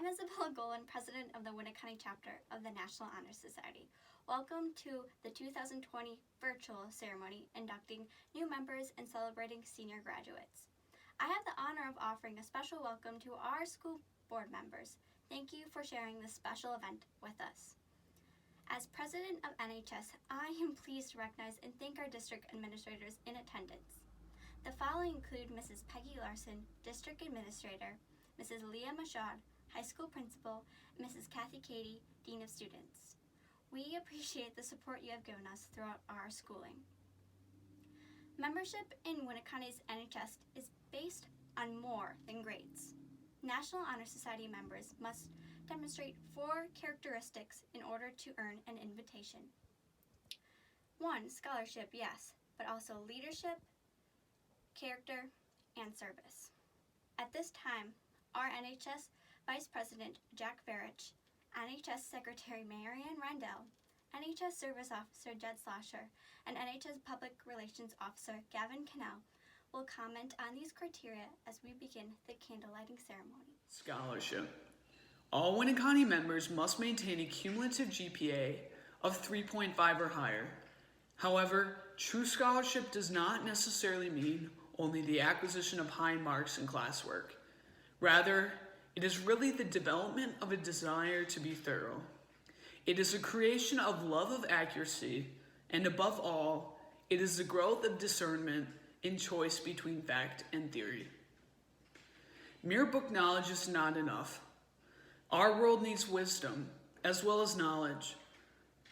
I'm Isabella Golan, President of the Winneconne chapter of the National Honor Society. Welcome to the 2020 virtual ceremony inducting new members and celebrating senior graduates. I have the honor of offering a special welcome to our school board members. Thank you for sharing this special event with us. As President of NHS, I am pleased to recognize and thank our district administrators in attendance. The following include Mrs. Peggy Larson, District Administrator, Mrs. Leah Mashad, High School Principal, and Mrs. Kathy Cady, Dean of Students. We appreciate the support you have given us throughout our schooling. Membership in Winneconne's NHS is based on more than grades. National Honor Society members must demonstrate 4 characteristics in order to earn an invitation. 1, scholarship, yes, but also leadership, character, and service. At this time, our NHS Vice President Jack Verich, NHS Secretary Marianne Randell, NHS Service Officer Jed Slosher, and NHS Public Relations Officer Gavin Cannell will comment on these criteria as we begin the candle lighting ceremony. Scholarship. All Winneconne members must maintain a cumulative GPA of 3.5 or higher. However, true scholarship does not necessarily mean only the acquisition of high marks in classwork. Rather, it is really the development of a desire to be thorough. It is a creation of love of accuracy, and above all, it is the growth of discernment in choice between fact and theory. Mere book knowledge is not enough. Our world needs wisdom as well as knowledge,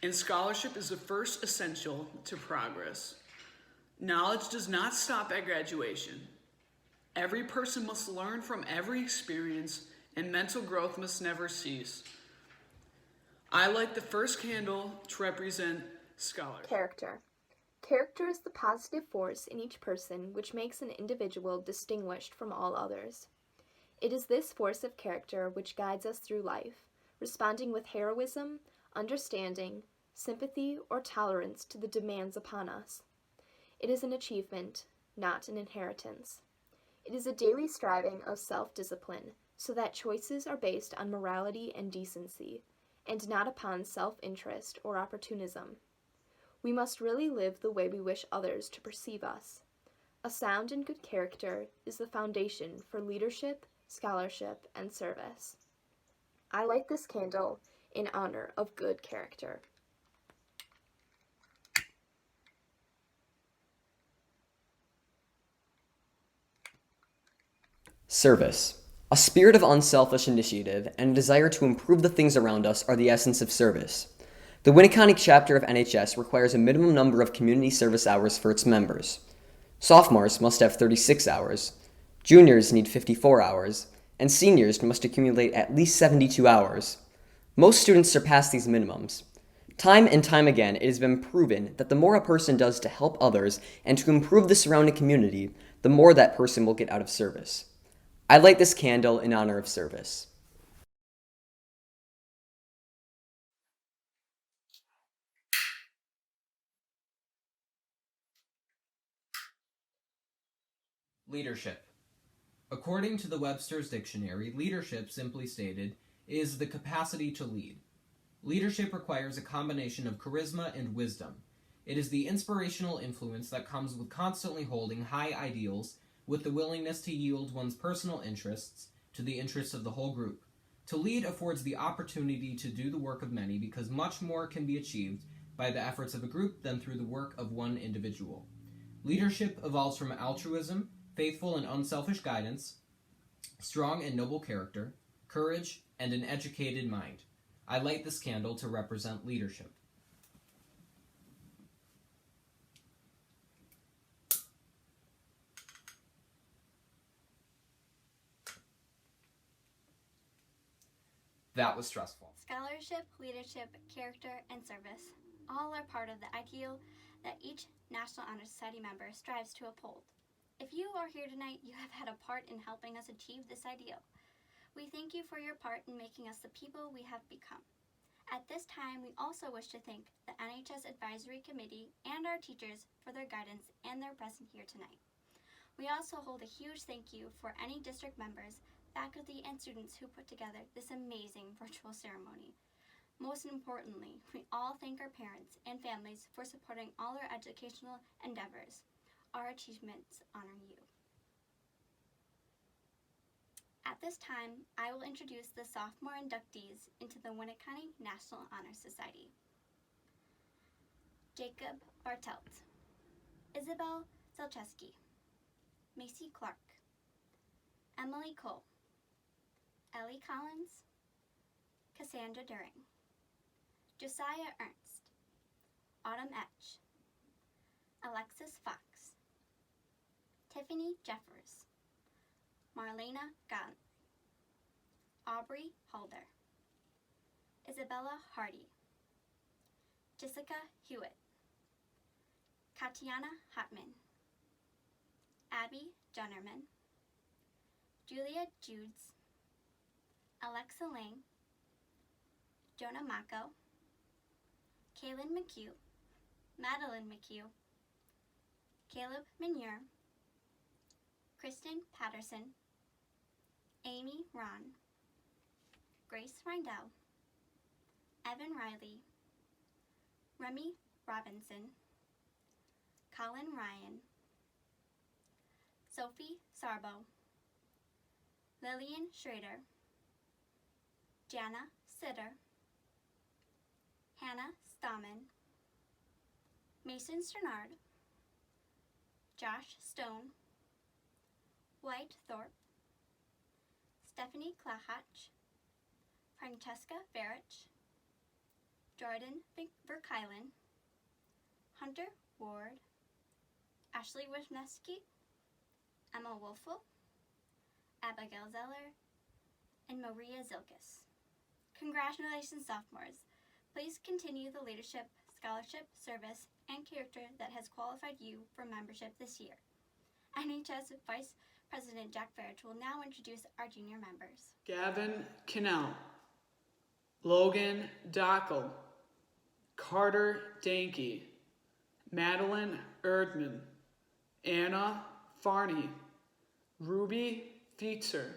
and scholarship is the first essential to progress. Knowledge does not stop at graduation. Every person must learn from every experience, and mental growth must never cease. I like the first candle to represent scholarship. Character. Character is the positive force in each person which makes an individual distinguished from all others. It is this force of character which guides us through life, responding with heroism, understanding, sympathy, or tolerance to the demands upon us. It is an achievement, not an inheritance. It is a daily striving of self-discipline, so that choices are based on morality and decency, and not upon self-interest or opportunism. We must really live the way we wish others to perceive us. A sound and good character is the foundation for leadership, scholarship, and service. I light this candle in honor of good character. Service. A spirit of unselfish initiative and a desire to improve the things around us are the essence of service. The Winneconne chapter of NHS requires a minimum number of community service hours for its members. Sophomores must have 36 hours, juniors need 54 hours, and seniors must accumulate at least 72 hours. Most students surpass these minimums. Time and time again, it has been proven that the more a person does to help others and to improve the surrounding community, the more that person will get out of service. I light this candle in honor of service. Leadership. According to the Webster's Dictionary, leadership, simply stated, is the capacity to lead. Leadership requires a combination of charisma and wisdom. It is the inspirational influence that comes with constantly holding high ideals, with the willingness to yield one's personal interests to the interests of the whole group. To lead affords the opportunity to do the work of many because much more can be achieved by the efforts of a group than through the work of one individual. Leadership evolves from altruism, faithful and unselfish guidance, strong and noble character, courage, and an educated mind. I light this candle to represent leadership. That was stressful. Scholarship, leadership, character, and service all are part of the ideal that each National Honor Society member strives to uphold. If you are here tonight, you have had a part in helping us achieve this ideal. We thank you for your part in making us the people we have become. At this time, we also wish to thank the NHS Advisory Committee and our teachers for their guidance and their presence here tonight. We also hold a huge thank you for any district members faculty, and students who put together this amazing virtual ceremony. Most importantly, we all thank our parents and families for supporting all our educational endeavors. Our achievements honor you. At this time, I will introduce the sophomore inductees into the Winneconne National Honor Society. Jacob Bartelt, Isabel Zelcheski, Macy Clark, Emily Cole, Ellie Collins, Cassandra During, Josiah Ernst, Autumn Etch, Alexis Fox, Tiffany Jeffers, Marlena Gaunt, Aubrey Halder, Isabella Hardy, Jessica Hewitt, Katiana Hotman, Abby Junnerman, Julia Judes, Alexa Lang, Jonah Mako, Kaylin McHugh, Madeline McHugh, Caleb Minure, Kristen Patterson, Amy Ron, Grace Rindell, Evan Riley, Remy Robinson, Colin Ryan, Sophie Sarbo, Lillian Schrader, Jana Sitter, Hannah Stammen, Mason Sternard, Josh Stone, White Thorpe, Stephanie Klahach, Francesca Verich, Jordan Verkylen, Hunter Ward, Ashley Wisniewski, Emma Wolfel, Abigail Zeller, and Maria Zilkis. Congratulations, sophomores. Please continue the leadership, scholarship, service, and character that has qualified you for membership this year. NHS Vice President Jack Farage will now introduce our junior members. Gavin Cannell, Logan Dockel, Carter Danke, Madeline Erdman, Anna Farney, Ruby Fietzer,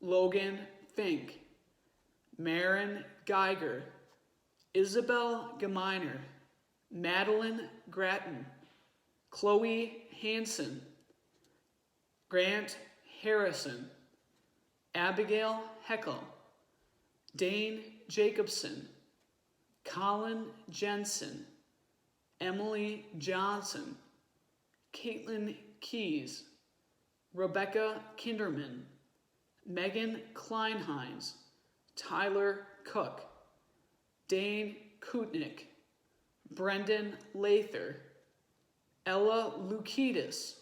Logan Fink, Marin Geiger, Isabel Gemeiner, Madeline Grattan, Chloe Hansen, Grant Harrison, Abigail Heckel, Dane Jacobson, Colin Jensen, Emily Johnson, Caitlin Keys, Rebecca Kinderman, Megan Kleinheinz, Tyler Cook, Dane Kutnick, Brendan Lather, Ella Lukidis,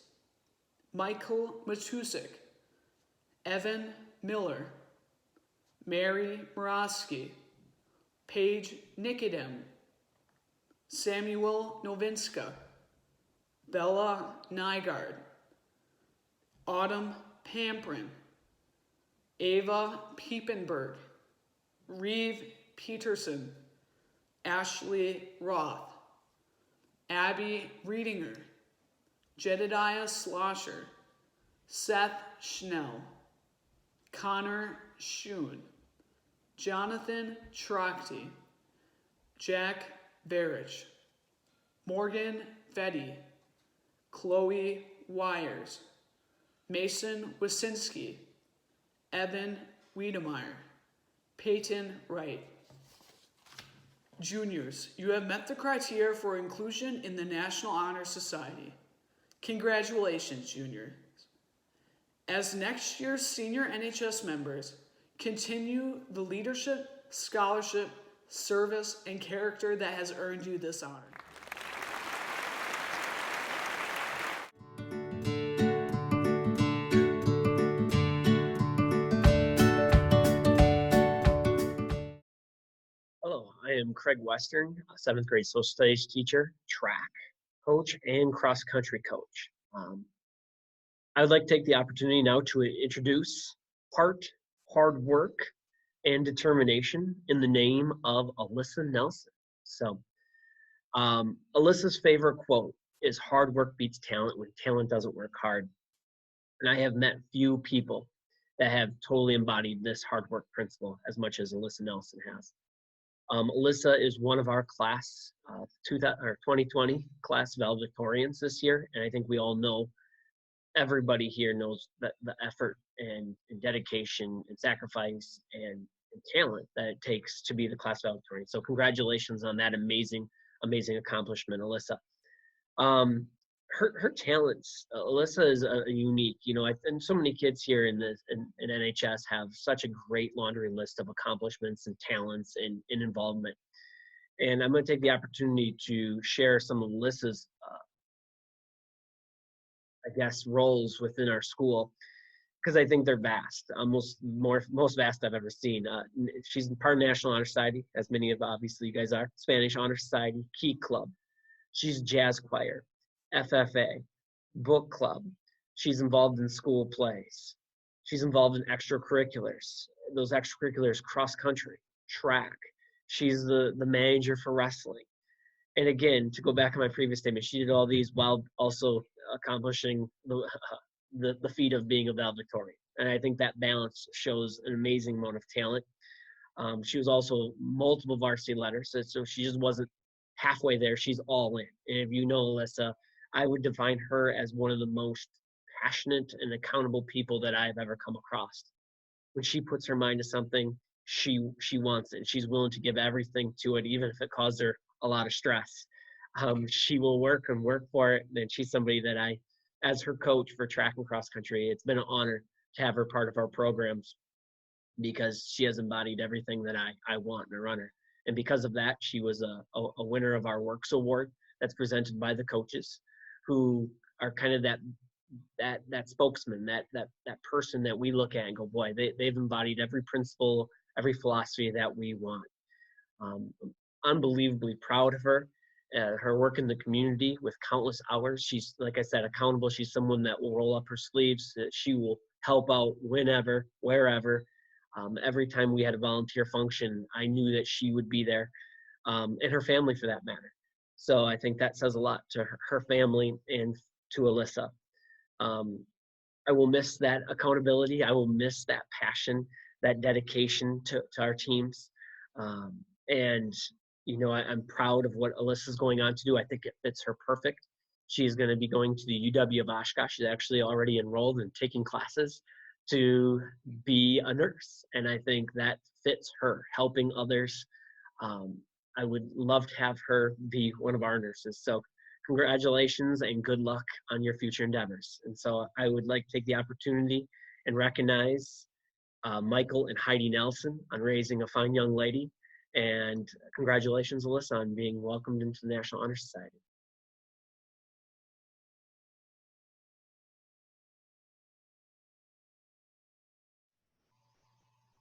Michael Matusik, Evan Miller, Mary Morosky, Paige Nikodem, Samuel Novinska, Bella Nygaard, Autumn Pamprin, Ava Piepenberg, Reeve Peterson, Ashley Roth, Abby Reedinger, Jedediah Slosher, Seth Schnell, Connor Schoen, Jonathan Trachty, Jack Verich, Morgan Fetty, Chloe Wires, Mason Wasinski, Evan Wiedemeyer, Peyton Wright. Juniors, you have met the criteria for inclusion in the National Honor Society. Congratulations, juniors. As next year's senior NHS members, continue the leadership, scholarship, service, and character that has earned you this honor. Hello, I am Craig Western, a 7th grade social studies teacher, track coach, and cross country coach. I would like to take the opportunity now to introduce part hard work and determination in the name of Alyssa Nelson. So, Alyssa's favorite quote is hard work beats talent when talent doesn't work hard. And I have met few people that have totally embodied this hard work principle as much as Alyssa Nelson has. Alyssa is one of our class 2020 class valedictorians this year, and I think we all know, everybody here knows that the effort and dedication and sacrifice and talent that it takes to be the class valedictorian. So congratulations on that amazing accomplishment, Alyssa. Her talents, Alyssa is a unique, and so many kids here in NHS have such a great laundry list of accomplishments and talents and involvement. And I'm going to take the opportunity to share some of Alyssa's, roles within our school, because I think they're vast, most vast I've ever seen. She's part of National Honor Society, as many of obviously you guys are, Spanish Honor Society, Key Club. She's jazz choir, FFA, book club. She's involved in school plays. She's involved in extracurriculars. Those extracurriculars, cross country, track. She's the manager for wrestling. And again, to go back on my previous statement, she did all these while also accomplishing the feat of being a valedictorian. And I think that balance shows an amazing amount of talent. She was also multiple varsity letters, so she just wasn't halfway there. She's all in. And if you know Alyssa, I would define her as one of the most passionate and accountable people that I've ever come across. When she puts her mind to something, she wants it, and she's willing to give everything to it, even if it causes her a lot of stress. She will work for it, and she's somebody that I, as her coach for track and cross country, it's been an honor to have her part of our programs, because she has embodied everything that I want in a runner. And because of that, she was a winner of our Works Award that's presented by the coaches, who are kind of that spokesman, that person that we look at and go, boy, they've embodied every principle, every philosophy that we want. Unbelievably proud of her. Her work in the community with countless hours. She's, like I said, accountable. She's someone that will roll up her sleeves. That she will help out whenever, wherever. Every time we had a volunteer function, I knew that she would be there, and her family for that matter. So I think that says a lot to her family and to Alyssa. I will miss that accountability. I will miss that passion, that dedication to our teams. And I'm proud of what Alyssa's going on to do. I think it fits her perfect. She's going to be going to the UW of Oshkosh. She's actually already enrolled and taking classes to be a nurse. And I think that fits her, helping others. I would love to have her be one of our nurses. So congratulations and good luck on your future endeavors. And so I would like to take the opportunity and recognize Michael and Heidi Nelson on raising a fine young lady. And congratulations, Alyssa, on being welcomed into the National Honor Society.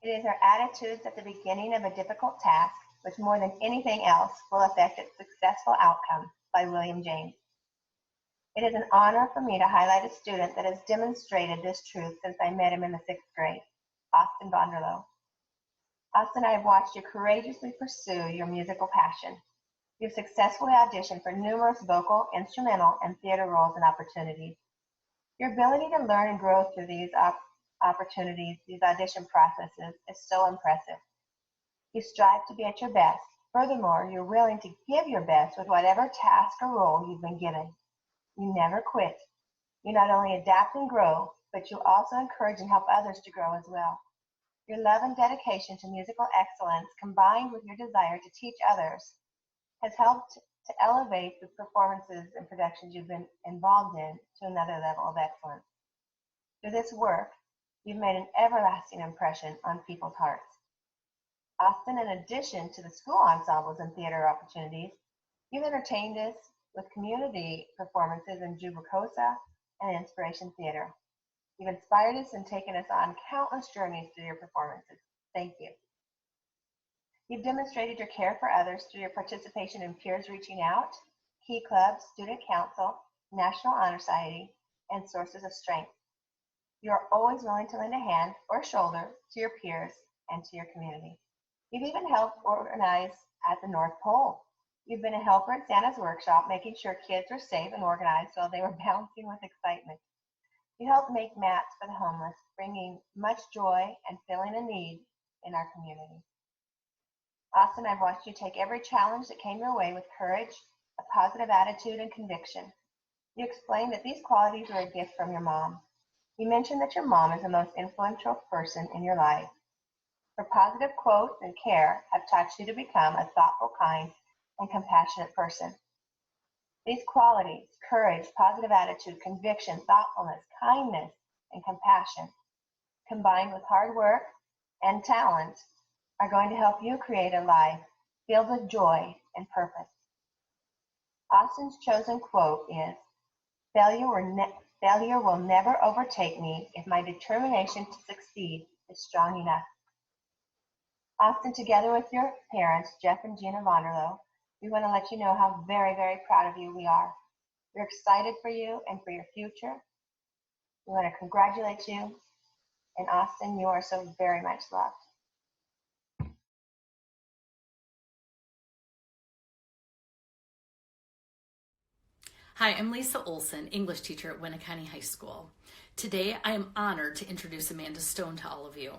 It is our attitudes at the beginning of a difficult task which more than anything else will affect its successful outcome, by William James. It is an honor for me to highlight a student that has demonstrated this truth since I met him in the 6th grade, Austin Vonderlo. Austin, I have watched you courageously pursue your musical passion. You have successfully auditioned for numerous vocal, instrumental, and theater roles and opportunities. Your ability to learn and grow through these opportunities, these audition processes, is so impressive. You strive to be at your best. Furthermore, you're willing to give your best with whatever task or role you've been given. You never quit. You not only adapt and grow, but you also encourage and help others to grow as well. Your love and dedication to musical excellence, combined with your desire to teach others, has helped to elevate the performances and productions you've been involved in to another level of excellence. Through this work, you've made an everlasting impression on people's hearts. Austin, in addition to the school ensembles and theater opportunities, you've entertained us with community performances in Jubicosa and Inspiration Theater. You've inspired us and taken us on countless journeys through your performances. Thank you. You've demonstrated your care for others through your participation in Peers Reaching Out, Key Club, Student Council, National Honor Society, and Sources of Strength. You are always willing to lend a hand or a shoulder to your peers and to your community. You've even helped organize at the North Pole. You've been a helper at Santa's workshop, making sure kids were safe and organized while they were bouncing with excitement. You help make mats for the homeless, bringing much joy and filling a need in our community. Austin, I've watched you take every challenge that came your way with courage, a positive attitude, and conviction. You explained that these qualities are a gift from your mom. You mentioned that your mom is the most influential person in your life. Her positive quotes and care have taught you to become a thoughtful, kind, and compassionate person. These qualities, courage, positive attitude, conviction, thoughtfulness, kindness, and compassion, combined with hard work and talent, are going to help you create a life filled with joy and purpose. Austin's chosen quote is, failure will never overtake me if my determination to succeed is strong enough. Austin, together with your parents, Jeff and Gina Vonderlo, we want to let you know how very, very proud of you we are. We're excited for you and for your future. We want to congratulate you. And Austin, you are so very much loved. Hi, I'm Lisa Olson, English teacher at Winneconne High School. Today, I am honored to introduce Amanda Stone to all of you.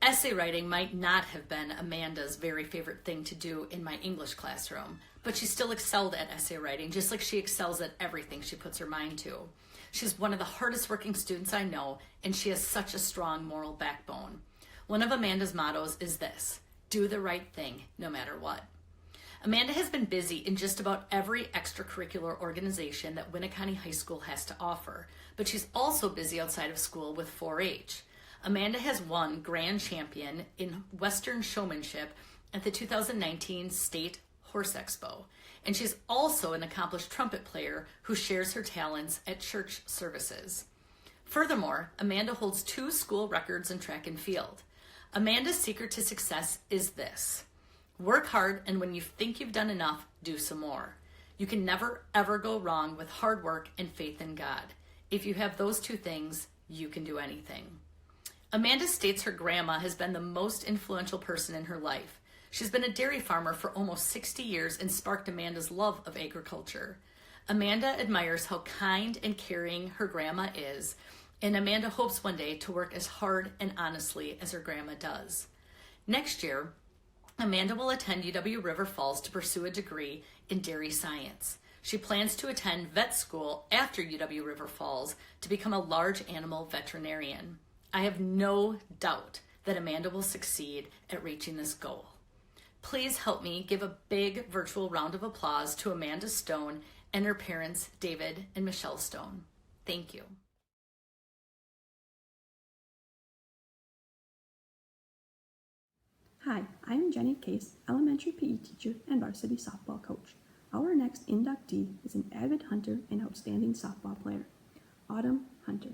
Essay writing might not have been Amanda's very favorite thing to do in my English classroom, but she still excelled at essay writing, just like she excels at everything she puts her mind to. She's one of the hardest working students I know, and she has such a strong moral backbone. One of Amanda's mottos is this: do the right thing, no matter what. Amanda has been busy in just about every extracurricular organization that Winneconne High School has to offer, but she's also busy outside of school with 4-H. Amanda has won Grand Champion in Western Showmanship at the 2019 State Horse Expo, and she's also an accomplished trumpet player who shares her talents at church services. Furthermore, Amanda holds 2 school records in track and field. Amanda's secret to success is this: work hard, and when you think you've done enough, do some more. You can never, ever go wrong with hard work and faith in God. If you have those 2 things, you can do anything. Amanda states her grandma has been the most influential person in her life. She's been a dairy farmer for almost 60 years and sparked Amanda's love of agriculture. Amanda admires how kind and caring her grandma is, and Amanda hopes one day to work as hard and honestly as her grandma does. Next year, Amanda will attend UW River Falls to pursue a degree in dairy science. She plans to attend vet school after UW River Falls to become a large animal veterinarian. I have no doubt that Amanda will succeed at reaching this goal. Please help me give a big virtual round of applause to Amanda Stone and her parents, David and Michelle Stone. Thank you. Hi, I am Jenny Case, elementary PE teacher and varsity softball coach. Our next inductee is an avid hunter and outstanding softball player, Autumn Hunter.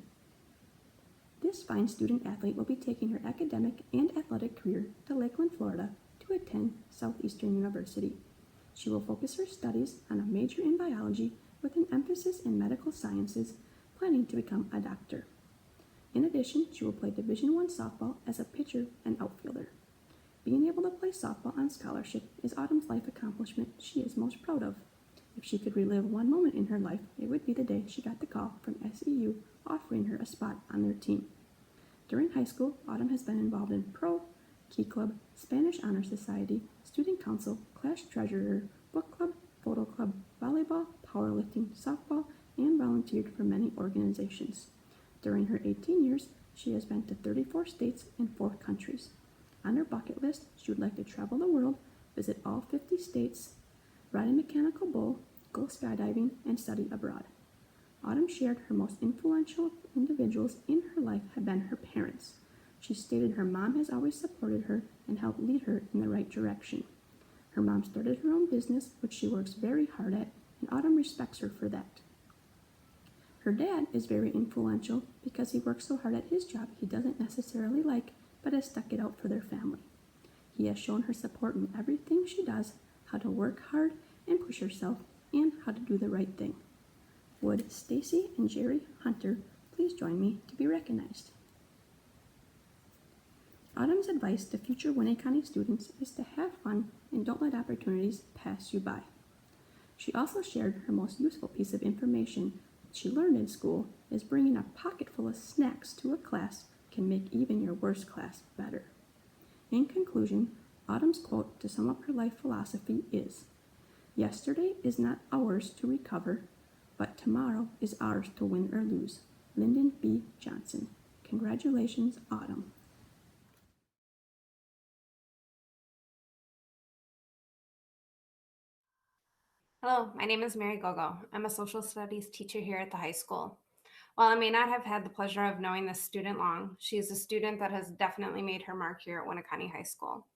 This fine student athlete will be taking her academic and athletic career to Lakeland, Florida to attend Southeastern University. She will focus her studies on a major in biology with an emphasis in medical sciences, planning to become a doctor. In addition, she will play Division I softball as a pitcher and outfielder. Being able to play softball on scholarship is Autumn's life accomplishment she is most proud of. If she could relive one moment in her life, it would be the day she got the call from SEU offering her a spot on their team. During high school, Autumn has been involved in Pro, Key Club, Spanish Honor Society, Student Council, Class Treasurer, Book Club, Photo Club, volleyball, powerlifting, softball, and volunteered for many organizations. During her 18 years, she has been to 34 states and 4 countries. On her bucket list, she would like to travel the world, visit all 50 states, ride a mechanical bull, go skydiving, and study abroad. Autumn shared her most influential individuals in her life have been her parents. She stated her mom has always supported her and helped lead her in the right direction. Her mom started her own business, which she works very hard at, and Autumn respects her for that. Her dad is very influential because he works so hard at his job he doesn't necessarily like, but has stuck it out for their family. He has shown her support in everything she does, how to work hard and push herself, and how to do the right thing. Would Stacy and Jerry Hunter please join me to be recognized? Autumn's advice to future Winneconne students is to have fun and don't let opportunities pass you by. She also shared her most useful piece of information, she learned in school is bringing a pocket full of snacks to a class can make even your worst class better. In conclusion, Autumn's quote to sum up her life philosophy is, "Yesterday is not ours to recover, but tomorrow is ours to win or lose." Lyndon B. Johnson. Congratulations, Autumn. Hello, my name is Mary Gogo. I'm a social studies teacher here at the high school. While I may not have had the pleasure of knowing this student long, she is a student that has definitely made her mark here at Winneconne High School.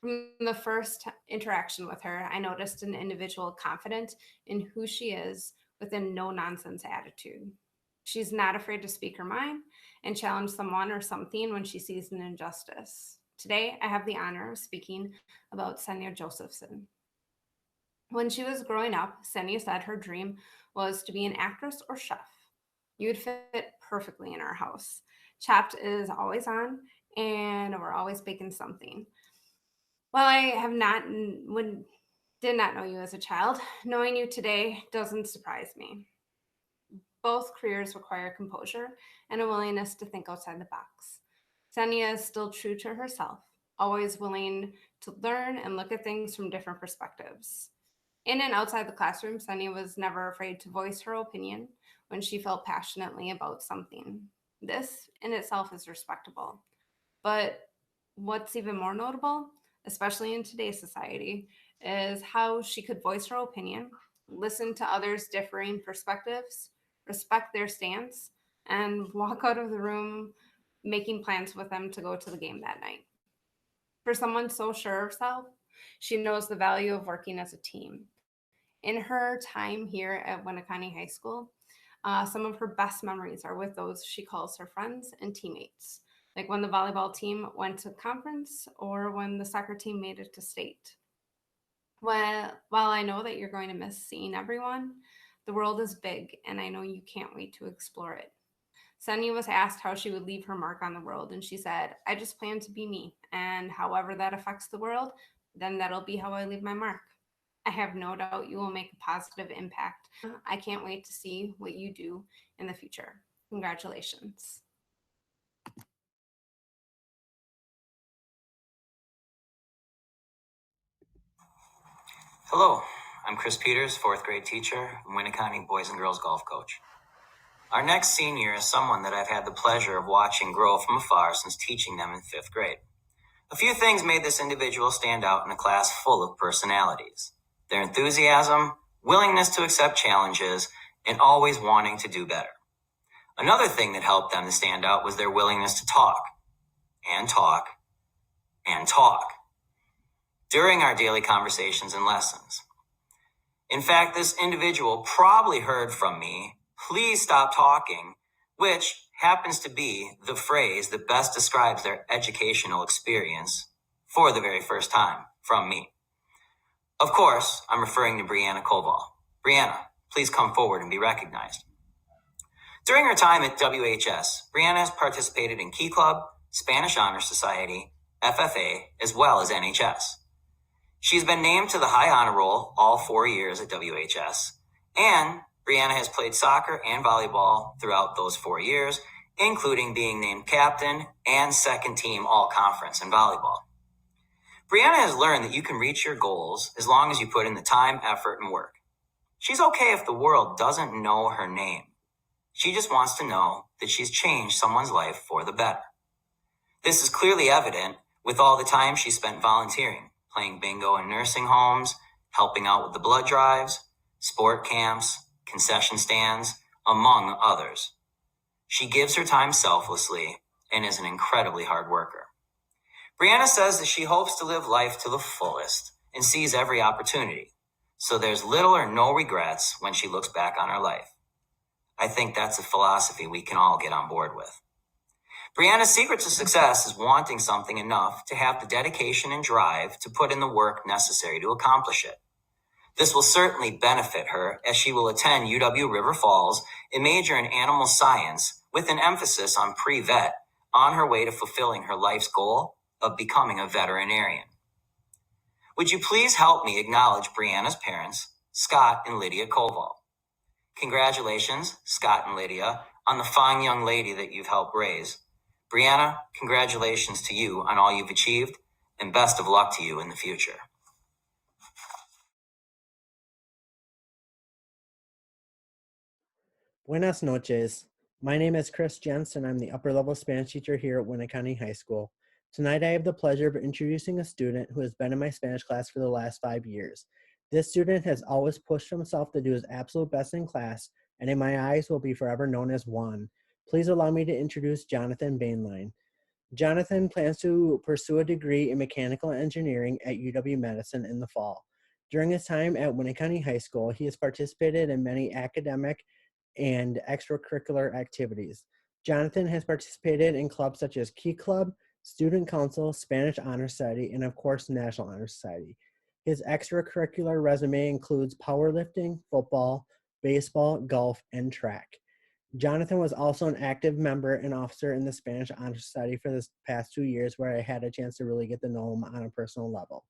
From the first interaction with her, I noticed an individual confident in who she is with a no-nonsense attitude. She's not afraid to speak her mind and challenge someone or something when she sees an injustice. Today, I have the honor of speaking about Senya Josephson. When she was growing up, Senya said her dream was to be an actress or chef. You'd fit perfectly in our house. Chopped is always on, and we're always baking something. While I have not did not know you as a child, knowing you today doesn't surprise me. Both careers require composure and a willingness to think outside the box. Senya is still true to herself, always willing to learn and look at things from different perspectives. In and outside the classroom, Senya was never afraid to voice her opinion when she felt passionately about something. This in itself is respectable. But what's even more notable, especially in today's society, is how she could voice her opinion, listen to others' differing perspectives, respect their stance, and walk out of the room making plans with them to go to the game that night. For someone so sure of herself, she knows the value of working as a team. In her time here at Winneconne High School, some of her best memories are with those she calls her friends and teammates, like when the volleyball team went to conference or when the soccer team made it to state. While I know that you're going to miss seeing everyone, the world is big and I know you can't wait to explore it. Senya was asked how she would leave her mark on the world, and she said, "I just plan to be me, and however that affects the world, then that'll be how I leave my mark. I have no doubt you will make a positive impact. I can't wait to see what you do in the future. Congratulations." Hello, I'm Chris Peters, fourth grade teacher and Winneconne Boys and Girls Golf Coach. Our next senior is someone that I've had the pleasure of watching grow from afar since teaching them in fifth grade. A few things made this individual stand out in a class full of personalities: their enthusiasm, willingness to accept challenges, and always wanting to do better. Another thing that helped them to stand out was their willingness to talk, and talk, and talk during our daily conversations and lessons. In fact, this individual probably heard from me, "Please stop talking," which happens to be the phrase that best describes their educational experience for the very first time from me. Of course, I'm referring to Brianna Koval. Brianna, please come forward and be recognized. During her time at WHS, Brianna has participated in Key Club, Spanish Honor Society, FFA, as well as NHS. She's been named to the High Honor Roll all 4 years at WHS, and Brianna has played soccer and volleyball throughout those 4 years, including being named captain and second team all-conference in volleyball. Brianna has learned that you can reach your goals as long as you put in the time, effort, and work. She's okay if the world doesn't know her name. She just wants to know that she's changed someone's life for the better. This is clearly evident with all the time she spent volunteering, playing bingo in nursing homes, helping out with the blood drives, sport camps, concession stands, among others. She gives her time selflessly and is an incredibly hard worker. Brianna says that she hopes to live life to the fullest and sees every opportunity, so there's little or no regrets when she looks back on her life. I think that's a philosophy we can all get on board with. Brianna's secret to success is wanting something enough to have the dedication and drive to put in the work necessary to accomplish it. This will certainly benefit her as she will attend UW River Falls and major in animal science with an emphasis on pre-vet on her way to fulfilling her life's goal of becoming a veterinarian. Would you please help me acknowledge Brianna's parents, Scott and Lydia Koval? Congratulations, Scott and Lydia, on the fine young lady that you've helped raise. Brianna, congratulations to you on all you've achieved, and best of luck to you in the future. Buenas noches. My name is Chris Jensen. I'm the upper level Spanish teacher here at Winneconne High School. Tonight I have the pleasure of introducing a student who has been in my Spanish class for the last 5 years. This student has always pushed himself to do his absolute best in class, and in my eyes will be forever known as Juan. Please allow me to introduce Jonathan Bainline. Jonathan plans to pursue a degree in mechanical engineering at UW-Madison in the fall. During his time at Winneconne High School, he has participated in many academic and extracurricular activities. Jonathan has participated in clubs such as Key Club, Student Council, Spanish Honor Society, and of course, National Honor Society. His extracurricular resume includes powerlifting, football, baseball, golf, and track. Jonathan was also an active member and officer in the Spanish Honor Society for the past 2 years, where I had a chance to really get to know him on a personal level.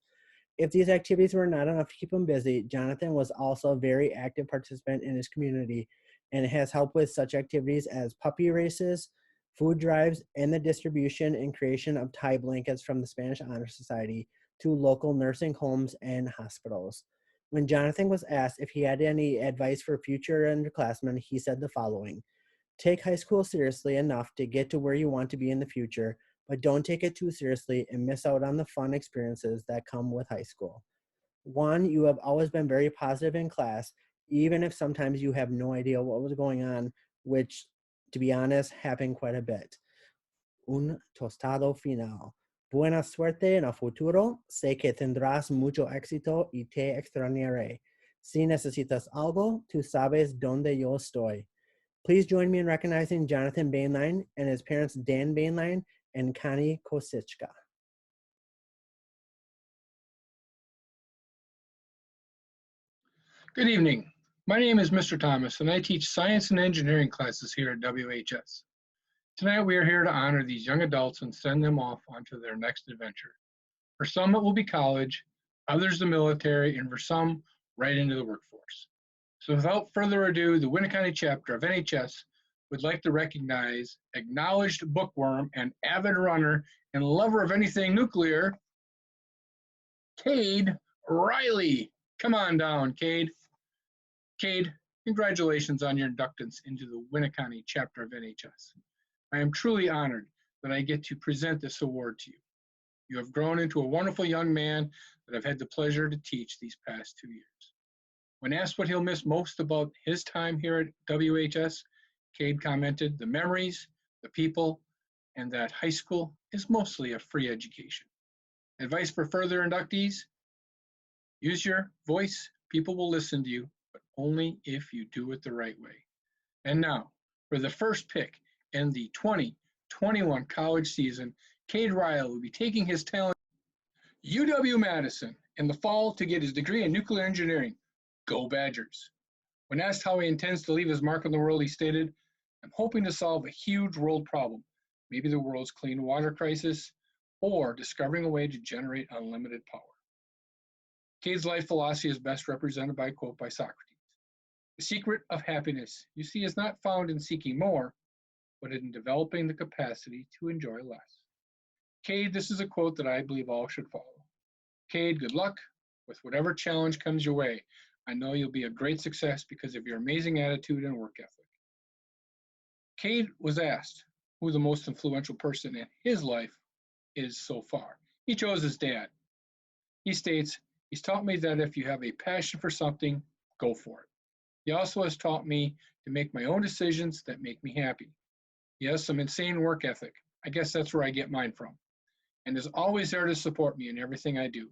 If these activities were not enough to keep him busy, Jonathan was also a very active participant in his community and has helped with such activities as puppy races, food drives, and the distribution and creation of tie blankets from the Spanish Honor Society to local nursing homes and hospitals. When Jonathan was asked if he had any advice for future underclassmen, he said the following: take high school seriously enough to get to where you want to be in the future, but don't take it too seriously and miss out on the fun experiences that come with high school. One, you have always been very positive in class, even if sometimes you have no idea what was going on, which, to be honest, happened quite a bit. Un tostado final. Buena suerte en el futuro. Sé que tendrás mucho éxito y te extrañaré. Si necesitas algo, tú sabes dónde yo estoy. Please join me in recognizing Jonathan Bainline and his parents Dan Bainline and Connie Kosichka. Good evening. My name is Mr. Thomas, and I teach science and engineering classes here at WHS. Tonight, we are here to honor these young adults and send them off onto their next adventure. For some, it will be college, others the military, and for some, right into the workforce. So without further ado, the Winneconne chapter of NHS would like to recognize acknowledged bookworm and avid runner and lover of anything nuclear, Cade Riley. Come on down, Cade. Cade, congratulations on your inductance into the Winneconne chapter of NHS. I am truly honored that I get to present this award to you. You have grown into a wonderful young man that I've had the pleasure to teach these past 2 years. When asked what he'll miss most about his time here at WHS, Cade commented, the memories, the people, and that high school is mostly a free education. Advice for further inductees? Use your voice. People will listen to you, but only if you do it the right way. And now, for the first pick in the 2021 college season, Cade Riley will be taking his talent to UW-Madison in the fall to get his degree in nuclear engineering. Go Badgers. When asked how he intends to leave his mark on the world, he stated, I'm hoping to solve a huge world problem, maybe the world's clean water crisis, or discovering a way to generate unlimited power. Cade's life philosophy is best represented by a quote by Socrates. The secret of happiness, you see, is not found in seeking more, but in developing the capacity to enjoy less. Cade, this is a quote that I believe all should follow. Cade, good luck with whatever challenge comes your way. I know you'll be a great success because of your amazing attitude and work ethic. Cade was asked who the most influential person in his life is so far. He chose his dad. He states, he's taught me that if you have a passion for something, go for it. He also has taught me to make my own decisions that make me happy. He has some insane work ethic. I guess that's where I get mine from. And is always there to support me in everything I do.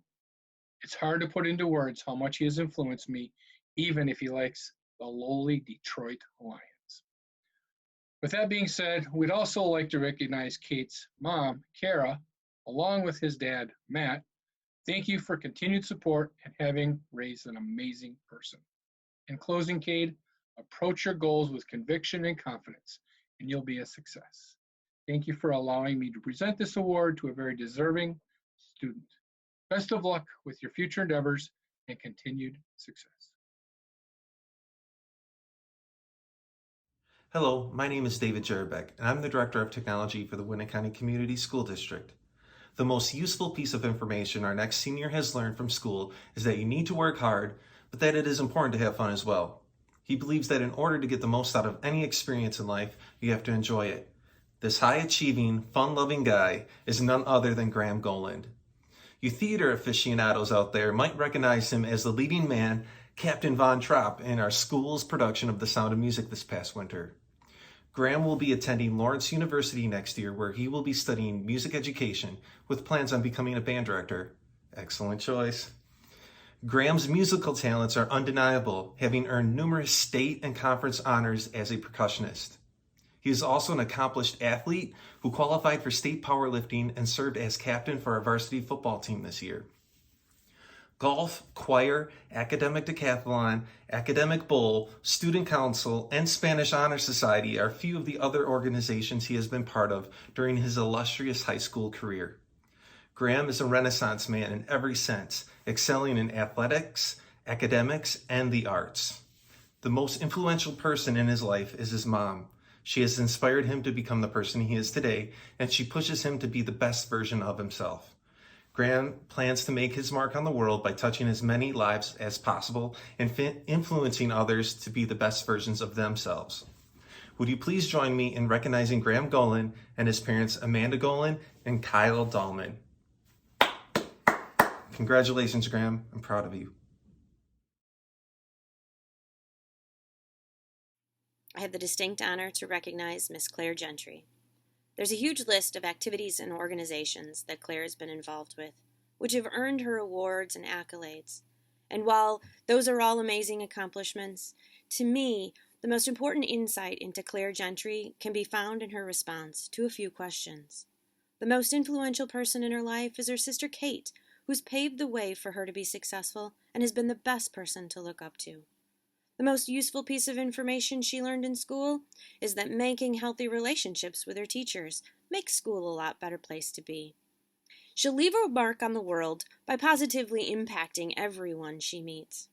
It's hard to put into words how much he has influenced me, even if he likes the lowly Detroit Lions. With that being said, we'd also like to recognize Kate's mom, Kara, along with his dad, Matt. Thank you for continued support and having raised an amazing person. In closing, Cade, approach your goals with conviction and confidence, and you'll be a success. Thank you for allowing me to present this award to a very deserving student. Best of luck with your future endeavors and continued success. Hello, my name is David Jerbeck, and I'm the Director of Technology for the Winneconne Community School District. The most useful piece of information our next senior has learned from school is that you need to work hard, but that it is important to have fun as well. He believes that in order to get the most out of any experience in life, you have to enjoy it. This high-achieving, fun-loving guy is none other than Graham Goland. You theater aficionados out there might recognize him as the leading man, Captain Von Trapp, in our school's production of The Sound of Music this past winter. Graham will be attending Lawrence University next year, where he will be studying music education with plans on becoming a band director. Excellent choice. Graham's musical talents are undeniable, having earned numerous state and conference honors as a percussionist. He is also an accomplished athlete who qualified for state powerlifting and served as captain for our varsity football team this year. Golf, choir, academic decathlon, academic bowl, student council, and Spanish Honor Society are a few of the other organizations he has been part of during his illustrious high school career. Graham is a Renaissance man in every sense, excelling in athletics, academics, and the arts. The most influential person in his life is his mom. She has inspired him to become the person he is today, and she pushes him to be the best version of himself. Graham plans to make his mark on the world by touching as many lives as possible and influencing others to be the best versions of themselves. Would you please join me in recognizing Graham Golan and his parents Amanda Golan and Kyle Dahlman. Congratulations, Graham. I'm proud of you. I have the distinct honor to recognize Miss Claire Gentry. There's a huge list of activities and organizations that Claire has been involved with, which have earned her awards and accolades. And while those are all amazing accomplishments, to me, the most important insight into Claire Gentry can be found in her response to a few questions. The most influential person in her life is her sister Kate, who's paved the way for her to be successful and has been the best person to look up to. The most useful piece of information she learned in school is that making healthy relationships with her teachers makes school a lot better place to be. She'll leave a mark on the world by positively impacting everyone she meets.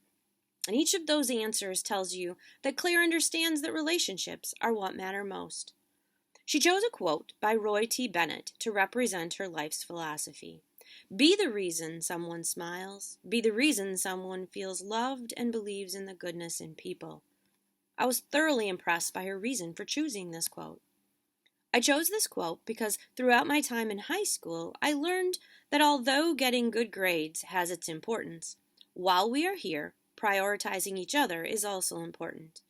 And each of those answers tells you that Claire understands that relationships are what matter most. She chose a quote by Roy T. Bennett to represent her life's philosophy. Be the reason someone smiles. Be the reason someone feels loved and believes in the goodness in people. I was thoroughly impressed by her reason for choosing this quote. I chose this quote because throughout my time in high school, I learned that although getting good grades has its importance, while we are here, prioritizing each other is also important.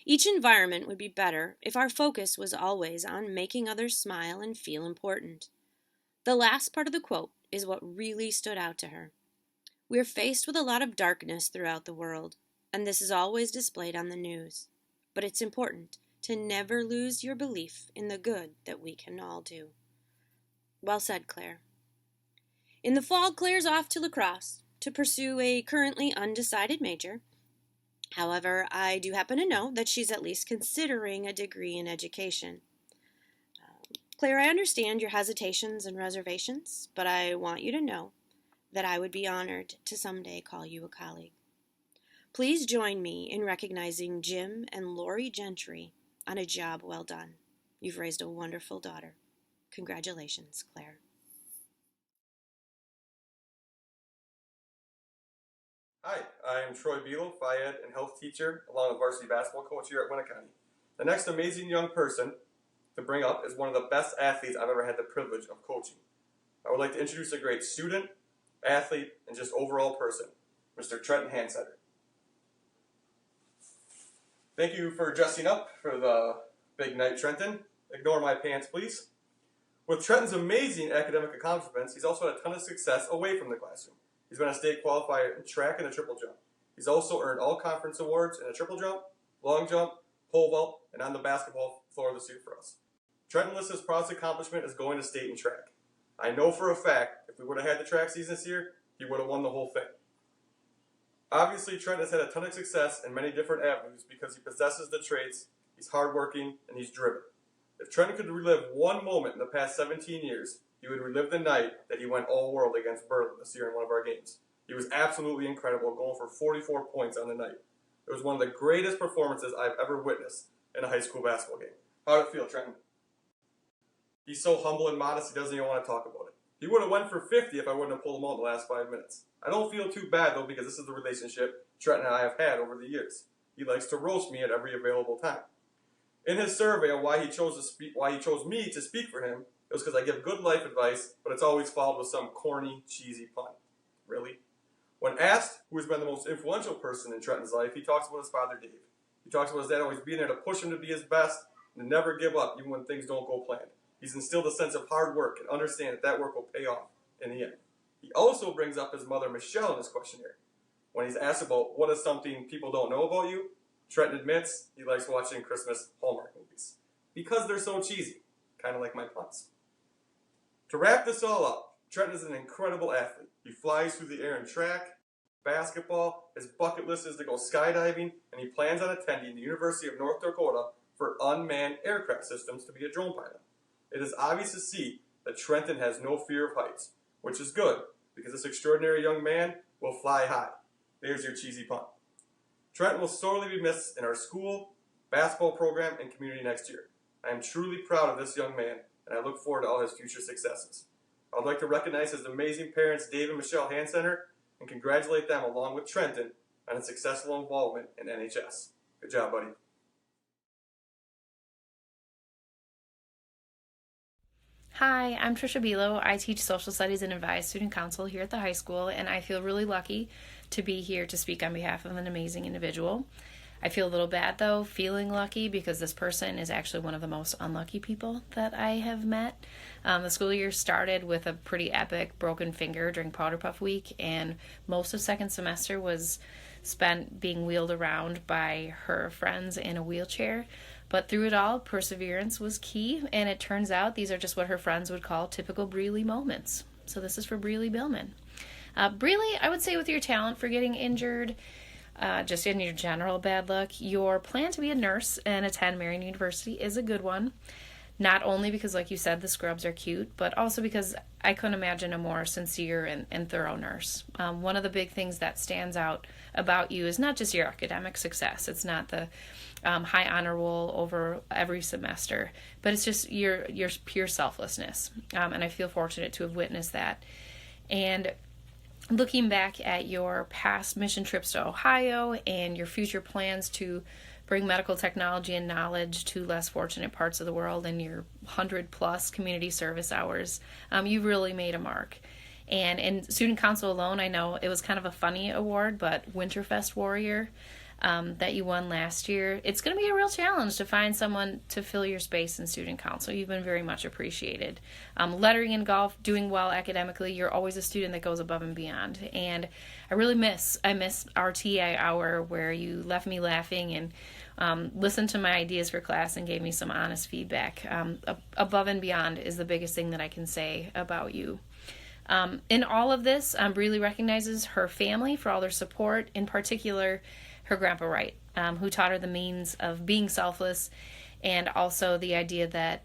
Each environment would be better if our focus was always on making others smile and feel important. The last part of the quote is what really stood out to her. We're faced with a lot of darkness throughout the world, and this is always displayed on the news. But it's important to never lose your belief in the good that we can all do. Well said, Claire. In the fall, Claire's off to lacrosse to pursue a currently undecided major. However, I do happen to know that she's at least considering a degree in education. Claire, I understand your hesitations and reservations, but I want you to know that I would be honored to someday call you a colleague. Please join me in recognizing Jim and Lori Gentry on a job well done. You've raised a wonderful daughter. Congratulations, Claire. Hi, I'm Troy Beal, Phy Ed and health teacher, along with varsity basketball coach here at Winneconne. The next amazing young person to bring up is one of the best athletes I've ever had the privilege of coaching. I would like to introduce a great student, athlete, and just overall person, Mr. Trenton Hansetter. Thank you for dressing up for the big night, Trenton. Ignore my pants, please. With Trenton's amazing academic accomplishments, he's also had a ton of success away from the classroom. He's been a state qualifier in track and a triple jump. He's also earned all conference awards in a triple jump, long jump, pole vault, and on the basketball floor this year for us. Trenton lists his proudest accomplishment as going to state in track. I know for a fact, if we would have had the track season this year, he would have won the whole thing. Obviously, Trent has had a ton of success in many different avenues because he possesses the traits, he's hardworking, and he's driven. If Trent could relive one moment in the past 17 years, he would relive the night that he went all-world against Berlin this year in one of our games. He was absolutely incredible, going for 44 points on the night. It was one of the greatest performances I've ever witnessed, in a high school basketball game. How'd it feel, Trenton? He's so humble and modest, he doesn't even want to talk about it. He would have went for 50 if I wouldn't have pulled him out in the last 5 minutes. I don't feel too bad, though, because this is the relationship Trenton and I have had over the years. He likes to roast me at every available time. In his survey on why he chose me to speak for him, it was because I give good life advice, but it's always followed with some corny, cheesy pun. Really? When asked who has been the most influential person in Trenton's life, he talks about his father, Dave. He talks about his dad always being there to push him to be his best and to never give up, even when things don't go planned. He's instilled a sense of hard work and understand that work will pay off in the end. He also brings up his mother, Michelle, in his questionnaire. When he's asked about what is something people don't know about you, Trenton admits he likes watching Christmas Hallmark movies because they're so cheesy, kind of like my puns. To wrap this all up, Trenton is an incredible athlete. He flies through the air in track, basketball, his bucket list is to go skydiving, and he plans on attending the University of North Dakota for unmanned aircraft systems to be a drone pilot. It is obvious to see that Trenton has no fear of heights, which is good because this extraordinary young man will fly high. There's your cheesy pun. Trenton will sorely be missed in our school, basketball program, and community next year. I am truly proud of this young man, and I look forward to all his future successes. I would like to recognize his amazing parents, Dave and Michelle Hand Center, and congratulate them along with Trenton on his successful involvement in NHS. Good job, buddy. Hi, I'm Trisha Bilo. I teach social studies and advise student council here at the high school, and I feel really lucky to be here to speak on behalf of an amazing individual. I feel a little bad though, feeling lucky, because this person is actually one of the most unlucky people that I have met. The school year started with a pretty epic broken finger during Powder Puff Week, and most of second semester was spent being wheeled around by her friends in a wheelchair. But through it all, perseverance was key, and it turns out these are just what her friends would call typical Breely moments. So this is for Breely Billman. Breely, I would say with your talent for getting injured, just in your general bad luck, your plan to be a nurse and attend Marian University is a good one. Not only because, like you said, the scrubs are cute, but also because I couldn't imagine a more sincere and thorough nurse. One of the big things that stands out about you is not just your academic success. It's not the high honor roll over every semester, but it's just your pure selflessness. And I feel fortunate to have witnessed that. And looking back at your past mission trips to Ohio and your future plans to bring medical technology and knowledge to less fortunate parts of the world and your 100+ community service hours, you really made a mark. And in student council alone, I know it was kind of a funny award, but Winterfest Warrior that you won last year, it's going to be a real challenge to find someone to fill your space in student council. You've been very much appreciated. Lettering and golf, doing well academically, you're always a student that goes above and beyond. And I miss our TA hour where you left me laughing and listened to my ideas for class and gave me some honest feedback. Above and beyond is the biggest thing that I can say about you. In all of this, Breely recognizes her family for all their support, in particular her grandpa Wright, who taught her the means of being selfless, and also the idea that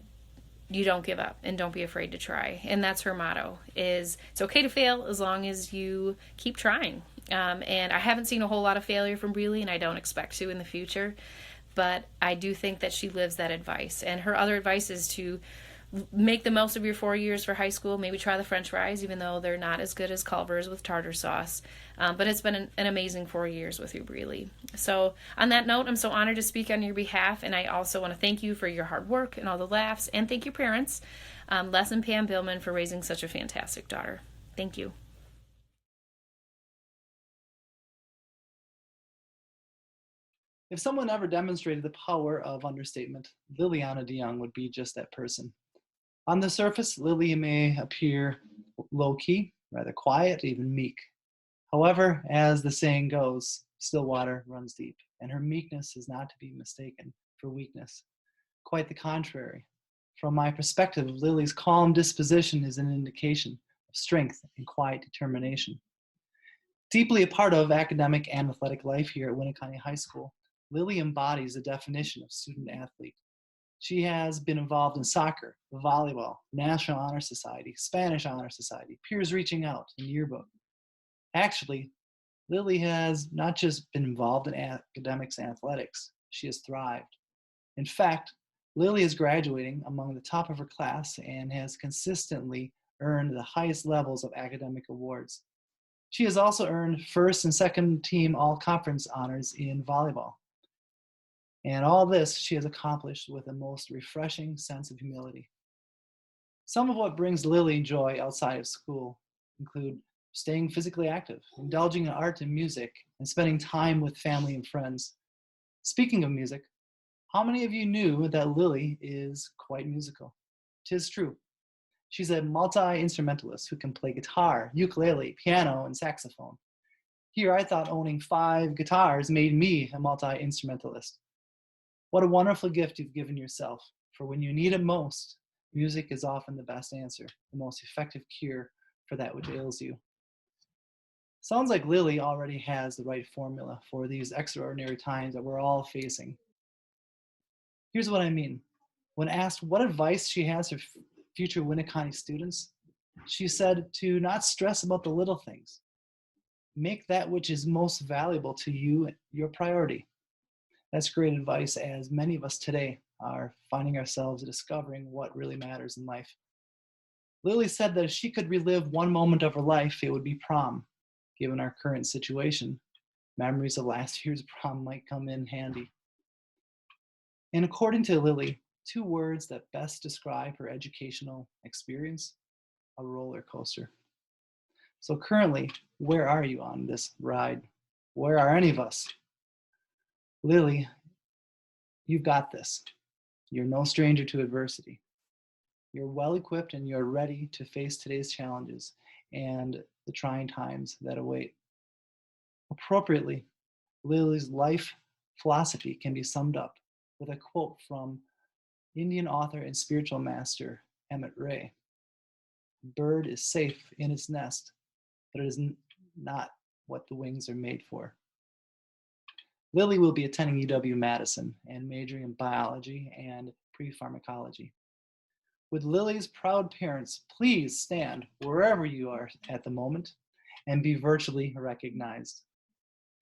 you don't give up and don't be afraid to try. And that's her motto, is it's okay to fail as long as you keep trying. And I haven't seen a whole lot of failure from Breely, and I don't expect to in the future, but I do think that she lives that advice. And her other advice is to make the most of your 4 years for high school. Maybe try the French fries, even though they're not as good as Culver's with tartar sauce. But it's been an amazing 4 years with you, Breely. So on that note, I'm so honored to speak on your behalf, and I also want to thank you for your hard work and all the laughs, and thank your parents, Les and Pam Billman, for raising such a fantastic daughter. Thank you. If someone ever demonstrated the power of understatement, Liliana DeYoung would be just that person. On the surface, Lily may appear low-key, rather quiet, even meek. However, as the saying goes, still water runs deep, and her meekness is not to be mistaken for weakness. Quite the contrary. From my perspective, Lily's calm disposition is an indication of strength and quiet determination. Deeply a part of academic and athletic life here at Winneconne High School, Lily embodies the definition of student athlete. She has been involved in soccer, volleyball, National Honor Society, Spanish Honor Society, peers reaching out, and yearbook. Actually, Lily has not just been involved in academics and athletics, she has thrived. In fact, Lily is graduating among the top of her class and has consistently earned the highest levels of academic awards. She has also earned first and second team all-conference honors in volleyball. And all this she has accomplished with a most refreshing sense of humility. Some of what brings Lily joy outside of school include staying physically active, indulging in art and music, and spending time with family and friends. Speaking of music, how many of you knew that Lily is quite musical? 'Tis true. She's a multi-instrumentalist who can play guitar, ukulele, piano, and saxophone. Here I thought owning 5 guitars made me a multi-instrumentalist. What a wonderful gift you've given yourself, for when you need it most, music is often the best answer, the most effective cure for that which ails you. Sounds like Lily already has the right formula for these extraordinary times that we're all facing. Here's what I mean. When asked what advice she has for future Winneconne students, she said to not stress about the little things. Make that which is most valuable to you your priority. That's great advice, as many of us today are finding ourselves discovering what really matters in life. Lily said that if she could relive one moment of her life, it would be prom. Given our current situation, memories of last year's prom might come in handy. And according to Lily, 2 words that best describe her educational experience: a roller coaster. So currently, where are you on this ride? Where are any of us? Lily, you've got this. You're no stranger to adversity. You're well equipped and you're ready to face today's challenges and the trying times that await. Appropriately, Lily's life philosophy can be summed up with a quote from Indian author and spiritual master Emmett Ray. A bird is safe in its nest, but it is not what the wings are made for. Lily will be attending UW-Madison and majoring in biology and pre-pharmacology. Would Lily's proud parents please stand wherever you are at the moment and be virtually recognized?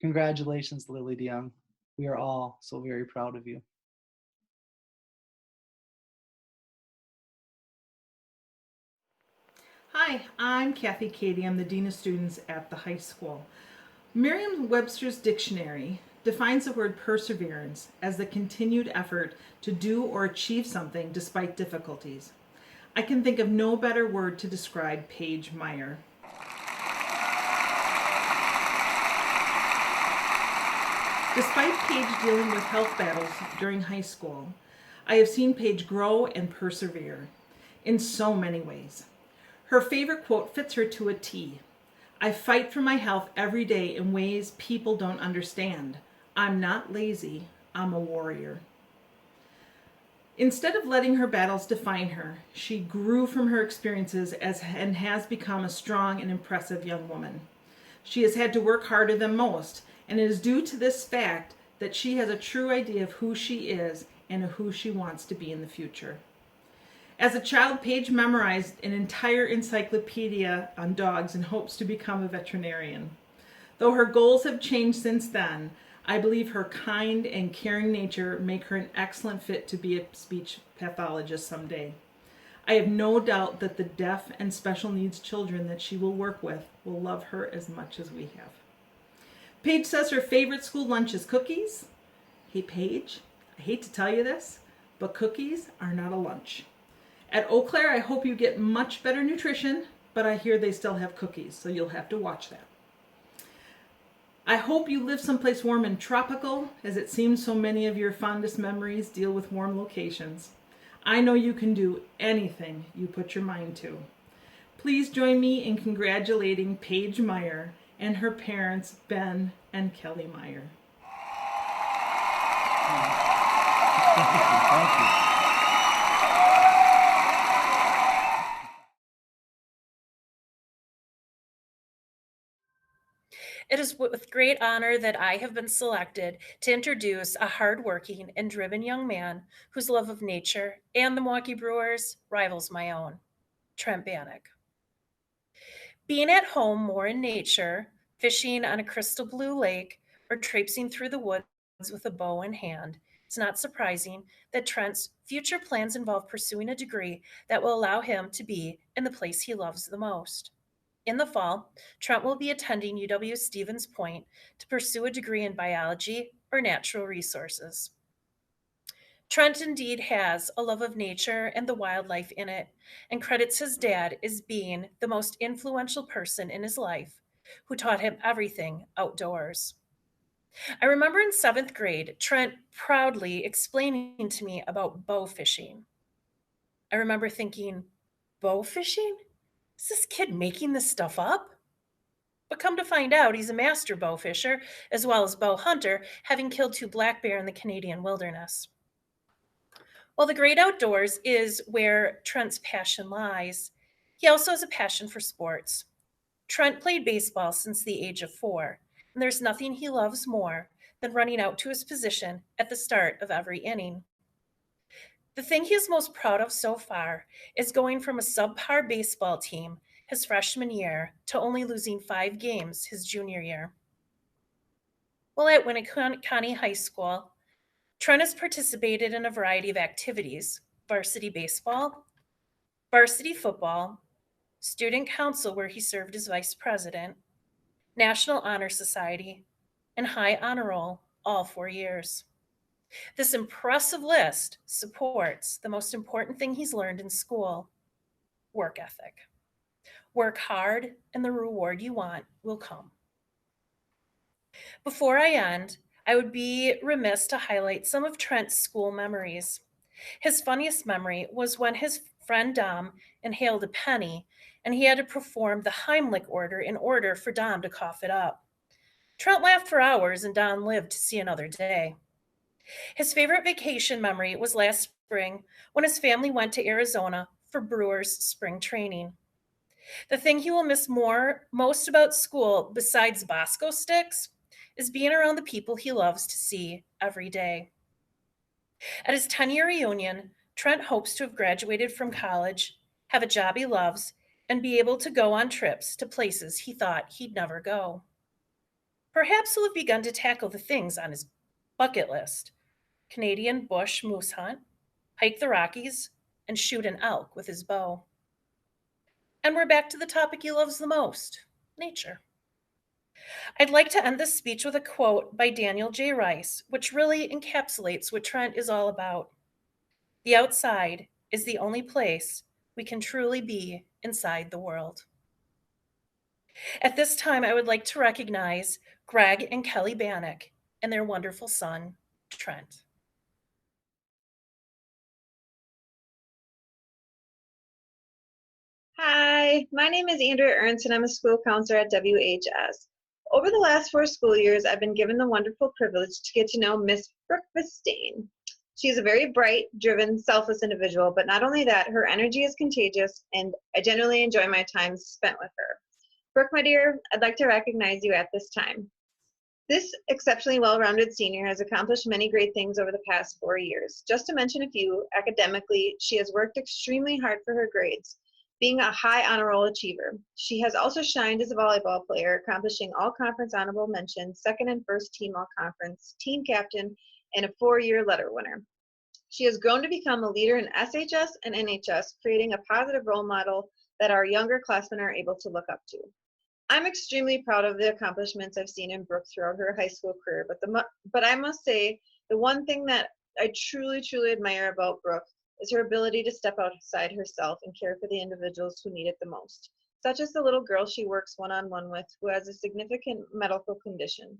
Congratulations, Lily DeYoung. We are all so very proud of you. Hi, I'm Kathy Cady. I'm the Dean of Students at the high school. Merriam-Webster's dictionary defines the word perseverance as the continued effort to do or achieve something despite difficulties. I can think of no better word to describe Paige Meyer. Despite Paige dealing with health battles during high school, I have seen Paige grow and persevere in so many ways. Her favorite quote fits her to a T. I fight for my health every day in ways people don't understand. I'm not lazy, I'm a warrior. Instead of letting her battles define her, she grew from her experiences and has become a strong and impressive young woman. She has had to work harder than most, and it is due to this fact that she has a true idea of who she is and of who she wants to be in the future. As a child, Paige memorized an entire encyclopedia on dogs in hopes to become a veterinarian. Though her goals have changed since then, I believe her kind and caring nature make her an excellent fit to be a speech pathologist someday. I have no doubt that the deaf and special needs children that she will work with will love her as much as we have. Paige says her favorite school lunch is cookies. Hey Paige, I hate to tell you this, but cookies are not a lunch. At Eau Claire, I hope you get much better nutrition, but I hear they still have cookies, so you'll have to watch that. I hope you live someplace warm and tropical, as it seems so many of your fondest memories deal with warm locations. I know you can do anything you put your mind to. Please join me in congratulating Paige Meyer and her parents, Ben and Kelly Meyer. Thank you. It is with great honor that I have been selected to introduce a hardworking and driven young man whose love of nature and the Milwaukee Brewers rivals my own, Trent Bannock. Being at home more in nature, fishing on a crystal blue lake, or traipsing through the woods with a bow in hand it's not surprising that Trent's future plans involve pursuing a degree that will allow him to be in the place he loves the most. In the fall, Trent will be attending UW Stevens Point to pursue a degree in biology or natural resources. Trent indeed has a love of nature and the wildlife in it, and credits his dad as being the most influential person in his life who taught him everything outdoors. I remember in 7th grade, Trent proudly explaining to me about bow fishing. I remember thinking, bow fishing? Is this kid making this stuff up? But come to find out, he's a master bow fisher as well as bow hunter, having killed 2 black bear in the Canadian wilderness. While the great outdoors is where Trent's passion lies, he also has a passion for sports. Trent played baseball since the age of 4, and there's nothing he loves more than running out to his position at the start of every inning. The thing he is most proud of so far is going from a subpar baseball team his freshman year to only losing 5 games his junior year. While at Winneconne High School, Trent has participated in a variety of activities: varsity baseball, varsity football, student council where he served as vice president, National Honor Society, and High Honor Roll all 4 years. This impressive list supports the most important thing he's learned in school: work ethic. Work hard, and the reward you want will come. Before I end, I would be remiss to highlight some of Trent's school memories. His funniest memory was when his friend Dom inhaled a penny and he had to perform the Heimlich order in order for Dom to cough it up. Trent laughed for hours and Dom lived to see another day. His favorite vacation memory was last spring when his family went to Arizona for Brewers spring training. The thing he will miss most about school, besides Bosco sticks, is being around the people he loves to see every day. At his 10-year reunion, Trent hopes to have graduated from college, have a job he loves, and be able to go on trips to places he thought he'd never go. Perhaps he'll have begun to tackle the things on his bucket list: Canadian bush moose hunt, hike the Rockies, and shoot an elk with his bow. And we're back to the topic he loves the most: nature. I'd like to end this speech with a quote by Daniel J. Rice, which really encapsulates what Trent is all about. The outside is the only place we can truly be inside the world. At this time, I would like to recognize Greg and Kelly Bannock and their wonderful son, Trent. Hi, my name is Andrea Ernst and I'm a school counselor at WHS. Over the last 4 school years, I've been given the wonderful privilege to get to know Miss Brooke Vistain. She is a very bright, driven, selfless individual, but not only that, her energy is contagious and I generally enjoy my time spent with her. Brooke, my dear, I'd like to recognize you at this time. This exceptionally well-rounded senior has accomplished many great things over the past 4 years. Just to mention a few, academically, she has worked extremely hard for her grades, being a high honor roll achiever. She has also shined as a volleyball player, accomplishing all conference honorable mentions, second and first team all conference, team captain, and a 4-year letter winner. She has grown to become a leader in SHS and NHS, creating a positive role model that our younger classmen are able to look up to. I'm extremely proud of the accomplishments I've seen in Brooke throughout her high school career, but I must say the one thing that I truly admire about Brooke is her ability to step outside herself and care for the individuals who need it the most, such as the little girl she works one-on-one with who has a significant medical condition.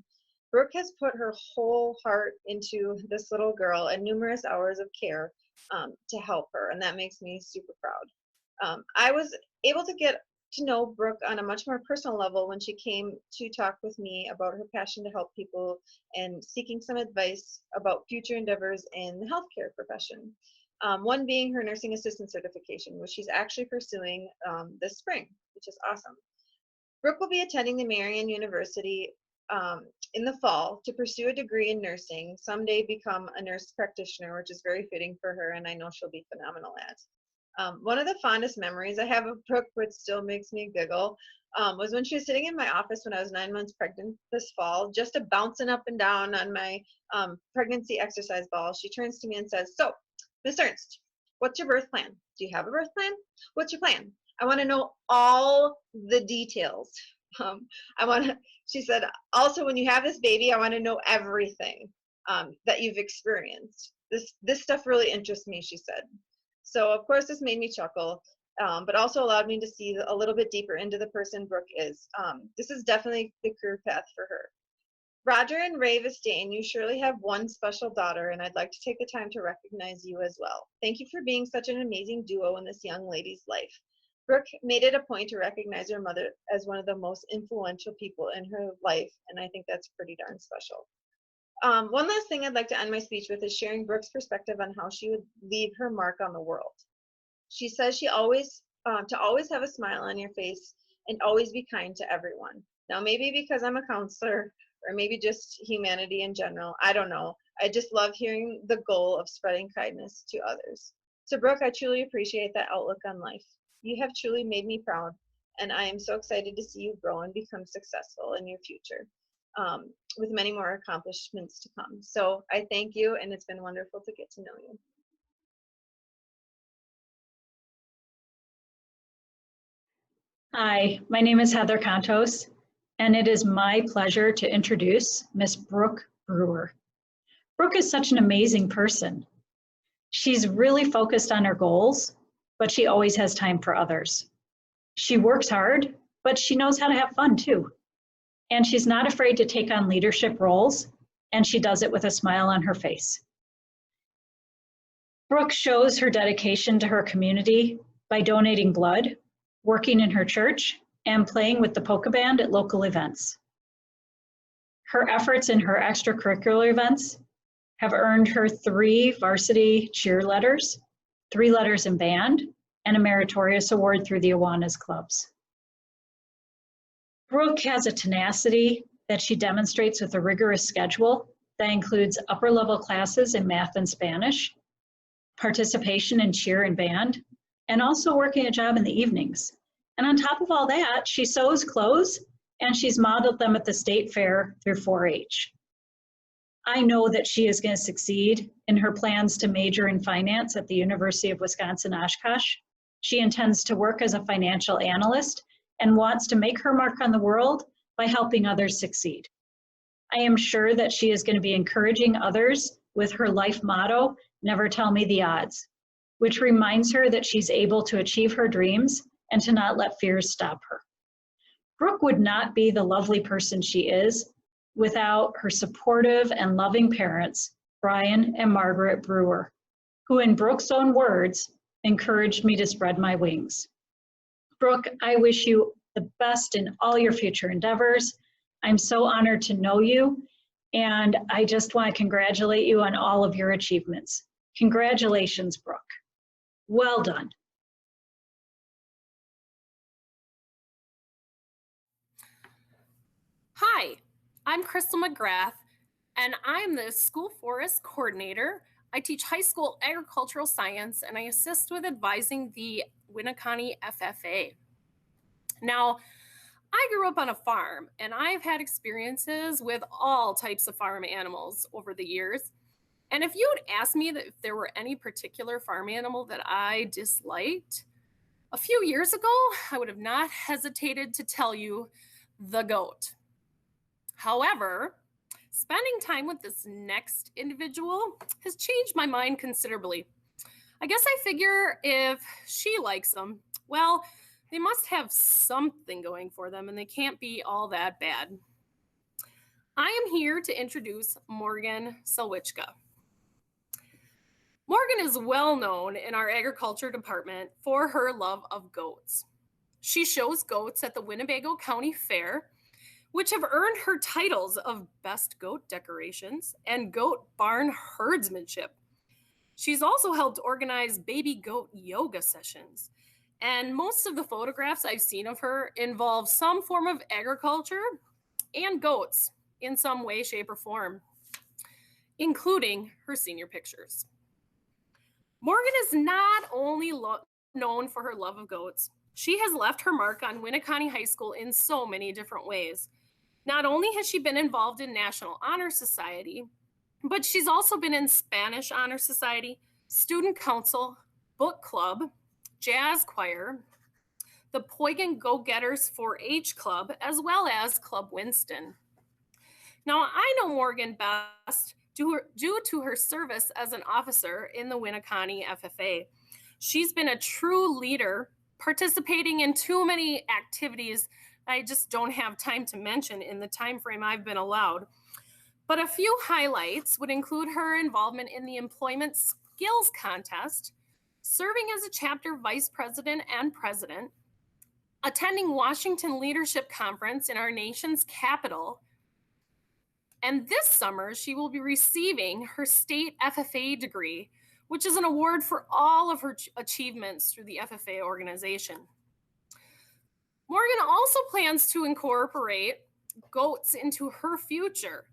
Brooke has put her whole heart into this little girl and numerous hours of care to help her, and that makes me super proud. I was able to get to know Brooke on a much more personal level when she came to talk with me about her passion to help people and seeking some advice about future endeavors in the healthcare profession. One being her nursing assistant certification, which she's actually pursuing this spring, which is awesome. Brooke will be attending the Marian University in the fall to pursue a degree in nursing, someday become a nurse practitioner, which is very fitting for her and I know she'll be phenomenal at. One of the fondest memories I have of Brooke, which still makes me giggle, was when she was sitting in my office when I was 9 months pregnant this fall, just a bouncing up and down on my pregnancy exercise ball. She turns to me and says, "So, Miss Ernst, what's your birth plan? Do you have a birth plan? What's your plan? I want to know all the details." I want to, she said, "Also, when you have this baby, I want to know everything that you've experienced. This stuff really interests me," she said. So of course this made me chuckle, but also allowed me to see a little bit deeper into the person Brooke is. This is definitely the career path for her. Roger and Ray Vistain, you surely have one special daughter, and I'd like to take the time to recognize you as well. Thank you for being such an amazing duo in this young lady's life. Brooke made it a point to recognize her mother as one of the most influential people in her life, and I think that's pretty darn special. One last thing I'd like to end my speech with is sharing Brooke's perspective on how she would leave her mark on the world. She says she always have a smile on your face and always be kind to everyone. Now, maybe because I'm a counselor, or maybe just humanity in general, I don't know. I just love hearing the goal of spreading kindness to others. So, Brooke, I truly appreciate that outlook on life. You have truly made me proud, and I am so excited to see you grow and become successful in your future. With many more accomplishments to come. So I thank you, and it's been wonderful to get to know you. Hi, my name is Heather Contos, and it is my pleasure to introduce Miss Brooke Brewer. Brooke is such an amazing person. She's really focused on her goals, but she always has time for others. She works hard, but she knows how to have fun too. And she's not afraid to take on leadership roles, and she does it with a smile on her face. Brooke shows her dedication to her community by donating blood, working in her church, and playing with the polka band at local events. Her efforts in her extracurricular events have earned her 3 varsity cheer letters, 3 letters in band, and a meritorious award through the Awanas clubs. Brooke has a tenacity that she demonstrates with a rigorous schedule that includes upper level classes in math and Spanish, participation in cheer and band, and also working a job in the evenings. And on top of all that, she sews clothes, and she's modeled them at the state fair through 4-H. I know that she is going to succeed in her plans to major in finance at the University of Wisconsin-Oshkosh. She intends to work as a financial analyst and wants to make her mark on the world by helping others succeed. I am sure that she is going to be encouraging others with her life motto, "Never tell me the odds," which reminds her that she's able to achieve her dreams and to not let fears stop her. Brooke would not be the lovely person she is without her supportive and loving parents, Brian and Margaret Brewer, who in Brooke's own words, encouraged me to spread my wings. Brooke, I wish you the best in all your future endeavors. I'm so honored to know you, and I just want to congratulate you on all of your achievements. Congratulations, Brooke. Well done. Hi, I'm Crystal McGrath, and I'm the School Forest Coordinator. I teach high school agricultural science, and I assist with advising the Winneconne FFA. Now, I grew up on a farm, and I've had experiences with all types of farm animals over the years. And if you had asked me that if there were any particular farm animal that I disliked, a few years ago, I would have not hesitated to tell you the goat. However, spending time with this next individual has changed my mind considerably. I guess I figure if she likes them, well, they must have something going for them and they can't be all that bad. I am here to introduce Morgan Selwichka. Morgan is well known in our agriculture department for her love of goats. She shows goats at the Winnebago County Fair, which have earned her titles of Best Goat Decorations and Goat Barn Herdsmanship. She's also helped organize baby goat yoga sessions. And most of the photographs I've seen of her involve some form of agriculture and goats in some way, shape, or form, including her senior pictures. Morgan is not only known for her love of goats. She has left her mark on Winneconne High School in so many different ways. Not only has she been involved in National Honor Society, but she's also been in Spanish Honor Society, Student Council, Book Club, Jazz Choir, the Poigan Go-Getters 4-H Club, as well as Club Winston. Now, I know Morgan best due to her service as an officer in the Winneconne FFA. She's been a true leader, participating in too many activities I just don't have time to mention in the time frame I've been allowed. But a few highlights would include her involvement in the Employment Skills Contest, serving as a chapter vice president and president, attending Washington Leadership Conference in our nation's capital, and this summer she will be receiving her state FFA degree, which is an award for all of her achievements through the FFA organization. Morgan also plans to incorporate goats into her future.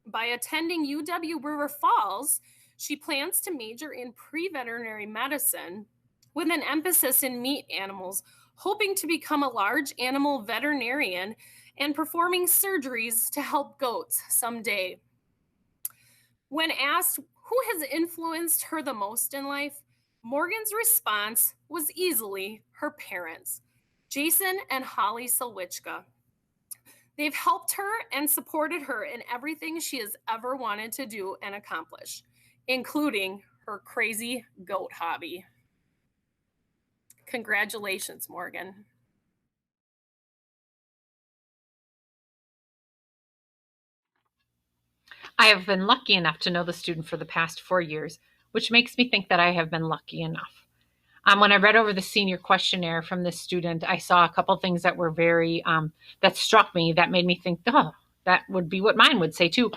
By attending UW River Falls, she plans to major in pre-veterinary medicine with an emphasis in meat animals, hoping to become a large animal veterinarian and performing surgeries to help goats someday. When asked who has influenced her the most in life, Morgan's response was easily her parents, Jason and Holly Selwichka. They've helped her and supported her in everything she has ever wanted to do and accomplish, including her crazy goat hobby. Congratulations, Morgan. I have been lucky enough to know the student for the past 4 years, which makes me think that I have been lucky enough. When I read over the senior questionnaire from this student, I saw a couple things that were very, that struck me, that made me think, oh, that would be what mine would say too.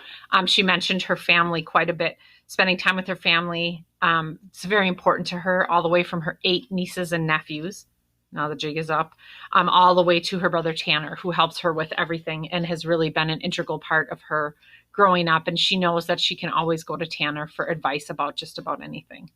She mentioned her family quite a bit, spending time with her family. It's very important to her, all the way from her 8 nieces and nephews. Now the jig is up, all the way to her brother Tanner, who helps her with everything and has really been an integral part of her growing up. And she knows that she can always go to Tanner for advice about just about anything.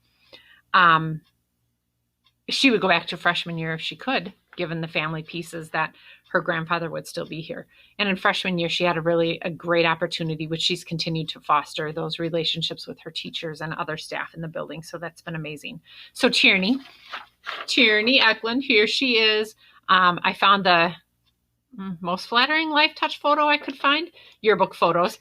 She would go back to freshman year if she could, given the family pieces that her grandfather would still be here. And in freshman year, she had a great opportunity, which she's continued to foster, those relationships with her teachers and other staff in the building. So that's been amazing. So Tierney Eklund, here she is. I found the most flattering Life Touch photo I could find, yearbook photos,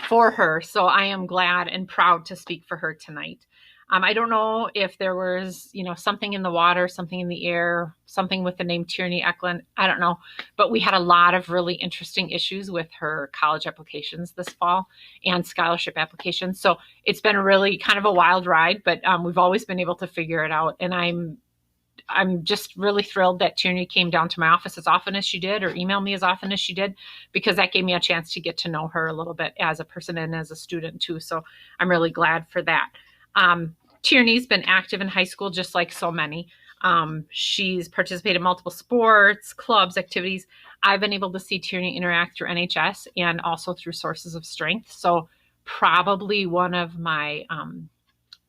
for her. So I am glad and proud to speak for her tonight. I don't know if there was, something in the water, something in the air, something with the name Tierney Eklund. I don't know. But we had a lot of really interesting issues with her college applications this fall and scholarship applications. So it's been really kind of a wild ride, but we've always been able to figure it out. And I'm just really thrilled that Tierney came down to my office as often as she did, or emailed me as often as she did, because that gave me a chance to get to know her a little bit as a person and as a student too. So I'm really glad for that. Tierney's been active in high school, just like so many. She's participated in multiple sports, clubs, activities. I've been able to see Tierney interact through NHS and also through Sources of Strength. So probably one of my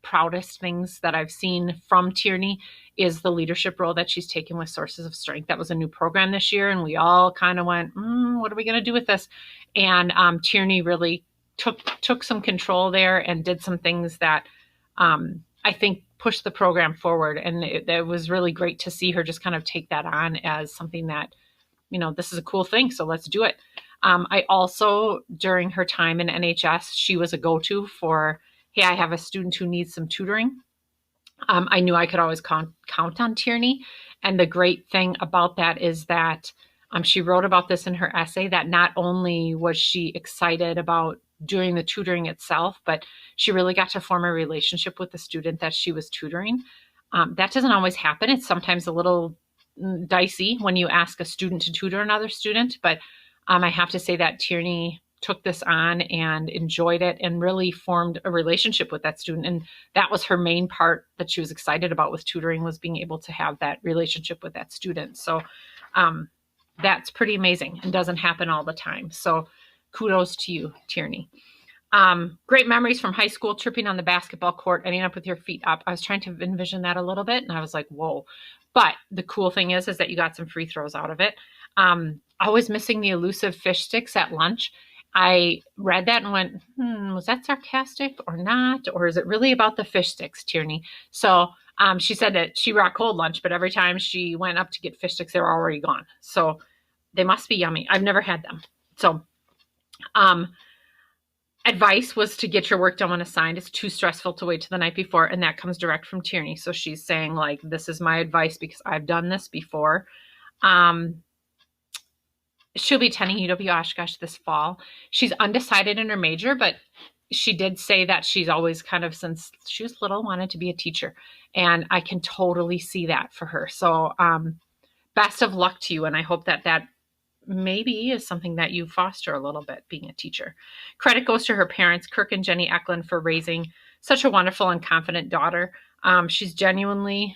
proudest things that I've seen from Tierney is the leadership role that she's taken with Sources of Strength. That was a new program this year, and we all kind of went, what are we going to do with this? And Tierney really took some control there and did some things that I think pushed the program forward. And it was really great to see her just kind of take that on as something that, this is a cool thing, so let's do it. I also, during her time in NHS, she was a go-to for, hey, I have a student who needs some tutoring. I knew I could always count on Tierney. And the great thing about that is that she wrote about this in her essay, that not only was she excited about doing the tutoring itself, but she really got to form a relationship with the student that she was tutoring. That doesn't always happen. It's sometimes a little dicey when you ask a student to tutor another student, but I have to say that Tierney took this on and enjoyed it and really formed a relationship with that student. And that was her main part that she was excited about with tutoring, was being able to have that relationship with that student. So that's pretty amazing and doesn't happen all the time. So kudos to you, Tierney. Great memories from high school, tripping on the basketball court, ending up with your feet up. I was trying to envision that a little bit, and I was like, whoa. But the cool thing is that you got some free throws out of it. Always missing the elusive fish sticks at lunch. I read that and went, was that sarcastic or not? Or is it really about the fish sticks, Tierney? So she said that she brought cold lunch, but every time she went up to get fish sticks, they were already gone. So they must be yummy. I've never had them. So advice was to get your work done when assigned. It's too stressful to wait till the night before, and that comes direct from Tierney. So she's saying, like, this is my advice because I've done this before. She'll be attending UW Oshkosh this fall. She's undecided in her major, but she did say that she's always kind of, since she was little, wanted to be a teacher. And I can totally see that for her. So best of luck to you. And I hope that that maybe is something that you foster a little bit, being a teacher. Credit goes to her parents, Kirk and Jenny Eklund, for raising such a wonderful and confident daughter. She's genuinely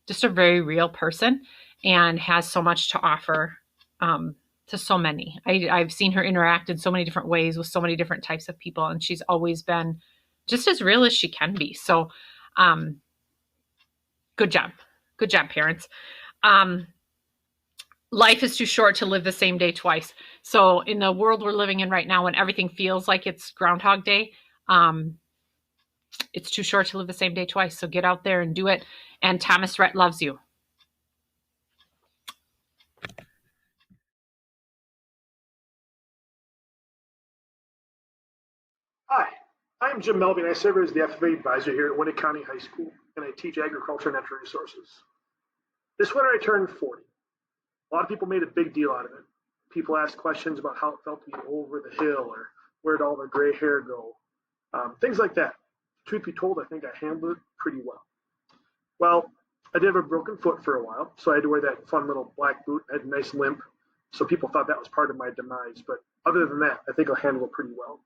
just a very real person and has so much to offer to so many. I've seen her interact in so many different ways with so many different types of people, and she's always been just as real as she can be. So good job. Good job, parents. Life is too short to live the same day twice. So in the world we're living in right now, when everything feels like it's Groundhog Day, it's too short to live the same day twice. So get out there and do it. And Thomas Rhett loves you. Hi, I'm Jim Melby, and I serve as the FFA advisor here at Winnick County High School, and I teach agriculture and natural resources. This winter I turned 40. A lot of people made a big deal out of it. People asked questions about how it felt to be over the hill or where'd all the gray hair go, things like that. Truth be told, I think I handled it pretty well. Well, I did have a broken foot for a while, so I had to wear that fun little black boot. I had a nice limp, so people thought that was part of my demise. But other than that, I think I'll handle it pretty well.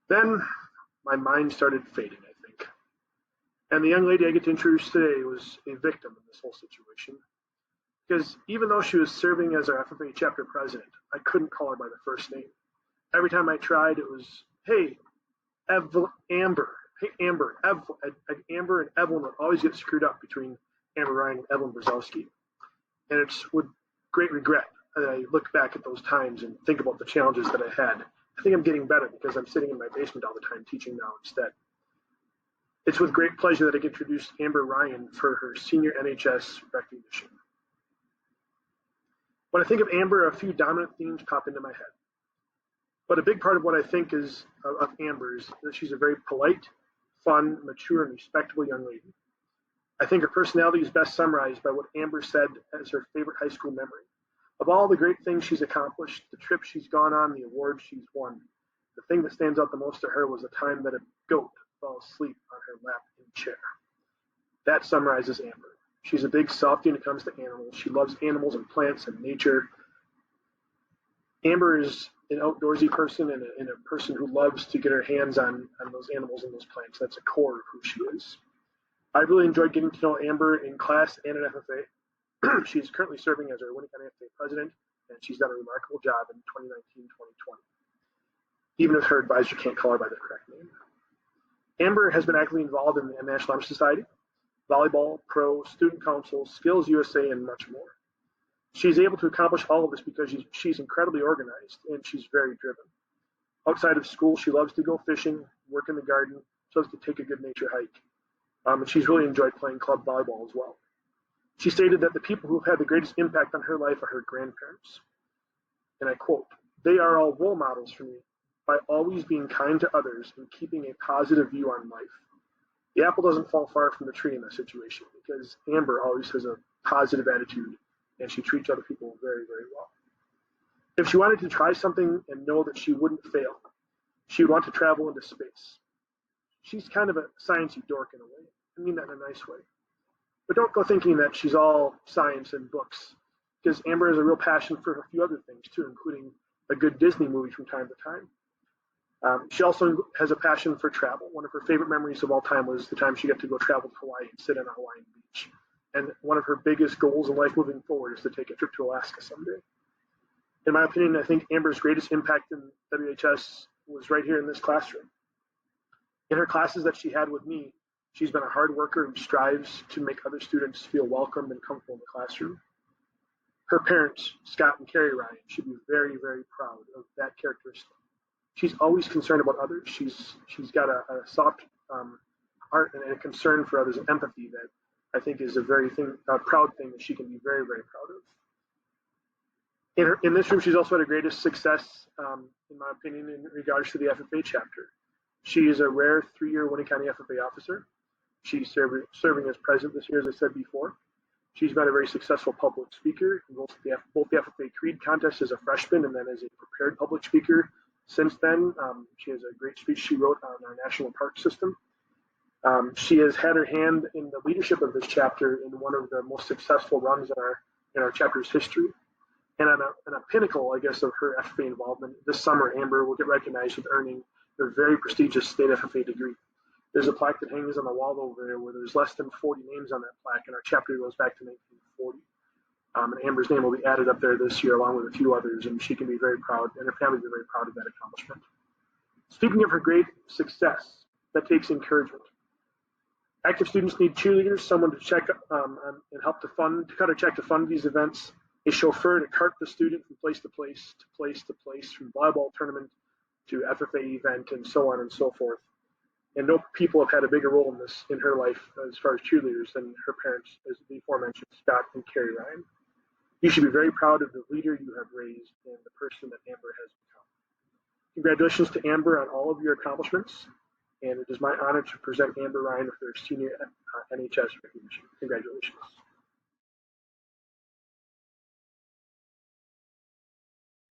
Then my mind started fading, I think. And the young lady I get to introduce today was a victim in this whole situation. Because even though she was serving as our FFA chapter president, I couldn't call her by the first name. Every time I tried, it was, hey, Amber. Hey, Amber. Amber and Evelyn would always get screwed up between Amber Ryan and Evelyn Brzezowski. And it's with great regret that I look back at those times and think about the challenges that I had. I think I'm getting better because I'm sitting in my basement all the time teaching now instead. It's with great pleasure that I get to introduce Amber Ryan for her senior NHS recognition. When I think of Amber, a few dominant themes pop into my head. But a big part of what I think is of Amber is that she's a very polite, fun, mature, and respectable young lady. I think her personality is best summarized by what Amber said as her favorite high school memory. Of all the great things she's accomplished, the trips she's gone on, the awards she's won, the thing that stands out the most to her was the time that a goat fell asleep on her lap in a chair. That summarizes Amber. She's a big softie when it comes to animals. She loves animals and plants and nature. Amber is an outdoorsy person and a person who loves to get her hands on those animals and those plants. That's a core of who she is. I really enjoyed getting to know Amber in class and at FFA. She's currently serving as our Winnick County FFA president, and she's done a remarkable job in 2019-2020. Even if her advisor can't call her by the correct name. Amber has been actively involved in the National Honor Society, volleyball, pro, student council, Skills USA, and much more. She's able to accomplish all of this because she's incredibly organized and she's very driven. Outside of school, she loves to go fishing, work in the garden, so as to take a good nature hike. And she's really enjoyed playing club volleyball as well. She stated that the people who have had the greatest impact on her life are her grandparents. And I quote, "They are all role models for me by always being kind to others and keeping a positive view on life." The apple doesn't fall far from the tree in this situation because Amber always has a positive attitude and she treats other people very, very well. If she wanted to try something and know that she wouldn't fail, she would want to travel into space. She's kind of a sciencey dork in a way. I mean that in a nice way. But don't go thinking that she's all science and books, because Amber has a real passion for a few other things too, including a good Disney movie from time to time. She also has a passion for travel. One of her favorite memories of all time was the time she got to go travel to Hawaii and sit on a Hawaiian beach. And one of her biggest goals in life moving forward is to take a trip to Alaska someday. In my opinion, I think Amber's greatest impact in WHS was right here in this classroom. In her classes that she had with me, she's been a hard worker who strives to make other students feel welcome and comfortable in the classroom. Her parents, Scott and Carrie Ryan, should be very, very proud of that characteristic. She's always concerned about others. She's got a soft heart and a concern for others, and empathy that I think is a proud thing that she can be very, very proud of. In this room, she's also had the greatest success, in my opinion, in regards to the FFA chapter. She is a rare 3-year Winnie County FFA officer. She's serving as president this year, as I said before. She's been a very successful public speaker in both the FFA Creed contest as a freshman and then as a prepared public speaker. Since then, she has a great speech she wrote on our national park system. She has had her hand in the leadership of this chapter in one of the most successful runs in our chapter's history. And on a pinnacle, I guess, of her FFA involvement, this summer, Amber will get recognized with earning the very prestigious state FFA degree. There's a plaque that hangs on the wall over there where there's less than 40 names on that plaque, and our chapter goes back to 1940. And Amber's name will be added up there this year along with a few others, and she can be very proud, and her family will be very proud of that accomplishment. Speaking of her great success, that takes encouragement. Active students need cheerleaders, someone to check and help to cut a check to fund these events, a chauffeur to cart the student from place to place to place to place, from volleyball tournament to FFA event, and so on and so forth. And no people have had a bigger role in her life as far as cheerleaders than her parents, as the aforementioned Scott and Carrie Ryan. You should be very proud of the leader you have raised and the person that Amber has become. Congratulations to Amber on all of your accomplishments, and it is my honor to present Amber Ryan with her senior NHS recognition. Congratulations.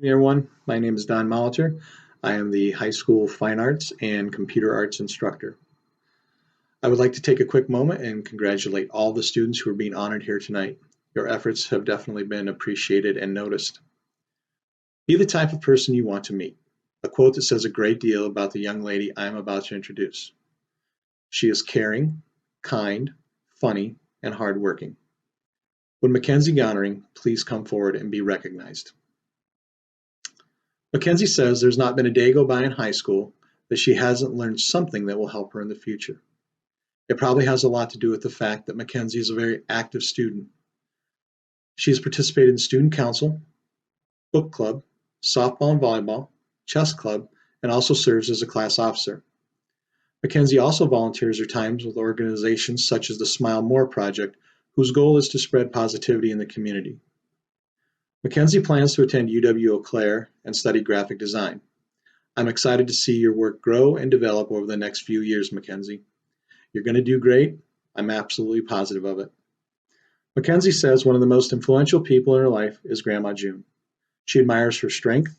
Hey everyone, my name is Don Molitor. I am the high school fine arts and computer arts instructor. I would like to take a quick moment and congratulate all the students who are being honored here tonight. Your efforts have definitely been appreciated and noticed. Be the type of person you want to meet. A quote that says a great deal about the young lady I am about to introduce. She is caring, kind, funny, and hardworking. Would Mackenzie Gonnering please come forward and be recognized? Mackenzie says there's not been a day go by in high school that she hasn't learned something that will help her in the future. It probably has a lot to do with the fact that Mackenzie is a very active student. She has participated in student council, book club, softball and volleyball, chess club, and also serves as a class officer. Mackenzie also volunteers her time with organizations such as the Smile More Project, whose goal is to spread positivity in the community. Mackenzie plans to attend UW Eau Claire and study graphic design. I'm excited to see your work grow and develop over the next few years, Mackenzie. You're going to do great. I'm absolutely positive of it. Mackenzie says one of the most influential people in her life is Grandma June. She admires her strength,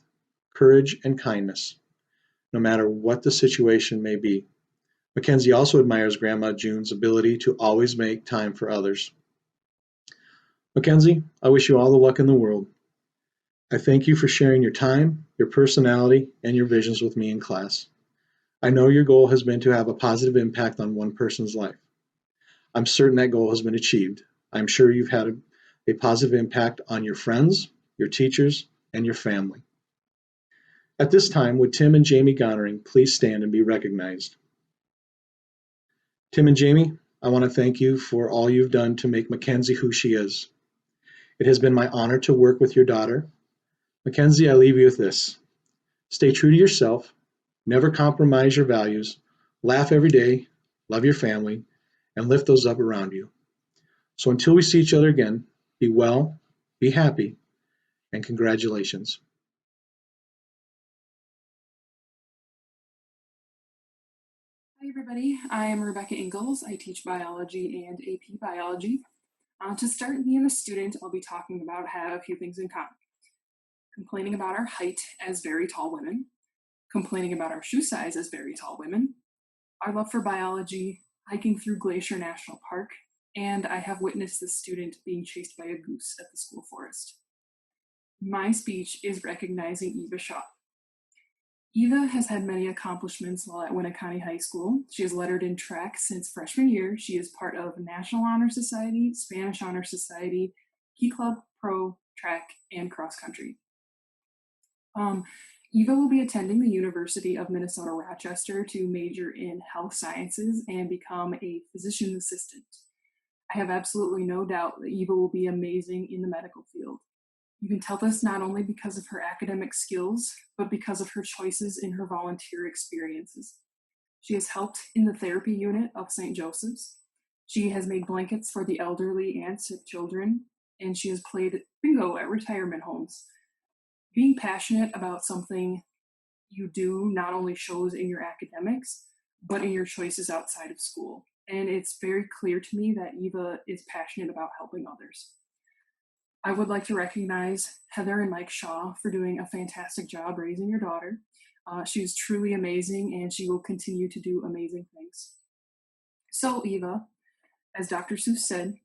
courage, and kindness, no matter what the situation may be. Mackenzie also admires Grandma June's ability to always make time for others. Mackenzie, I wish you all the luck in the world. I thank you for sharing your time, your personality, and your visions with me in class. I know your goal has been to have a positive impact on one person's life. I'm certain that goal has been achieved. I'm sure you've had a positive impact on your friends, your teachers, and your family. At this time, would Tim and Jamie Gonnering please stand and be recognized? Tim and Jamie, I want to thank you for all you've done to make Mackenzie who she is. It has been my honor to work with your daughter. Mackenzie, I leave you with this. Stay true to yourself, never compromise your values, laugh every day, love your family, and lift those up around you. So until we see each other again, be well, be happy, and congratulations. Hi everybody, I am Rebecca Ingalls. I teach biology and AP biology. To start being a student, I'll be talking about how a few things in common. Complaining about our height as very tall women, complaining about our shoe size as very tall women, our love for biology, hiking through Glacier National Park, and I have witnessed this student being chased by a goose at the school forest. My speech is recognizing Eva Shaw. Eva has had many accomplishments while at Winneconne High School. She has lettered in track since freshman year. She is part of National Honor Society, Spanish Honor Society, Key Club, Pro, Track, and Cross Country. Eva will be attending the University of Minnesota Rochester to major in health sciences and become a physician assistant. I have absolutely no doubt that Eva will be amazing in the medical field. You can tell this not only because of her academic skills, but because of her choices in her volunteer experiences. She has helped in the therapy unit of St. Joseph's. She has made blankets for the elderly and sick children, and she has played bingo at retirement homes. Being passionate about something you do not only shows in your academics, but in your choices outside of school. And it's very clear to me that Eva is passionate about helping others. I would like to recognize Heather and Mike Shaw for doing a fantastic job raising your daughter. She is truly amazing, and she will continue to do amazing things. So, Eva, as Dr. Seuss said,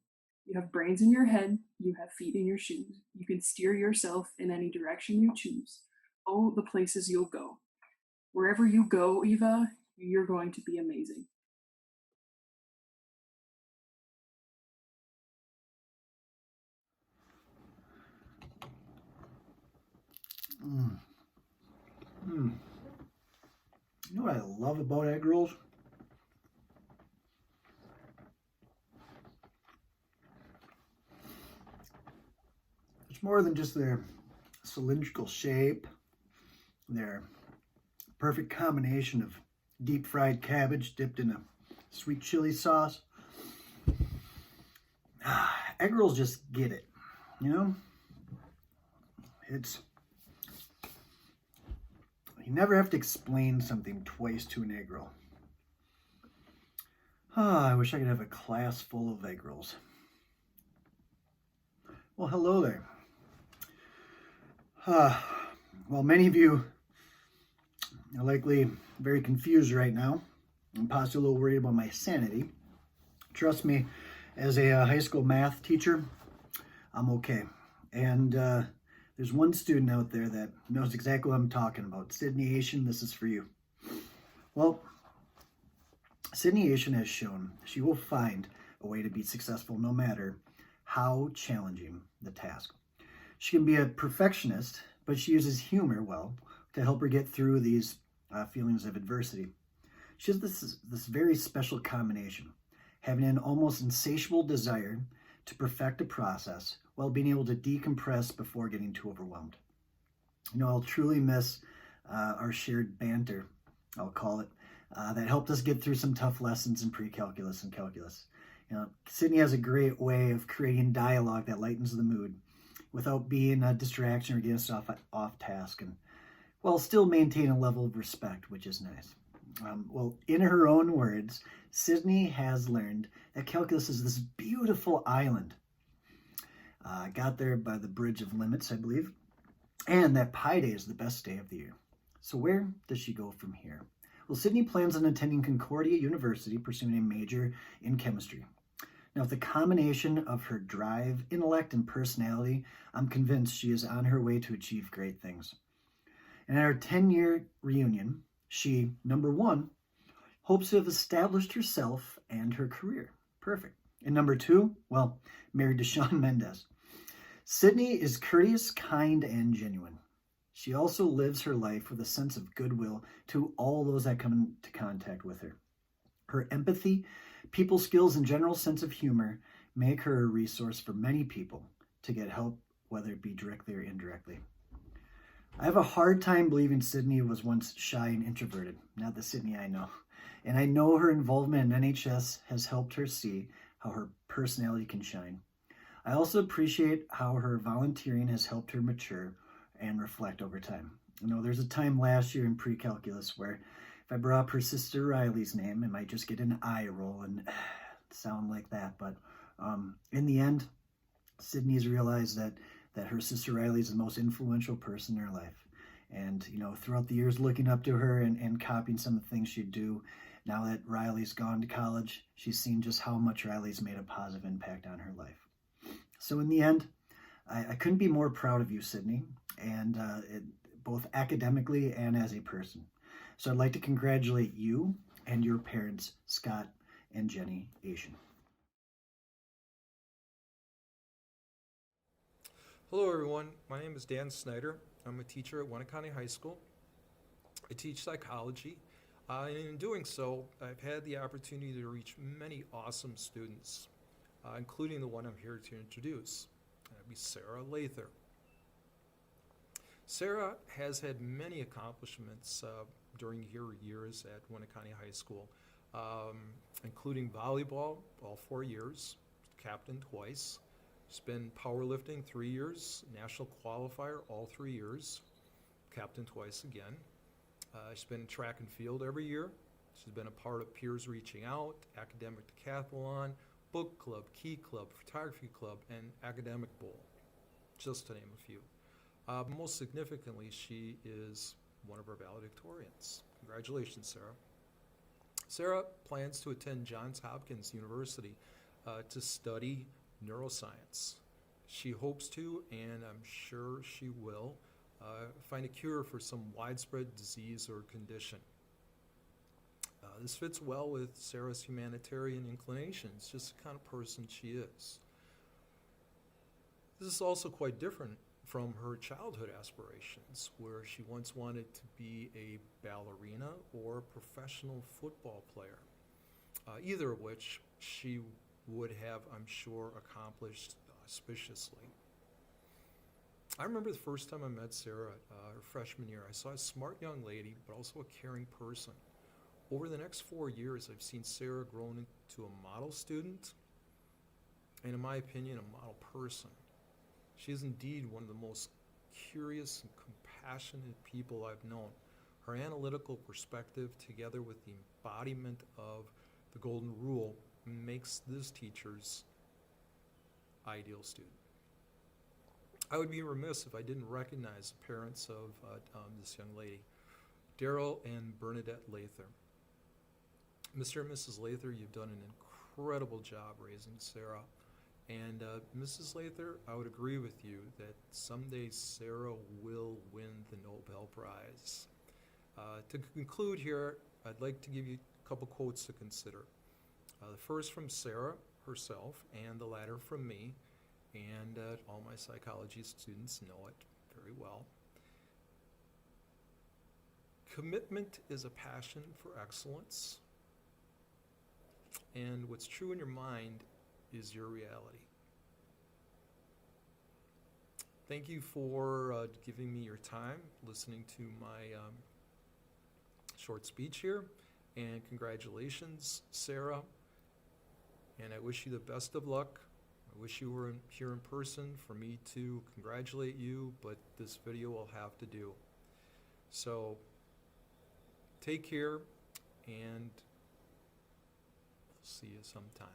you have brains in your head, you have feet in your shoes. You can steer yourself in any direction you choose. Oh, the places you'll go. Wherever you go, Eva, you're going to be amazing. You know what I love about egg rolls? It's more than just their cylindrical shape, their perfect combination of deep fried cabbage dipped in a sweet chili sauce. Egg rolls just get it, you know? You never have to explain something twice to an egg roll. I wish I could have a class full of egg rolls. Well, hello there. Well, many of you are likely very confused right now and possibly a little worried about my sanity. Trust me, as a high school math teacher, I'm okay. And there's one student out there that knows exactly what I'm talking about. Sydney Asian, this is for you. Well, Sydney Asian has shown she will find a way to be successful no matter how challenging the task. She can be a perfectionist, but she uses humor well to help her get through these feelings of adversity. She has this very special combination, having an almost insatiable desire to perfect a process while being able to decompress before getting too overwhelmed. You know, I'll truly miss our shared banter, I'll call it, that helped us get through some tough lessons in pre-calculus and calculus. You know, Sydney has a great way of creating dialogue that lightens the mood without being a distraction or getting us off task, and while still maintaining a level of respect, which is nice. Well, in her own words, Sydney has learned that calculus is this beautiful island. Got there by the Bridge of Limits, I believe, and that Pi Day is the best day of the year. So where does she go from here? Well, Sydney plans on attending Concordia University, pursuing a major in chemistry. Now, with the combination of her drive, intellect, and personality, I'm convinced she is on her way to achieve great things. And at our 10-year reunion, she, number one, hopes to have established herself and her career. Perfect. And number two, well, married to Shawn Mendes. Sydney is courteous, kind, and genuine. She also lives her life with a sense of goodwill to all those that come into contact with her. Her empathy, people skills, and general sense of humor make her a resource for many people to get help, whether it be directly or indirectly. I have a hard time believing Sydney was once shy and introverted, not the Sydney I know. And I know her involvement in NHS has helped her see how her personality can shine. I also appreciate how her volunteering has helped her mature and reflect over time. You know, there's a time last year in pre-calculus where if I brought up her sister Riley's name, it might just get an eye roll and sound like that. But in the end, Sydney's realized that her sister Riley is the most influential person in her life. And, you know, throughout the years looking up to her and copying some of the things she'd do, now that Riley's gone to college, she's seen just how much Riley's made a positive impact on her life. So in the end, I couldn't be more proud of you, Sydney, and both academically and as a person. So I'd like to congratulate you and your parents, Scott and Jenny Asian. Hello everyone, my name is Dan Snyder. I'm a teacher at Winneconne High School. I teach psychology, and in doing so, I've had the opportunity to reach many awesome students, including the one I'm here to introduce. That'd be Sarah Lather. Sarah has had many accomplishments during her years at Winneconne High School, including volleyball all 4 years, captain twice. She's been powerlifting 3 years, national qualifier all 3 years, captain twice again. She's been in track and field every year. She's been a part of Peers Reaching Out, Academic Decathlon, Book Club, Key Club, Photography Club, and Academic Bowl, just to name a few. Most significantly, she is one of our valedictorians. Congratulations, Sarah. Sarah plans to attend Johns Hopkins University to study neuroscience. She hopes to, and I'm sure she will, find a cure for some widespread disease or condition. This fits well with Sarah's humanitarian inclinations, just the kind of person she is. This is also quite different from her childhood aspirations, where she once wanted to be a ballerina or a professional football player, either of which she would have, I'm sure, accomplished auspiciously. I remember the first time I met Sarah, her freshman year. I saw a smart young lady, but also a caring person. Over the next 4 years, I've seen Sarah grow into a model student, and in my opinion, a model person. She is indeed one of the most curious and compassionate people I've known. Her analytical perspective, together with the embodiment of the golden rule, makes this teacher's ideal student. I would be remiss if I didn't recognize the parents of this young lady, Daryl and Bernadette Lather. Mr. and Mrs. Lather, you've done an incredible job raising Sarah. And Mrs. Lather, I would agree with you that someday Sarah will win the Nobel Prize. To conclude here, I'd like to give you a couple quotes to consider. The first from Sarah herself, and the latter from me, and all my psychology students know it very well. Commitment is a passion for excellence, and what's true in your mind is your reality. Thank you for giving me your time, listening to my short speech here, and congratulations, Sarah, and I wish you the best of luck. I wish you were here in person for me to congratulate you, but this video will have to do. So take care, and we'll see you sometime.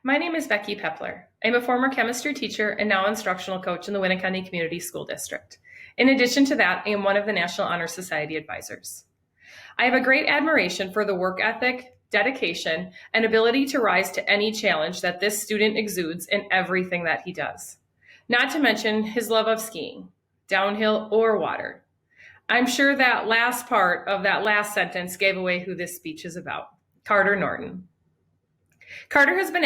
My name is Becky Pepler. I'm a former chemistry teacher and now instructional coach in the Winneconne Community School District. In addition to that, I am one of the National Honor Society advisors. I have a great admiration for the work ethic, dedication, and ability to rise to any challenge that this student exudes in everything that he does. Not to mention his love of skiing, downhill or water. I'm sure that last part of that last sentence gave away who this speech is about. Carter Norton. Carter has been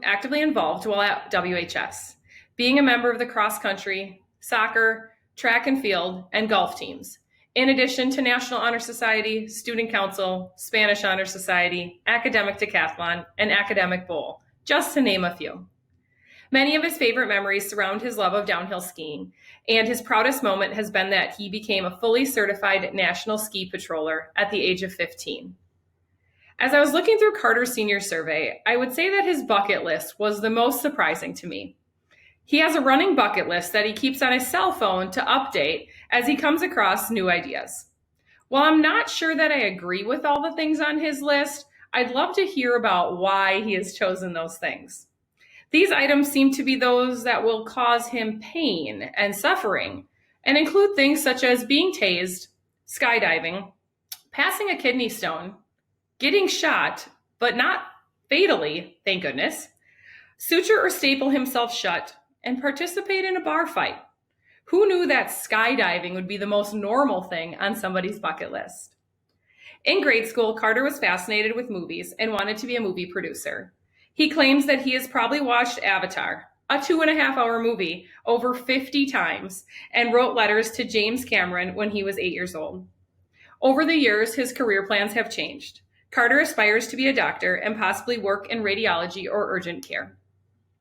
actively involved while at WHS, being a member of the cross country, soccer, track and field, and golf teams, in addition to National Honor Society, Student Council, Spanish Honor Society, Academic Decathlon, and Academic Bowl, just to name a few. Many of his favorite memories surround his love of downhill skiing, and his proudest moment has been that he became a fully certified national ski patroller at the age of 15. As I was looking through Carter's senior survey, I would say that his bucket list was the most surprising to me. He has a running bucket list that he keeps on his cell phone to update as he comes across new ideas. While I'm not sure that I agree with all the things on his list, I'd love to hear about why he has chosen those things. These items seem to be those that will cause him pain and suffering, and include things such as being tased, skydiving, passing a kidney stone, getting shot, but not fatally, thank goodness, suture or staple himself shut, and participate in a bar fight. Who knew that skydiving would be the most normal thing on somebody's bucket list? In grade school, Carter was fascinated with movies and wanted to be a movie producer. He claims that he has probably watched Avatar a 2.5-hour movie over 50 times, and wrote letters to James Cameron when he was 8 years old. Over the years, his career plans have changed. Carter aspires to be a doctor and possibly work in radiology or urgent care.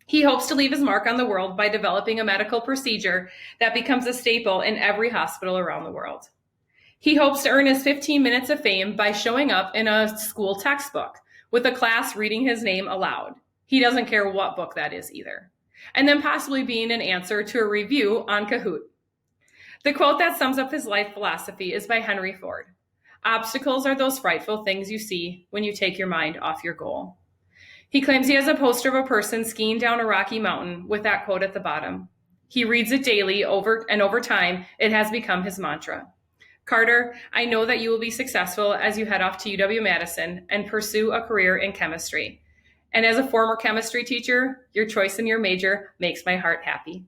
He hopes to leave his mark on the world by developing a medical procedure that becomes a staple in every hospital around the world. He hopes to earn his 15 minutes of fame by showing up in a school textbook with a class reading his name aloud. He doesn't care what book that is either. And then possibly being an answer to a review on Kahoot. The quote that sums up his life philosophy is by Henry Ford. Obstacles are those frightful things you see when you take your mind off your goal. He claims he has a poster of a person skiing down a rocky mountain with that quote at the bottom. He reads it daily over time, it has become his mantra. Carter, I know that you will be successful as you head off to UW-Madison and pursue a career in chemistry. And as a former chemistry teacher, your choice in your major makes my heart happy.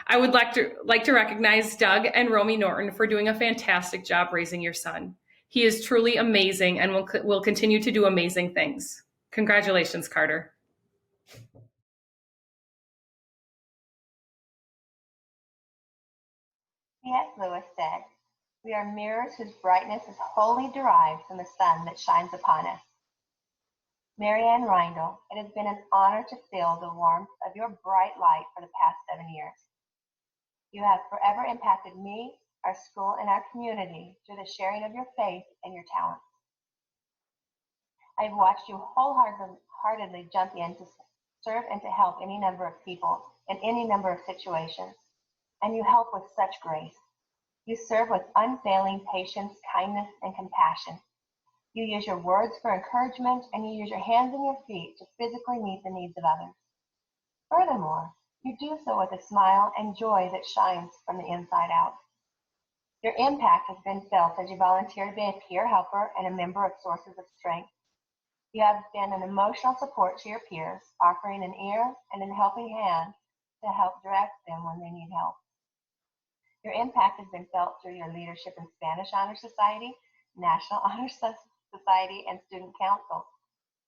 I would like to recognize Doug and Romy Norton for doing a fantastic job raising your son. He is truly amazing and will continue to do amazing things. Congratulations, Carter. C.S. Lewis said, "We are mirrors whose brightness is wholly derived from the sun that shines upon us." Marianne Reindl, it has been an honor to feel the warmth of your bright light for the past 7 years. You have forever impacted me, our school, and our community through the sharing of your faith and your talents. I've watched you wholeheartedly jump in to serve and to help any number of people in any number of situations, and you help with such grace. You serve with unfailing patience, kindness, and compassion. You use your words for encouragement, and you use your hands and your feet to physically meet the needs of others. Furthermore, you do so with a smile and joy that shines from the inside out. Your impact has been felt as you volunteer to be a peer helper and a member of Sources of Strength. You have been an emotional support to your peers, offering an ear and a helping hand to help direct them when they need help. Your impact has been felt through your leadership in Spanish Honor Society, National Honor Society, and Student Council.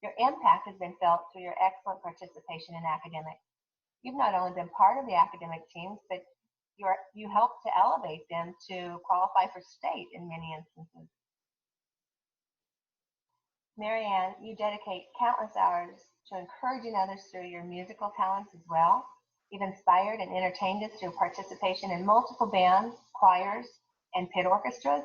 Your impact has been felt through your excellent participation in academics. You've not only been part of the academic teams, but you helped to elevate them to qualify for state in many instances. Marianne, you dedicate countless hours to encouraging others through your musical talents as well. You've inspired and entertained us through participation in multiple bands, choirs, and pit orchestras.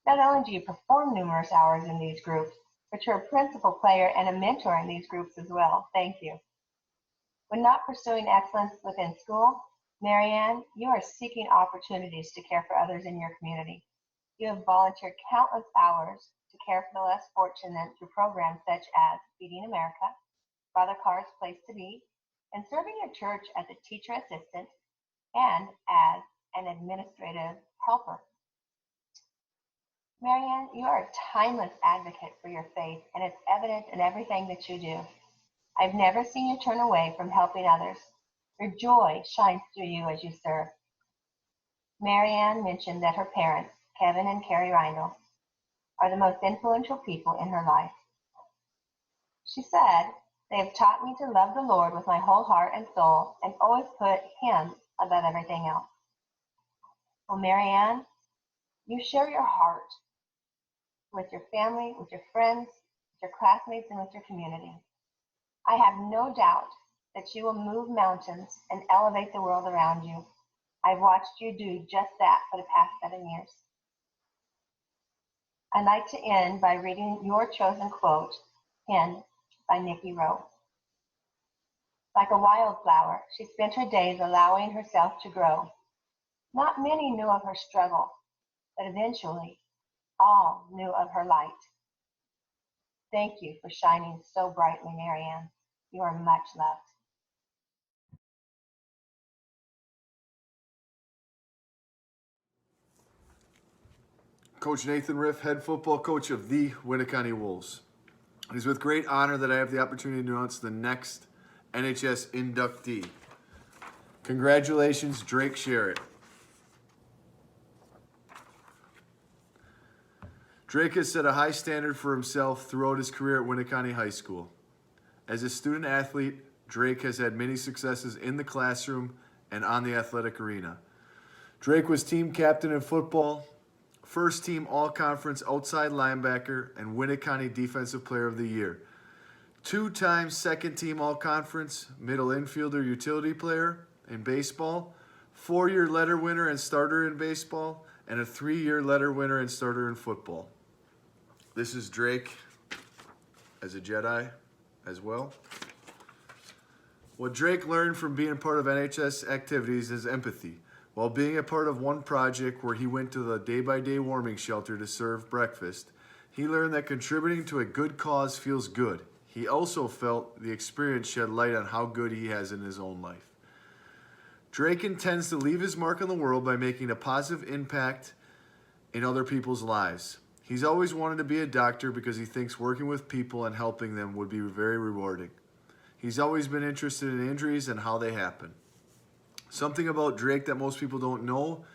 Not only do you perform numerous hours in these groups, but you're a principal player and a mentor in these groups as well. Thank you. When not pursuing excellence within school, Marianne, you are seeking opportunities to care for others in your community. You have volunteered countless hours to care for the less fortunate through programs such as Feeding America, Father Carr's Place to Be, and serving your church as a teacher assistant and as an administrative helper. Marianne, you are a timeless advocate for your faith, and it's evident in everything that you do. I've never seen you turn away from helping others. Your joy shines through you as you serve. Marianne mentioned that her parents, Kevin and Carrie Reindl, are the most influential people in her life. She said, "They have taught me to love the Lord with my whole heart and soul and always put Him above everything else." Well, Marianne, you share your heart with your family, with your friends, with your classmates, and with your community. I have no doubt that you will move mountains and elevate the world around you. I've watched you do just that for the past 7 years. I'd like to end by reading your chosen quote, penned by Nikki Rowe. Like a wildflower, she spent her days allowing herself to grow. Not many knew of her struggle, but eventually, all knew of her light. Thank you for shining so brightly, Marianne. You are much loved. Coach Nathan Riff, head football coach of the Winneconne Wolves. It is with great honor that I have the opportunity to announce the next NHS inductee. Congratulations, Drake Sherritt. Drake has set a high standard for himself throughout his career at Winneconne High School. As a student athlete, Drake has had many successes in the classroom and on the athletic arena. Drake was team captain in football, first team all-conference outside linebacker, and Winneconne Defensive Player of the Year. 2-time second team all-conference, middle infielder utility player in baseball, 4-year letter winner and starter in baseball, and a 3-year letter winner and starter in football. This is Drake as a Jedi as well. What Drake learned from being part of NHS activities is empathy. While being a part of one project where he went to the day-by-day warming shelter to serve breakfast, he learned that contributing to a good cause feels good. He also felt the experience shed light on how good he has in his own life. Drake intends to leave his mark on the world by making a positive impact in other people's lives. He's always wanted to be a doctor because he thinks working with people and helping them would be very rewarding. He's always been interested in injuries and how they happen. Something about Drake that most people don't know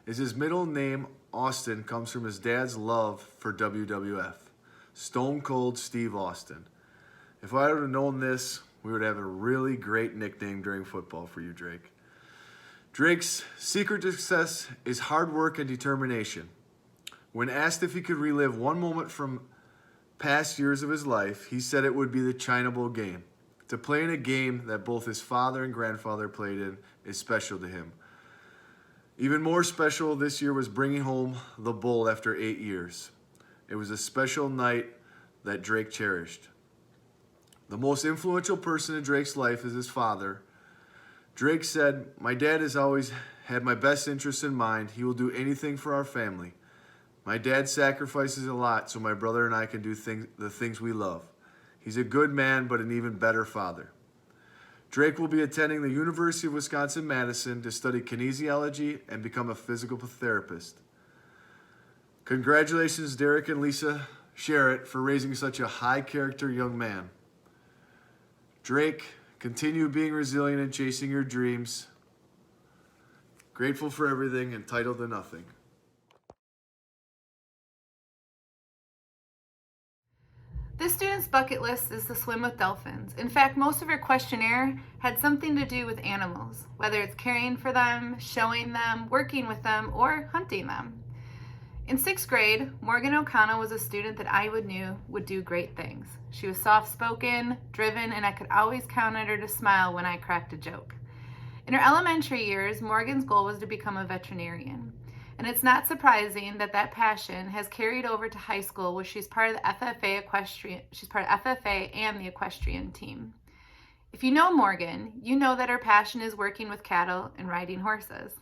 is his middle name, Austin, comes from his dad's love for WWF, Stone Cold Steve Austin. If I would have known this, we would have a really great nickname during football for you, Drake. Drake's secret to success is hard work and determination. When asked if he could relive one moment from past years of his life, he said it would be the China Bowl game. To play in a game that both his father and grandfather played in is special to him. Even more special this year was bringing home the bowl after 8 years. It was a special night that Drake cherished. The most influential person in Drake's life is his father. Drake said, "My dad has always had my best interests in mind. He will do anything for our family. My dad sacrifices a lot so my brother and I can do the things we love. He's a good man, but an even better father." Drake will be attending the University of Wisconsin-Madison to study kinesiology and become a physical therapist. Congratulations, Derek and Lisa Sherritt, for raising such a high-character young man. Drake, continue being resilient and chasing your dreams. Grateful for everything, entitled to nothing. This student's bucket list is to swim with dolphins. In fact, most of her questionnaire had something to do with animals, whether it's caring for them, showing them, working with them, or hunting them. In 6th grade, Morgan O'Connell was a student that I knew would do great things. She was soft-spoken, driven, and I could always count on her to smile when I cracked a joke. In her elementary years, Morgan's goal was to become a veterinarian. And it's not surprising that that passion has carried over to high school, where she's part of the FFA and the equestrian team. If you know Morgan, you know that her passion is working with cattle and riding horses.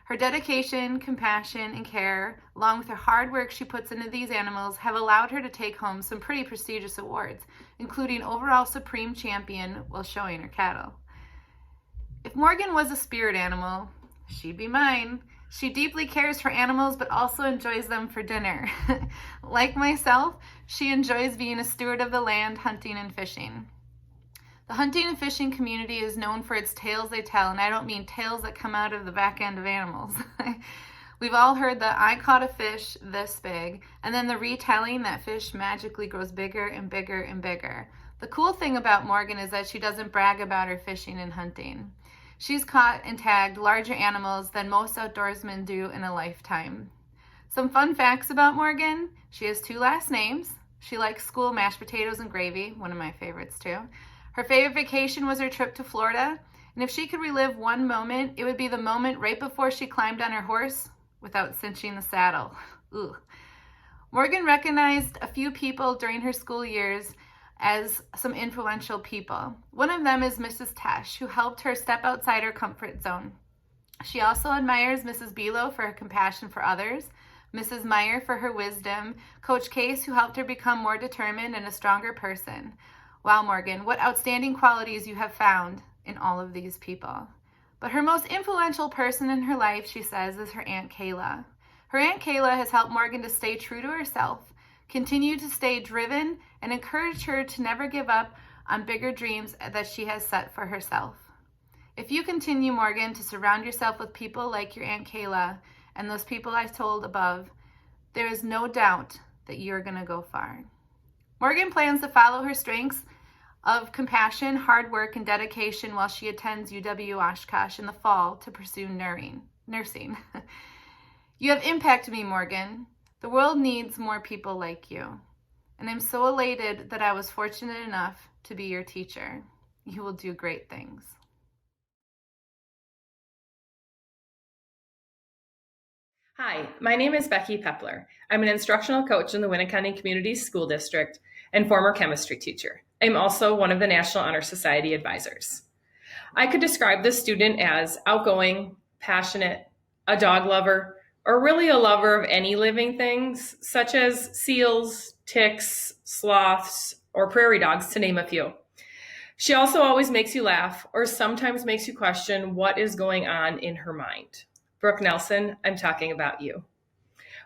Her dedication, compassion, and care, along with her hard work she puts into these animals, have allowed her to take home some pretty prestigious awards, including overall supreme champion while showing her cattle. If Morgan was a spirit animal, she'd be mine. She deeply cares for animals, but also enjoys them for dinner. Like myself, she enjoys being a steward of the land, hunting and fishing. The hunting and fishing community is known for its tales they tell, and I don't mean tales that come out of the back end of animals. We've all heard the "I caught a fish this big," and then the retelling that fish magically grows bigger and bigger and bigger. The cool thing about Morgan is that she doesn't brag about her fishing and hunting. She's caught and tagged larger animals than most outdoorsmen do in a lifetime. Some fun facts about Morgan: she has 2 last names. She likes school mashed potatoes and gravy, one of my favorites too. Her favorite vacation was her trip to Florida, and if she could relive one moment, it would be the moment right before she climbed on her horse without cinching the saddle. Ooh. Morgan recognized a few people during her school years as some influential people. One of them is Mrs. Tesh, who helped her step outside her comfort zone. She also admires Mrs. Below for her compassion for others, Mrs. Meyer for her wisdom, Coach Case, who helped her become more determined and a stronger person. Wow, Morgan, what outstanding qualities you have found in all of these people. But her most influential person in her life, she says, is her Aunt Kayla. Her Aunt Kayla has helped Morgan to stay true to herself, continue to stay driven, and encouraged her to never give up on bigger dreams that she has set for herself. If you continue, Morgan, to surround yourself with people like your Aunt Kayla and those people I told above, there is no doubt that you're going to go far. Morgan plans to follow her strengths of compassion, hard work, and dedication while she attends UW Oshkosh in the fall to pursue nursing. You have impacted me, Morgan. The world needs more people like you. And I'm so elated that I was fortunate enough to be your teacher. You will do great things. Hi, my name is Becky Pepler. I'm an instructional coach in the Winnicott Community School District and former chemistry teacher. I'm also one of the National Honor Society advisors. I could describe this student as outgoing, passionate, a dog lover, or really a lover of any living things, such as seals, ticks, sloths, or prairie dogs, to name a few. She also always makes you laugh, or sometimes makes you question what is going on in her mind. Brooke Nelson, I'm talking about you.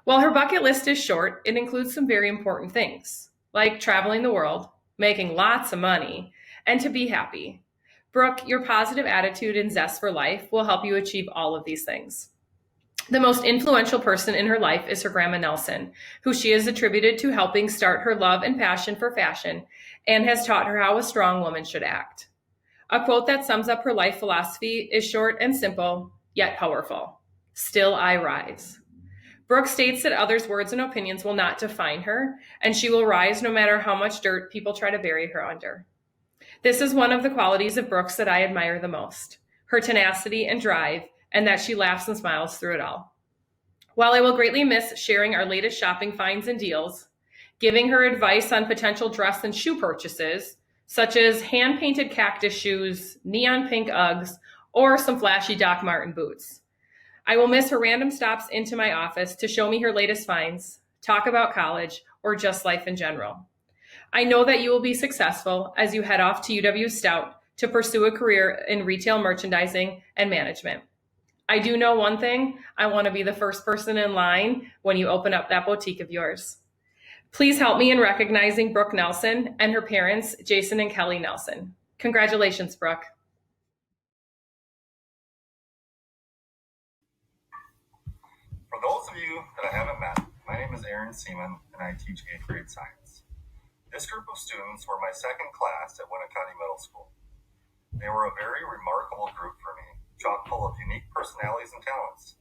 While her bucket list is short, it includes some very important things, like traveling the world, making lots of money, and to be happy. Brooke, your positive attitude and zest for life will help you achieve all of these things. The most influential person in her life is her grandma Nelson, who she has attributed to helping start her love and passion for fashion and has taught her how a strong woman should act. A quote that sums up her life philosophy is short and simple, yet powerful. Still I rise. Brooke states that others' words and opinions will not define her, and she will rise no matter how much dirt people try to bury her under. This is one of the qualities of Brooke's that I admire the most, her tenacity and drive, and that she laughs and smiles through it all. While I will greatly miss sharing our latest shopping finds and deals, giving her advice on potential dress and shoe purchases, such as hand-painted cactus shoes, neon pink Uggs, or some flashy Doc Marten boots, I will miss her random stops into my office to show me her latest finds, talk about college, or just life in general. I know that you will be successful as you head off to UW Stout to pursue a career in retail merchandising and management. I do know one thing, I want to be the first person in line when you open up that boutique of yours. Please help me in recognizing Brooke Nelson and her parents, Jason and Kelly Nelson. Congratulations, Brooke. For those of you that I haven't met, my name is Aaron Seaman, and I teach 8th grade science. This group of students were my second class at Winnicott Middle School. They were a very remarkable group for me, chock full of unique personalities and talents.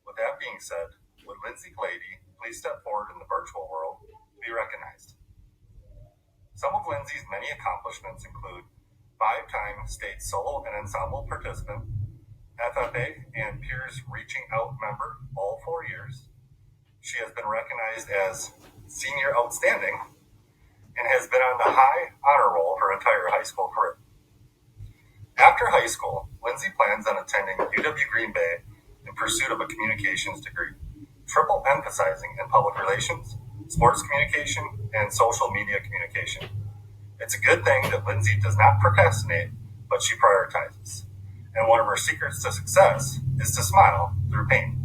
With that being said, would Lindsay Glady please step forward in the virtual world to be recognized? Some of Lindsay's many accomplishments include 5-time state solo and ensemble participant, FFA and Peers Reaching Out member all 4 years. She has been recognized as Senior Outstanding and has been on the high honor roll her entire high school career. After high school, Lindsay plans on attending UW Green Bay in pursuit of a communications degree, triple emphasizing in public relations, sports communication, and social media communication. It's a good thing that Lindsay does not procrastinate, but she prioritizes. And one of her secrets to success is to smile through pain.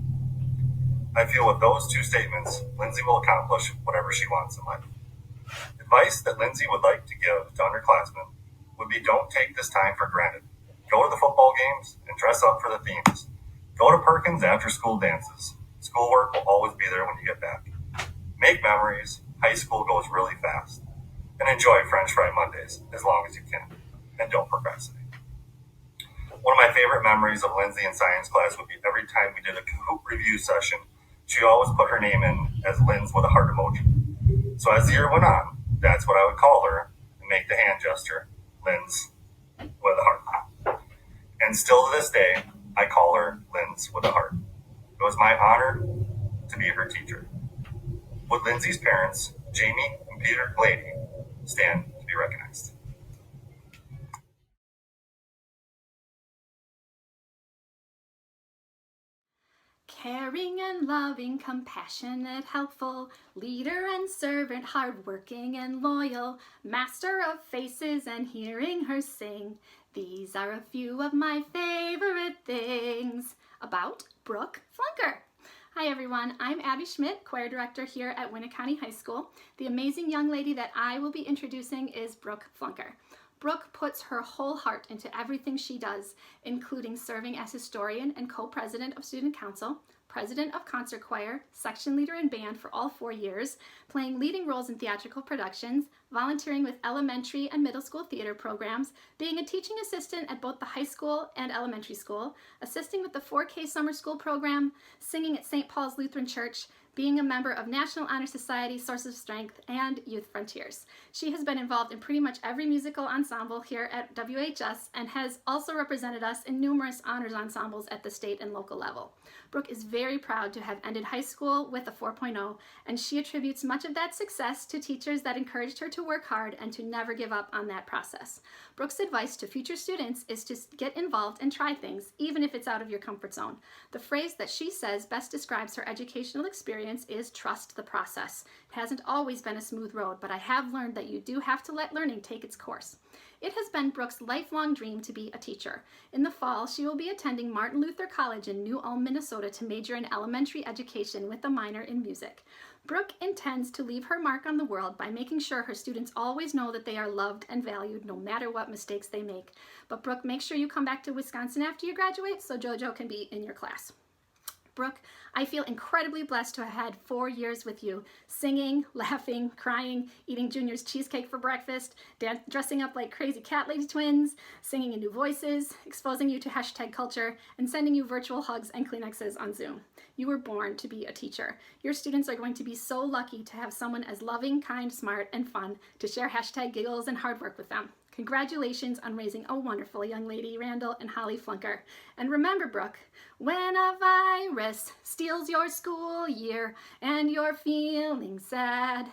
I feel with those two statements, Lindsay will accomplish whatever she wants in life. Advice that Lindsay would like to give to underclassmen would be don't take this time for granted. Go to the football games and dress up for the themes. Go to Perkins after school dances. Schoolwork will always be there when you get back. Make memories. High school goes really fast. And enjoy French Fry Mondays as long as you can. And don't procrastinate. One of my favorite memories of Lindsay in science class would be every time we did a Kahoot review session, she always put her name in as Linz with a heart emoji. So as the year went on, that's what I would call her and make the hand gesture, Linz with a heart. And still to this day, I call her Linz with a heart. It was my honor to be her teacher. Would Lindsay's parents, Jamie and Peter Glady, stand to be recognized? Caring and loving, compassionate, helpful, leader and servant, hardworking and loyal, master of faces and hearing her sing. These are a few of my favorite things about Brooke Flunker. Hi everyone, I'm Abby Schmidt, choir director here at Winnicott High School. The amazing young lady that I will be introducing is Brooke Flunker. Brooke puts her whole heart into everything she does, including serving as historian and co-president of Student Council, president of concert choir, section leader in band for all 4 years, playing leading roles in theatrical productions, volunteering with elementary and middle school theater programs, being a teaching assistant at both the high school and elementary school, assisting with the 4K summer school program, singing at St. Paul's Lutheran Church, being a member of National Honor Society, Source of Strength, and Youth Frontiers. She has been involved in pretty much every musical ensemble here at WHS and has also represented us in numerous honors ensembles at the state and local level. Brooke is very proud to have ended high school with a 4.0, and she attributes much of that success to teachers that encouraged her to work hard and to never give up on that process. Brooke's advice to future students is to get involved and try things, even if it's out of your comfort zone. The phrase that she says best describes her educational experience is trust the process. It hasn't always been a smooth road, but I have learned that you do have to let learning take its course. It has been Brooke's lifelong dream to be a teacher. In the fall, she will be attending Martin Luther College in New Ulm, Minnesota to major in elementary education with a minor in music. Brooke intends to leave her mark on the world by making sure her students always know that they are loved and valued no matter what mistakes they make. But Brooke, make sure you come back to Wisconsin after you graduate so JoJo can be in your class. Brooke, I feel incredibly blessed to have had 4 years with you, singing, laughing, crying, eating Junior's cheesecake for breakfast, dressing up like crazy cat lady twins, singing in new voices, exposing you to hashtag culture, and sending you virtual hugs and Kleenexes on Zoom. You were born to be a teacher. Your students are going to be so lucky to have someone as loving, kind, smart, and fun to share hashtag giggles and hard work with them. Congratulations on raising a wonderful young lady, Randall and Holly Flunker. And remember, Brooke, when a virus steals your school year and you're feeling sad,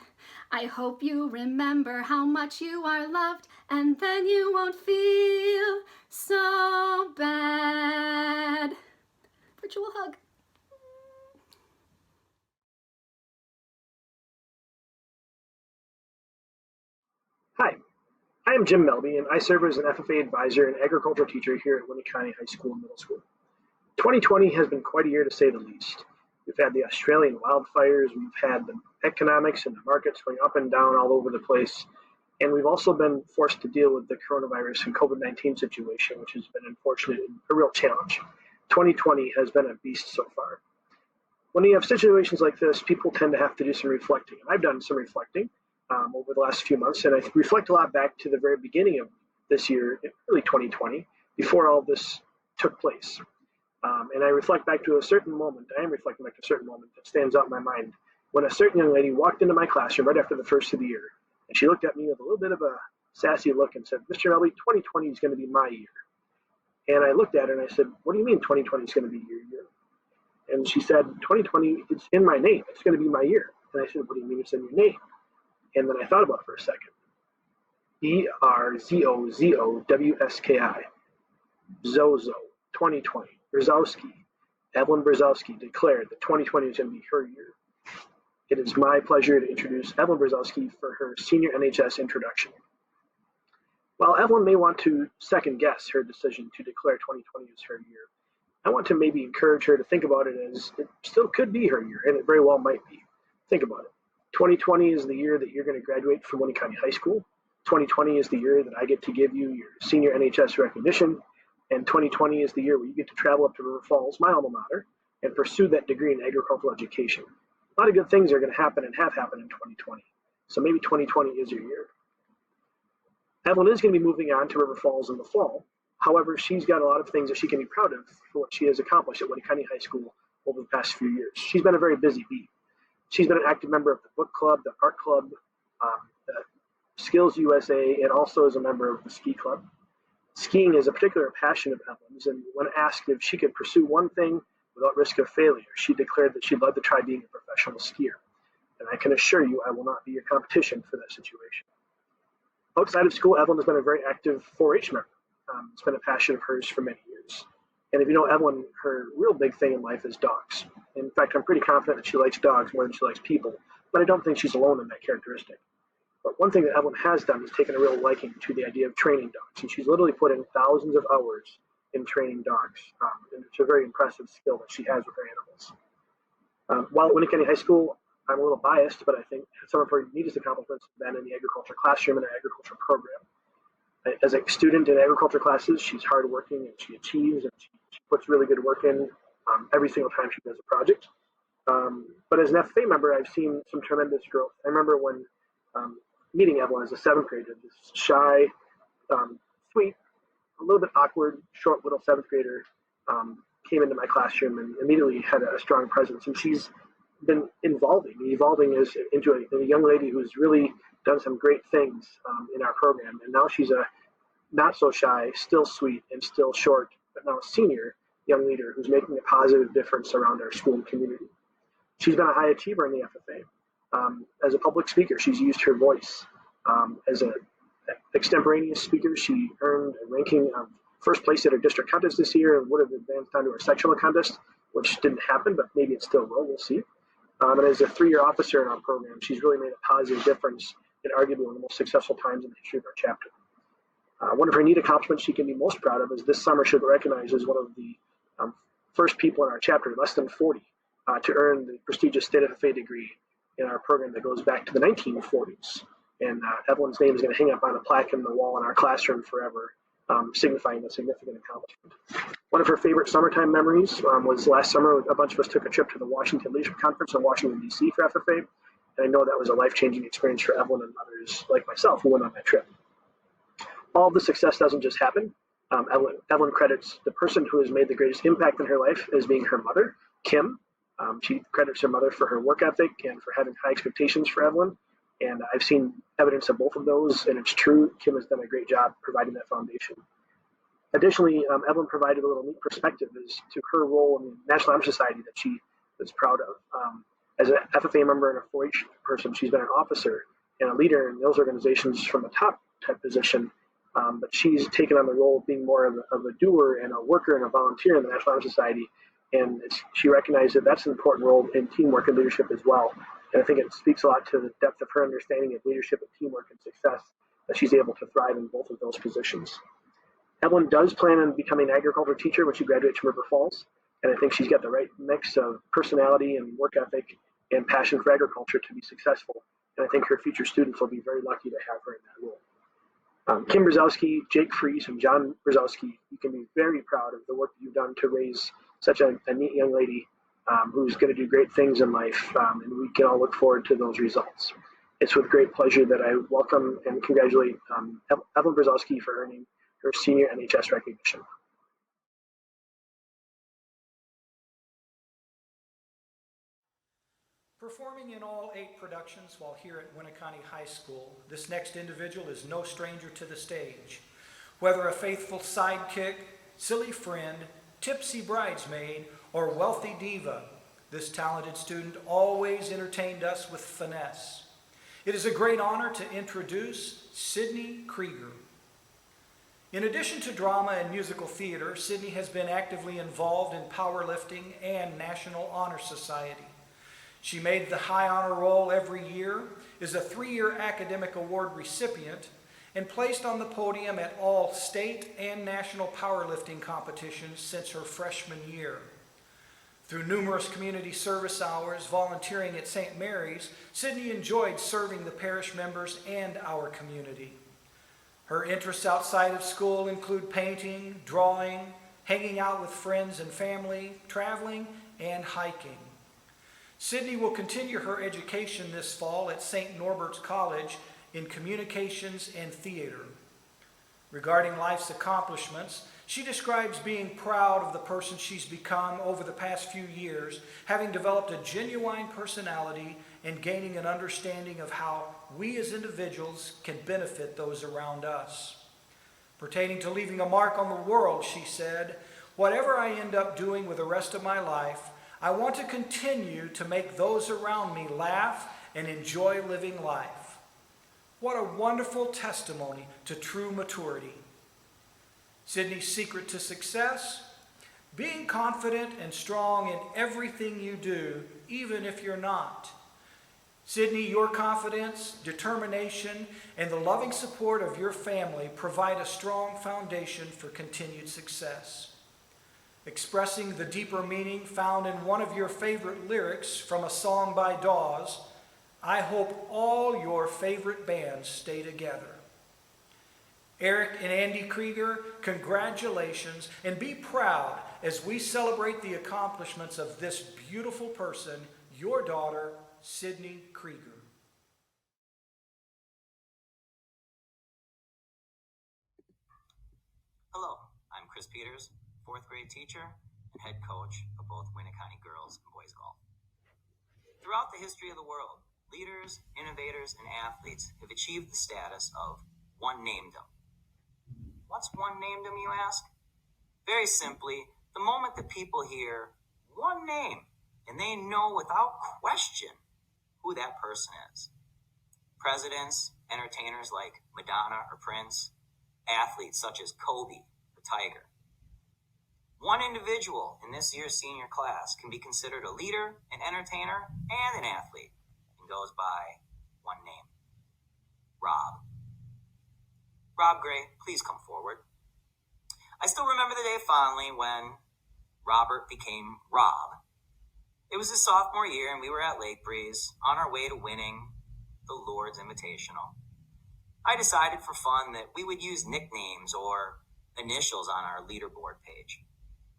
I hope you remember how much you are loved, and then you won't feel so bad. Virtual hug. Hi, I am Jim Melby, and I serve as an FFA advisor and agricultural teacher here at Winneconne High School and Middle School. 2020 has been quite a year to say the least. We've had the Australian wildfires, we've had the economics and the markets going up and down all over the place, and we've also been forced to deal with the coronavirus and COVID-19 situation, which has been unfortunate and a real challenge. 2020 has been a beast so far. When you have situations like this, people tend to have to do some reflecting, and I've done some reflecting over the last few months, and I reflect a lot back to the very beginning of this year, early 2020, before all this took place. And I reflect back to a certain moment, I am reflecting back to a certain moment that stands out in my mind, when a certain young lady walked into my classroom right after the first of the year, and she looked at me with a little bit of a sassy look and said, "Mr. Melby, 2020 is going to be my year." And I looked at her and I said, "What do you mean 2020 is going to be your year?" And she said, "2020, it's in my name. It's going to be my year." And I said, "What do you mean it's in your name?" And then I thought about it for a second. Erzozowski, Zozo, 2020, Brzezowski, Evelyn Brzezowski declared that 2020 is going to be her year. It is my pleasure to introduce Evelyn Brzezowski for her senior NHS introduction. While Evelyn may want to second guess her decision to declare 2020 as her year, I want to maybe encourage her to think about it as it still could be her year, and it very well might be. Think about it. 2020 is the year that you're going to graduate from Winneconne High School. 2020 is the year that I get to give you your senior NHS recognition. And 2020 is the year where you get to travel up to River Falls, my alma mater, and pursue that degree in agricultural education. A lot of good things are going to happen and have happened in 2020. So maybe 2020 is your year. Evelyn is going to be moving on to River Falls in the fall. However, she's got a lot of things that she can be proud of for what she has accomplished at Winneconne High School over the past few years. She's been a very busy bee. She's been an active member of the book club, the art club, the Skills USA, and also is a member of the ski club. Skiing is a particular passion of Evelyn's, and when asked if she could pursue one thing without risk of failure, she declared that she'd love to try being a professional skier. And I can assure you I will not be your competition for that situation. Outside of school, Evelyn has been a very active 4-H member. It's been a passion of hers for many years. And if you know Evelyn, her real big thing in life is dogs. In fact, I'm pretty confident that she likes dogs more than she likes people, but I don't think she's alone in that characteristic. But one thing that Evelyn has done is taken a real liking to the idea of training dogs, and she's literally put in thousands of hours in training dogs. And it's a very impressive skill that she has with her animals. While at Winneconne High School, I'm a little biased, but I think some of her neatest accomplishments have been in the agriculture classroom and the agriculture program. As a student in agriculture classes, she's hardworking and she achieves and she puts really good work in every single time she does a project. But as an FFA member, I've seen some tremendous growth. I remember when meeting Evelyn as a seventh grader, this shy, sweet, a little bit awkward, short little seventh grader came into my classroom and immediately had a strong presence. And she's been evolving as into a young lady who's really done some great things in our program. And now she's a not so shy, still sweet, and still short, but now a senior young leader who's making a positive difference around our school and community. She's been a high achiever in the FFA. As a public speaker, she's used her voice. As an extemporaneous speaker, she earned a ranking of first place at her district contest this year and would have advanced on to her sectional contest, which didn't happen, but maybe it still will. We'll see. And as a three-year officer in our program, she's really made a positive difference in arguably one of the most successful times in the history of our chapter. One of her neat accomplishments she can be most proud of is this summer she'll be recognized as one of the first people in our chapter, less than 40, to earn the prestigious state FFA degree in our program that goes back to the 1940s. And Evelyn's name is going to hang up on a plaque in the wall in our classroom forever, signifying a significant accomplishment. One of her favorite summertime memories was last summer. A bunch of us took a trip to the Washington Leadership Conference in Washington, D.C. for FFA. And I know that was a life-changing experience for Evelyn and others like myself who went on that trip. All the success doesn't just happen. Evelyn credits the person who has made the greatest impact in her life as being her mother, Kim. She credits her mother for her work ethic and for having high expectations for Evelyn. And I've seen evidence of both of those, and it's true. Kim has done a great job providing that foundation. Additionally, Evelyn provided a little neat perspective as to her role in the National Honor Society that she is proud of. As an FFA member and a 4-H person, she's been an officer and a leader in those organizations from a top type position. But she's taken on the role of being more of a doer and a worker and a volunteer in the National Honor Society. And she recognized that that's an important role in teamwork and leadership as well. And I think it speaks a lot to the depth of her understanding of leadership and teamwork and success that she's able to thrive in both of those positions. Evelyn does plan on becoming an agriculture teacher when she graduates from River Falls. And I think she's got the right mix of personality and work ethic and passion for agriculture to be successful. And I think her future students will be very lucky to have her in that role. Kim Brzezowski, Jake Fries, and John Brzezowski, you can be very proud of the work you've done to raise such a neat young lady who's going to do great things in life, and we can all look forward to those results. It's with great pleasure that I welcome and congratulate Evelyn Brzezowski for earning her senior NHS recognition. Performing in all 8 productions while here at Winneconne High School, this next individual is no stranger to the stage. Whether a faithful sidekick, silly friend, tipsy bridesmaid, or wealthy diva, this talented student always entertained us with finesse. It is a great honor to introduce Sydney Krieger. In addition to drama and musical theater, Sydney has been actively involved in powerlifting and National Honor Society. She made the High Honor Roll every year, is a 3-year academic award recipient, and placed on the podium at all state and national powerlifting competitions since her freshman year. Through numerous community service hours, volunteering at St. Mary's, Sydney enjoyed serving the parish members and our community. Her interests outside of school include painting, drawing, hanging out with friends and family, traveling, and hiking. Sydney will continue her education this fall at St. Norbert's College in communications and theater. Regarding life's accomplishments, she describes being proud of the person she's become over the past few years, having developed a genuine personality and gaining an understanding of how we as individuals can benefit those around us. Pertaining to leaving a mark on the world, she said, "Whatever I end up doing with the rest of my life, I want to continue to make those around me laugh and enjoy living life." What a wonderful testimony to true maturity. Sydney's secret to success? Being confident and strong in everything you do, even if you're not. Sydney, your confidence, determination, and the loving support of your family provide a strong foundation for continued success. Expressing the deeper meaning found in one of your favorite lyrics from a song by Dawes, "I hope all your favorite bands stay together." Eric and Andy Krieger, congratulations, and be proud as we celebrate the accomplishments of this beautiful person, your daughter, Sydney Krieger. Hello, I'm Chris Peters, 4th grade teacher and head coach of both Winneconne girls and boys golf. Throughout the history of the world, leaders, innovators, and athletes have achieved the status of one named them. What's one named them, you ask? Very simply, the moment that people hear one name and they know without question who that person is. Presidents, entertainers like Madonna or Prince, athletes such as Kobe or Tiger. One individual in this year's senior class can be considered a leader, an entertainer, and an athlete, and goes by one name. Rob. Rob Gray, please come forward. I still remember the day fondly when Robert became Rob. It was his sophomore year and we were at Lake Breeze on our way to winning the Lord's Invitational. I decided for fun that we would use nicknames or initials on our leaderboard page.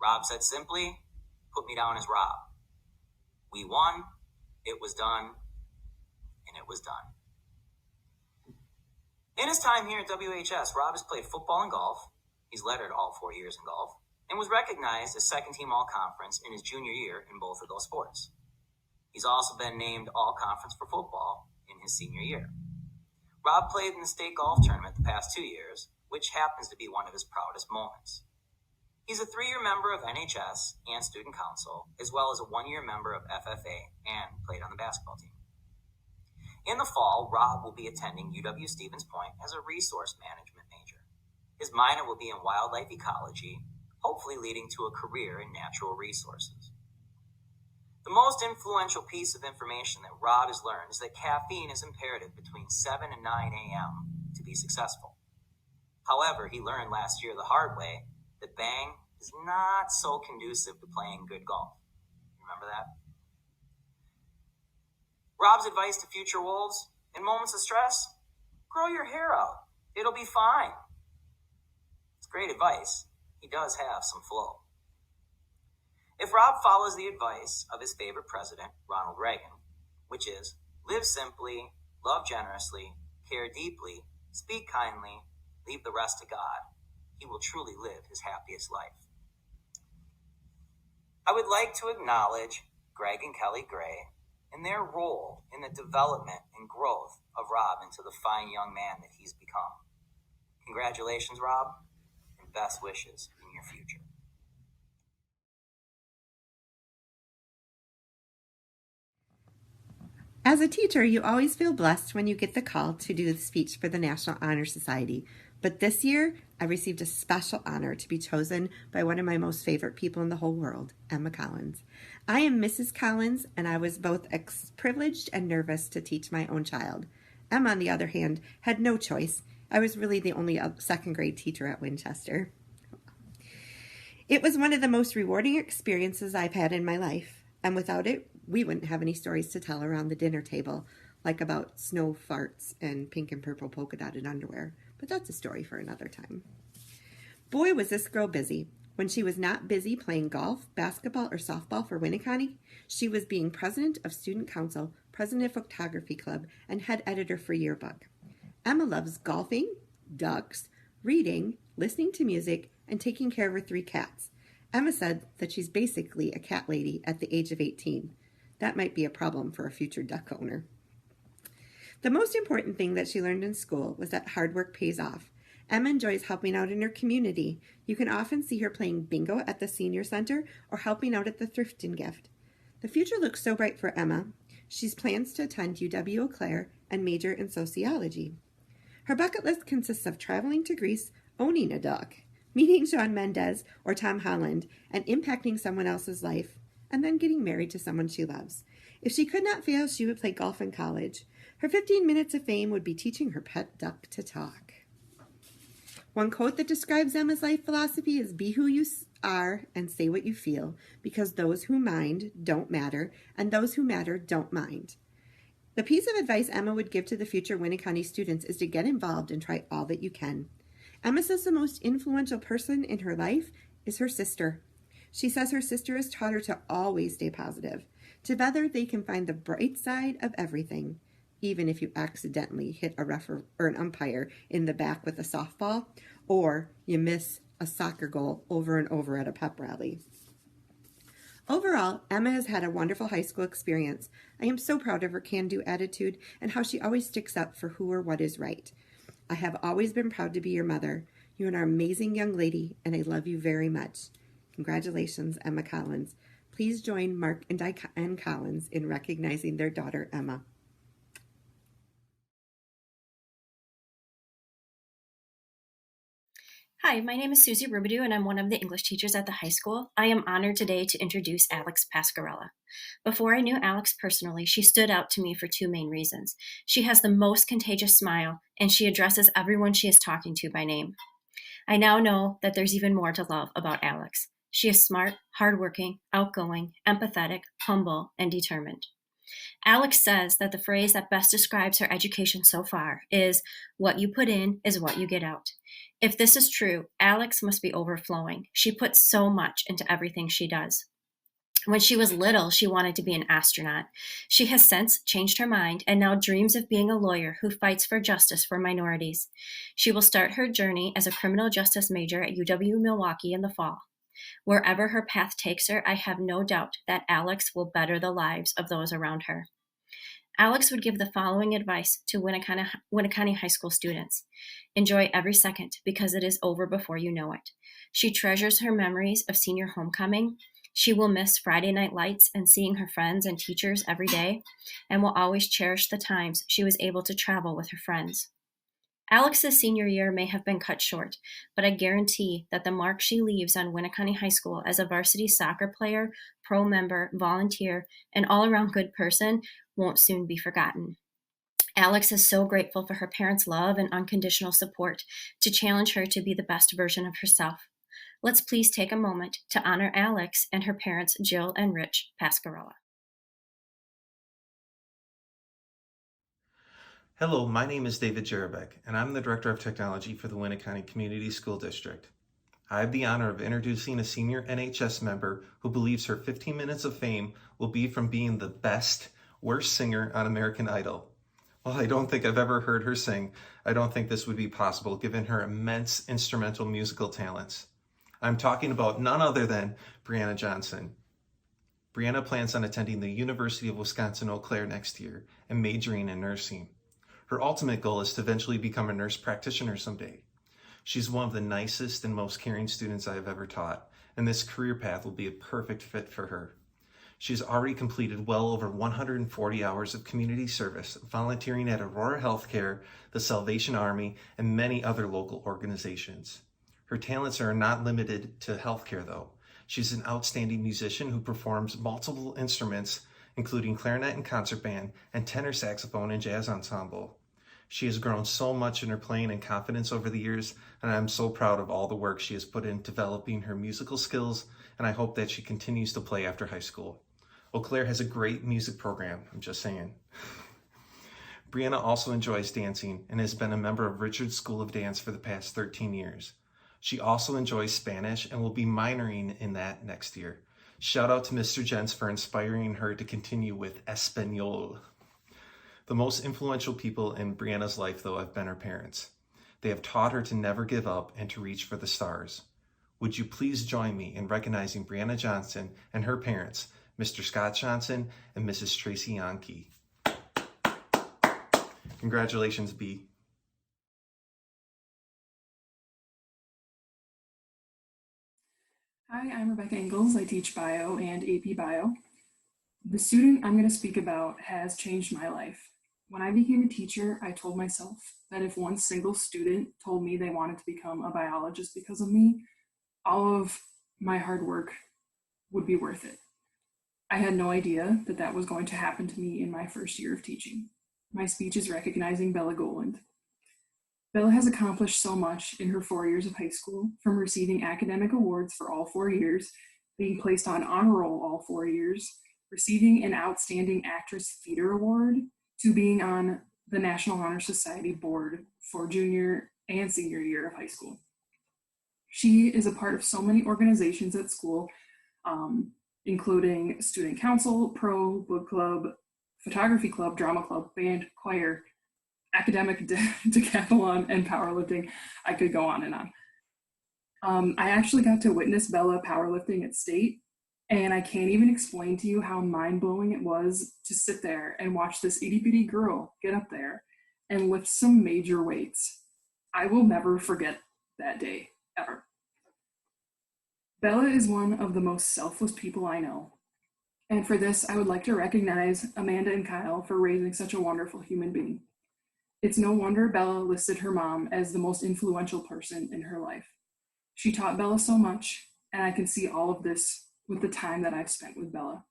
Rob said simply, put me down as Rob. We won, it was done, and it was done. In his time here at WHS, Rob has played football and golf. He's lettered all 4 years in golf and was recognized as second team all-conference in his junior year in both of those sports. He's also been named all-conference for football in his senior year. Rob played in the state golf tournament the past 2 years, which happens to be one of his proudest moments. He's a 3-year member of NHS and Student Council, as well as a 1-year member of FFA and played on the basketball team. In the fall, Rob will be attending UW Stevens Point as a resource management major. His minor will be in wildlife ecology, hopefully leading to a career in natural resources. The most influential piece of information that Rob has learned is that caffeine is imperative between 7 and 9 a.m. to be successful. However, he learned last year the hard way that Bang is not so conducive to playing good golf. Remember that? Rob's advice to future wolves: in moments of stress, grow your hair out. It'll be fine. It's great advice. He does have some flow. If Rob follows the advice of his favorite president, Ronald Reagan, which is live simply, love generously, care deeply, speak kindly, leave the rest to God, he will truly live his happiest life. I would like to acknowledge Greg and Kelly Gray and their role in the development and growth of Rob into the fine young man that he's become. Congratulations, Rob, and best wishes in your future. As a teacher, you always feel blessed when you get the call to do the speech for the National Honor Society. But this year, I received a special honor to be chosen by one of my most favorite people in the whole world, Emma Collins. I am Mrs. Collins, and I was both privileged and nervous to teach my own child. Emma, on the other hand, had no choice. I was really the only second grade teacher at Winchester. It was one of the most rewarding experiences I've had in my life, and without it, we wouldn't have any stories to tell around the dinner table, like about snow farts and pink and purple polka dotted underwear. But that's a story for another time. Boy, was this girl busy. When she was not busy playing golf, basketball, or softball for Winneconne, she was being president of Student Council, president of Photography Club, and head editor for Yearbook. Emma loves golfing, ducks, reading, listening to music, and taking care of her 3 cats. Emma said that she's basically a cat lady at the age of 18. That might be a problem for a future duck owner. The most important thing that she learned in school was that hard work pays off. Emma enjoys helping out in her community. You can often see her playing bingo at the senior center or helping out at the thrift and gift. The future looks so bright for Emma. She plans to attend UW Eau Claire and major in sociology. Her bucket list consists of traveling to Greece, owning a duck, meeting Shawn Mendes or Tom Holland, and impacting someone else's life, and then getting married to someone she loves. If she could not fail, she would play golf in college. Her 15 minutes of fame would be teaching her pet duck to talk. One quote that describes Emma's life philosophy is, be who you are and say what you feel, because those who mind don't matter, and those who matter don't mind. The piece of advice Emma would give to the future Winneconne students is to get involved and try all that you can. Emma says the most influential person in her life is her sister. She says her sister has taught her to always stay positive. Together, they can find the bright side of everything, even if you accidentally hit a ref or an umpire in the back with a softball, or you miss a soccer goal over and over at a pep rally. Overall, Emma has had a wonderful high school experience. I am so proud of her can-do attitude and how she always sticks up for who or what is right. I have always been proud to be your mother. You are an amazing young lady, and I love you very much. Congratulations, Emma Collins. Please join Mark and Diane Collins in recognizing their daughter, Emma. Hi, my name is Susie Rubidoux, and I'm one of the English teachers at the high school. I am honored today to introduce Alex Pascarella. Before I knew Alex personally, she stood out to me for two main reasons. She has the most contagious smile, and she addresses everyone she is talking to by name. I now know that there's even more to love about Alex. She is smart, hardworking, outgoing, empathetic, humble, and determined. Alex says that the phrase that best describes her education so far is, "What you put in is what you get out." If this is true, Alex must be overflowing. She puts so much into everything she does. When she was little, she wanted to be an astronaut. She has since changed her mind and now dreams of being a lawyer who fights for justice for minorities. She will start her journey as a criminal justice major at UW-Milwaukee in the fall. Wherever her path takes her, I have no doubt that Alex will better the lives of those around her. Alex would give the following advice to Winneconne High School students. Enjoy every second because it is over before you know it. She treasures her memories of senior homecoming. She will miss Friday night lights and seeing her friends and teachers every day, and will always cherish the times she was able to travel with her friends. Alex's senior year may have been cut short, but I guarantee that the mark she leaves on Winneconne High School as a varsity soccer player, pro member, volunteer, and all-around good person won't soon be forgotten. Alex is so grateful for her parents' love and unconditional support to challenge her to be the best version of herself. Let's please take a moment to honor Alex and her parents, Jill and Rich Pascarella. Hello, my name is David Jerabek, and I'm the Director of Technology for the Winneconne Community School District. I have the honor of introducing a senior NHS member who believes her 15 minutes of fame will be from being the best, worst singer on American Idol. While I don't think I've ever heard her sing, I don't think this would be possible given her immense instrumental musical talents. I'm talking about none other than Brianna Johnson. Brianna plans on attending the University of Wisconsin-Eau Claire next year and majoring in nursing. Her ultimate goal is to eventually become a nurse practitioner someday. She's one of the nicest and most caring students I have ever taught, and this career path will be a perfect fit for her. She's already completed well over 140 hours of community service, volunteering at Aurora Healthcare, the Salvation Army, and many other local organizations. Her talents are not limited to healthcare, though. She's an outstanding musician who performs multiple instruments, including clarinet and concert band, and tenor saxophone and jazz ensemble. She has grown so much in her playing and confidence over the years, and I'm so proud of all the work she has put in developing her musical skills, and I hope that she continues to play after high school. Eau Claire has a great music program, I'm just saying. Brianna also enjoys dancing and has been a member of Richard's School of Dance for the past 13 years. She also enjoys Spanish and will be minoring in that next year. Shout out to Mr. Jens for inspiring her to continue with Espanol. The most influential people in Brianna's life, though, have been her parents. They have taught her to never give up and to reach for the stars. Would you please join me in recognizing Brianna Johnson and her parents, Mr. Scott Johnson and Mrs. Tracy Yankee. Congratulations, B. Hi, I'm Rebecca Ingalls. I teach bio and AP bio. The student I'm going to speak about has changed my life. When I became a teacher, I told myself that if one single student told me they wanted to become a biologist because of me, all of my hard work would be worth it. I had no idea that that was going to happen to me in my first year of teaching. My speech is recognizing Bella Goland. Bella has accomplished so much in her 4 years of high school, from receiving academic awards for all 4 years, being placed on honor roll all 4 years, receiving an Outstanding Actress Theater Award, to being on the National Honor Society board for junior and senior year of high school. She is a part of so many organizations at school, including student council, pro, book club, photography club, drama club, band, choir, academic decathlon, and powerlifting. I could go on and on. I actually got to witness Bella powerlifting at state, and I can't even explain to you how mind-blowing it was to sit there and watch this itty-bitty girl get up there and lift some major weights. I will never forget that day, ever. Bella is one of the most selfless people I know. And for this, I would like to recognize Amanda and Kyle for raising such a wonderful human being. It's no wonder Bella listed her mom as the most influential person in her life. She taught Bella so much, and I can see all of this with the time that I've spent with Bella.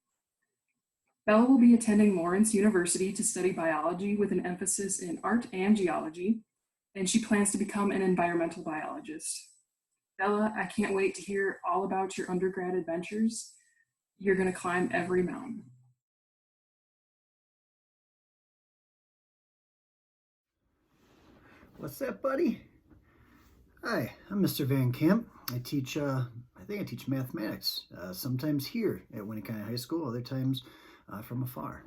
Bella will be attending Lawrence University to study biology with an emphasis in art and geology, and she plans to become an environmental biologist. Bella, I can't wait to hear all about your undergrad adventures. You're going to climb every mountain. What's that, buddy? Hi, I'm Mr. Van Camp. I teach mathematics, sometimes here at Winneconne High School, other times from afar.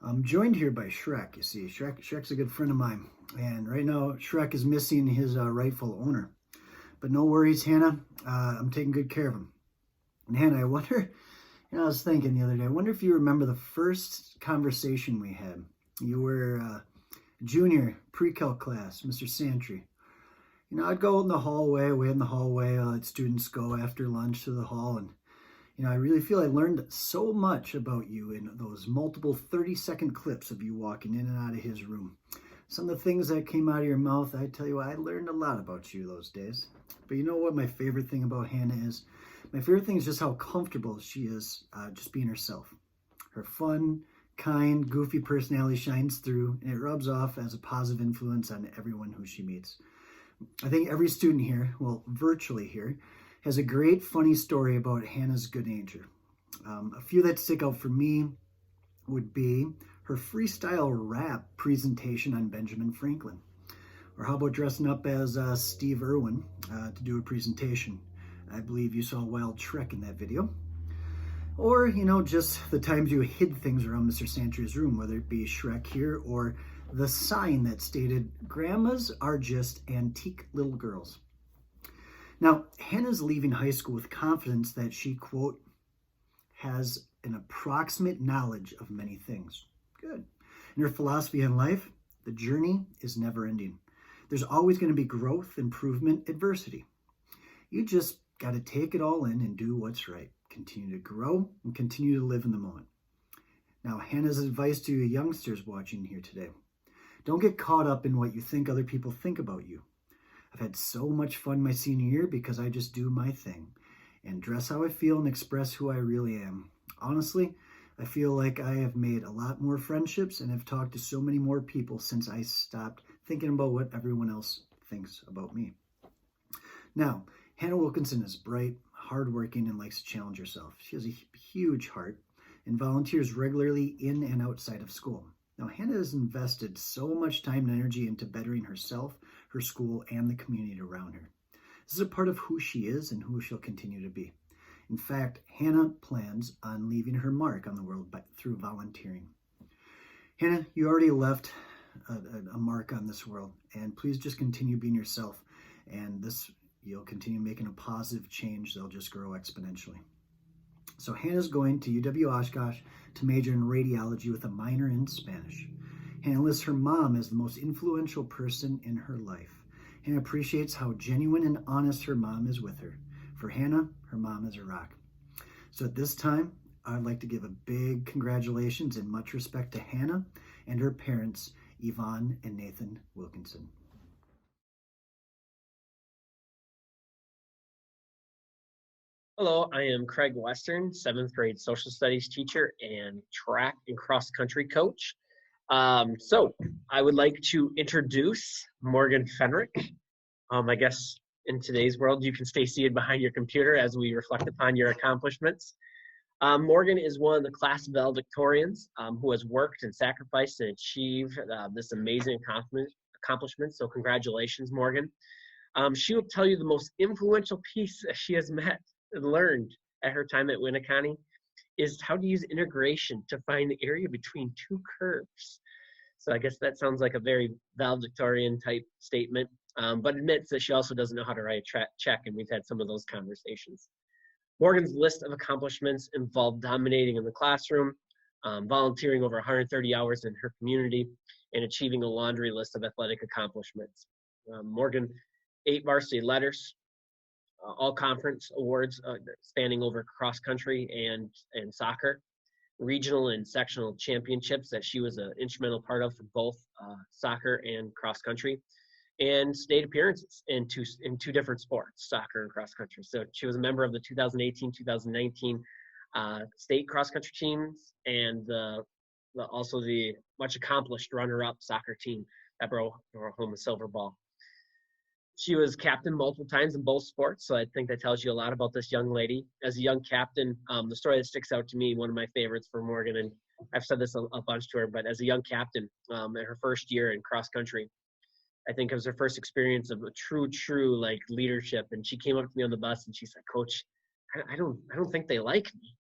I'm joined here by Shrek. You see, Shrek's a good friend of mine, and right now Shrek is missing his rightful owner. But no worries, Hannah. I'm taking good care of him. And Hannah, I wonder, I was thinking the other day, I wonder if you remember the first conversation we had. You were junior pre-calc class, Mr. Santry. I'd go in the hallway, let students go after lunch to the hall, and I really feel I learned so much about you in those multiple 30-second clips of you walking in and out of his room. Some of the things that came out of your mouth, I tell you what, I learned a lot about you those days. But you know what my favorite thing about Hannah is? My favorite thing is just how comfortable she is just being herself. Her fun, kind, goofy personality shines through, and it rubs off as a positive influence on everyone who she meets. I think every student here, well, virtually here, has a great funny story about Hannah's good nature. A few that stick out for me would be her freestyle rap presentation on Benjamin Franklin. Or how about dressing up as Steve Irwin to do a presentation? I believe you saw Wild Trek in that video. Or, just the times you hid things around Mr. Santry's room, whether it be Shrek here or the sign that stated, "Grandmas are just antique little girls." Now, Hannah's leaving high school with confidence that she, quote, has an approximate knowledge of many things. Good. In her philosophy in life, the journey is never ending. There's always going to be growth, improvement, adversity. You just got to take it all in and do what's right. Continue to grow and continue to live in the moment. Now, Hannah's advice to you youngsters watching here today. Don't get caught up in what you think other people think about you. I've had so much fun my senior year because I just do my thing and dress how I feel and express who I really am. Honestly, I feel like I have made a lot more friendships and have talked to so many more people since I stopped thinking about what everyone else thinks about me. Now, Hannah Wilkinson is bright, hardworking, and likes to challenge herself. She has a huge heart and volunteers regularly in and outside of school. Now, Hannah has invested so much time and energy into bettering herself, her school, and the community around her. This is a part of who she is and who she'll continue to be. In fact, Hannah plans on leaving her mark on the world through volunteering. Hannah, you already left a mark on this world, and please just continue being yourself, and you'll continue making a positive change that'll just grow exponentially. So Hannah's going to UW Oshkosh to major in radiology with a minor in Spanish. Hannah lists her mom as the most influential person in her life. Hannah appreciates how genuine and honest her mom is with her. For Hannah, her mom is a rock. So at this time, I'd like to give a big congratulations and much respect to Hannah and her parents, Yvonne and Nathan Wilkinson. Hello, I am Craig Western, 7th grade social studies teacher and track and cross country coach. So I would like to introduce Morgan Fenrick. I guess in today's world, you can stay seated behind your computer as we reflect upon your accomplishments. Morgan is one of the class valedictorians who has worked and sacrificed and achieved this amazing accomplishments, so congratulations, Morgan. She will tell you the most influential piece that she has met and learned at her time at Winneconne is how to use integration to find the area between two curves. So I guess that sounds like a very valedictorian type statement, but admits that she also doesn't know how to write a check, and we've had some of those conversations. Morgan's list of accomplishments involved dominating in the classroom, volunteering over 130 hours in her community, and achieving a laundry list of athletic accomplishments. Morgan 8 varsity letters, all conference awards spanning over cross country and soccer, regional and sectional championships that she was an instrumental part of for both soccer and cross country, and state appearances in two different sports, soccer and cross country. So she was a member of the 2018-2019 state cross country teams, and also the much accomplished runner-up soccer team that brought home the silver ball. She was captain multiple times in both sports, so I think that tells you a lot about this young lady. As a young captain, the story that sticks out to me, one of my favorites for Morgan, and I've said this a bunch to her, but as a young captain in her first year in cross country, I think it was her first experience of a true like leadership. And she came up to me on the bus and she said, "Coach, I don't think they like me."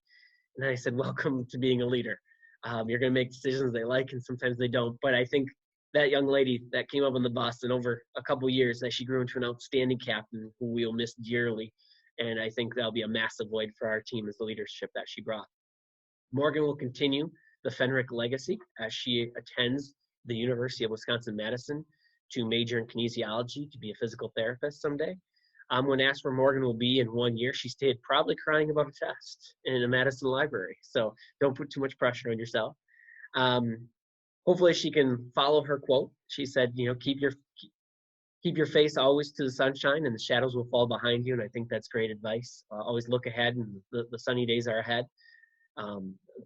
And I said, "Welcome to being a leader. You're going to make decisions they like and sometimes they don't." But I think that young lady that came up on the bus, and over a couple years that she grew into an outstanding captain who we'll miss dearly. And I think that'll be a massive void for our team is the leadership that she brought. Morgan will continue the Fenrick legacy as she attends the University of Wisconsin-Madison to major in kinesiology to be a physical therapist someday. When asked where Morgan will be in 1 year, she stated probably crying about a test in a Madison library. So don't put too much pressure on yourself. Hopefully she can follow her quote. She said, keep your face always to the sunshine and the shadows will fall behind you. And I think that's great advice. Always look ahead and the sunny days are ahead.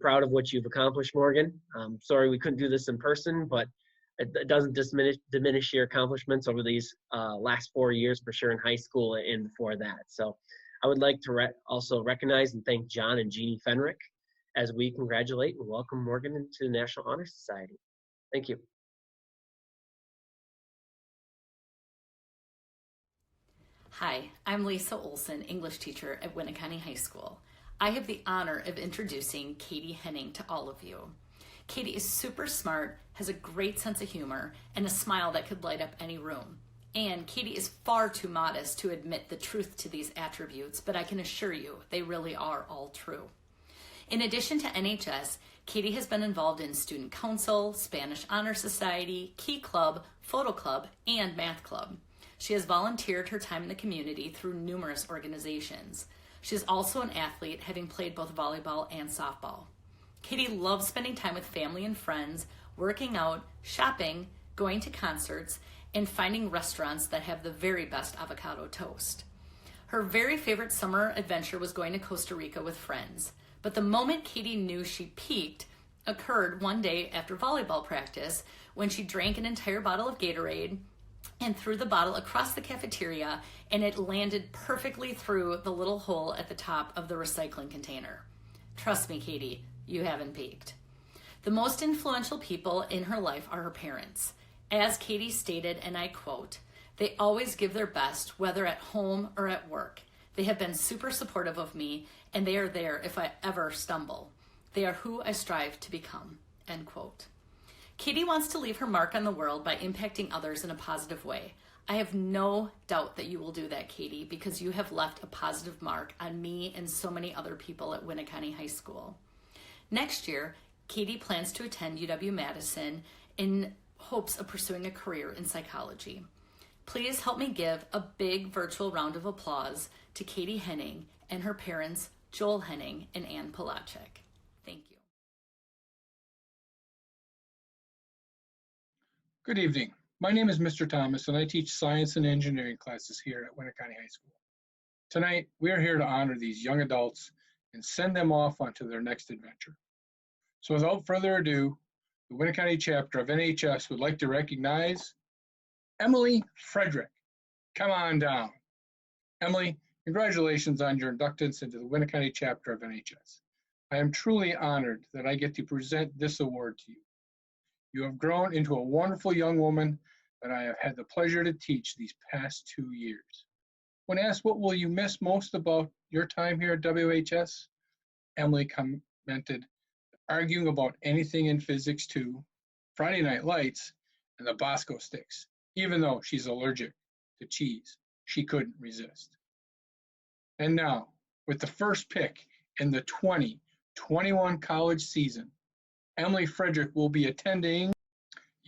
Proud of what you've accomplished, Morgan. Sorry we couldn't do this in person, but it doesn't diminish your accomplishments over these last 4 years for sure in high school and before that. So I would like to also recognize and thank John and Jeannie Fenrick as we congratulate and welcome Morgan into the National Honor Society. Thank you. Hi, I'm Lisa Olson, English teacher at Winneconne High School. I have the honor of introducing Katie Henning to all of you. Katie is super smart, has a great sense of humor, and a smile that could light up any room. And Katie is far too modest to admit the truth to these attributes, but I can assure you they really are all true. In addition to NHS, Katie has been involved in Student Council, Spanish Honor Society, Key Club, Photo Club, and Math Club. She has volunteered her time in the community through numerous organizations. She is also an athlete, having played both volleyball and softball. Katie loves spending time with family and friends, working out, shopping, going to concerts, and finding restaurants that have the very best avocado toast. Her very favorite summer adventure was going to Costa Rica with friends. But the moment Katie knew she peaked occurred one day after volleyball practice when she drank an entire bottle of Gatorade and threw the bottle across the cafeteria, and it landed perfectly through the little hole at the top of the recycling container. Trust me, Katie, you haven't peaked. The most influential people in her life are her parents. As Katie stated, and I quote, "They always give their best, whether at home or at work. They have been super supportive of me, and they are there if I ever stumble. They are who I strive to become," end quote. Katie wants to leave her mark on the world by impacting others in a positive way. I have no doubt that you will do that, Katie, because you have left a positive mark on me and so many other people at Winneconne High School. Next year, Katie plans to attend UW-Madison in hopes of pursuing a career in psychology. Please help me give a big virtual round of applause to Katie Henning and her parents, Joel Henning and Ann Polacek. Thank you. Good evening. My name is Mr. Thomas, and I teach science and engineering classes here at Winneconne High School. Tonight, we are here to honor these young adults and send them off onto their next adventure. So without further ado, the Winneconne chapter of NHS would like to recognize Emily Frederick. Come on down. Emily, congratulations on your inductance into the Winneconne chapter of NHS. I am truly honored that I get to present this award to you. You have grown into a wonderful young woman that I have had the pleasure to teach these past 2 years. When asked what will you miss most about your time here at WHS, Emily commented, arguing about anything in physics 2, Friday Night Lights, and the Bosco sticks. Even though she's allergic to cheese, she couldn't resist. And now, with the first pick in the 2021 college season, Emily Frederick will be attending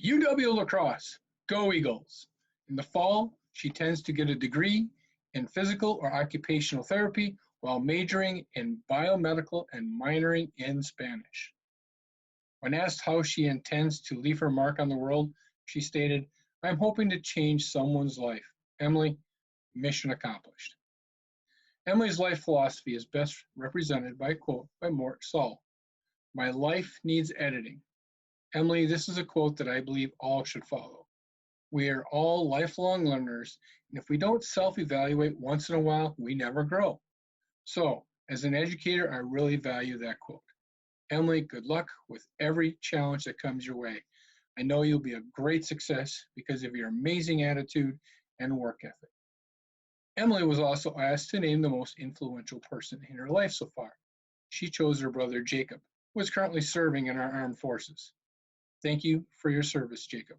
UW La Crosse. Go Eagles! In the fall, she tends to get a degree in physical or occupational therapy while majoring in biomedical and minoring in Spanish. When asked how she intends to leave her mark on the world, she stated, "I'm hoping to change someone's life." Emily, mission accomplished. Emily's life philosophy is best represented by a quote by Mort Saul, "My life needs editing." Emily, this is a quote that I believe all should follow. We are all lifelong learners, and if we don't self-evaluate once in a while, we never grow. So, as an educator, I really value that quote. Emily, good luck with every challenge that comes your way. I know you'll be a great success because of your amazing attitude and work ethic. Emily was also asked to name the most influential person in her life so far. She chose her brother Jacob, who is currently serving in our armed forces. Thank you for your service, Jacob.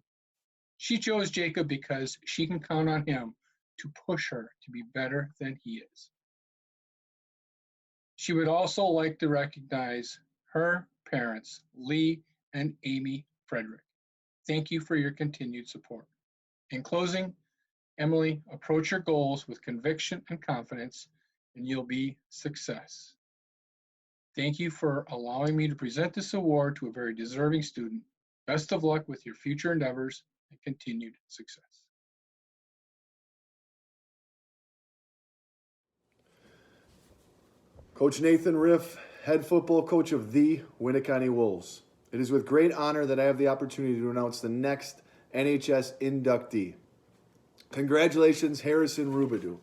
She chose Jacob because she can count on him to push her to be better than he is. She would also like to recognize her parents, Lee and Amy Frederick. Thank you for your continued support. In closing, Emily, approach your goals with conviction and confidence, and you'll be success. Thank you for allowing me to present this award to a very deserving student. Best of luck with your future endeavors and continued success. Coach Nathan Riff, head football coach of the Winneconne Wolves. It is with great honor that I have the opportunity to announce the next NHS inductee. Congratulations, Harrison Rubidoux.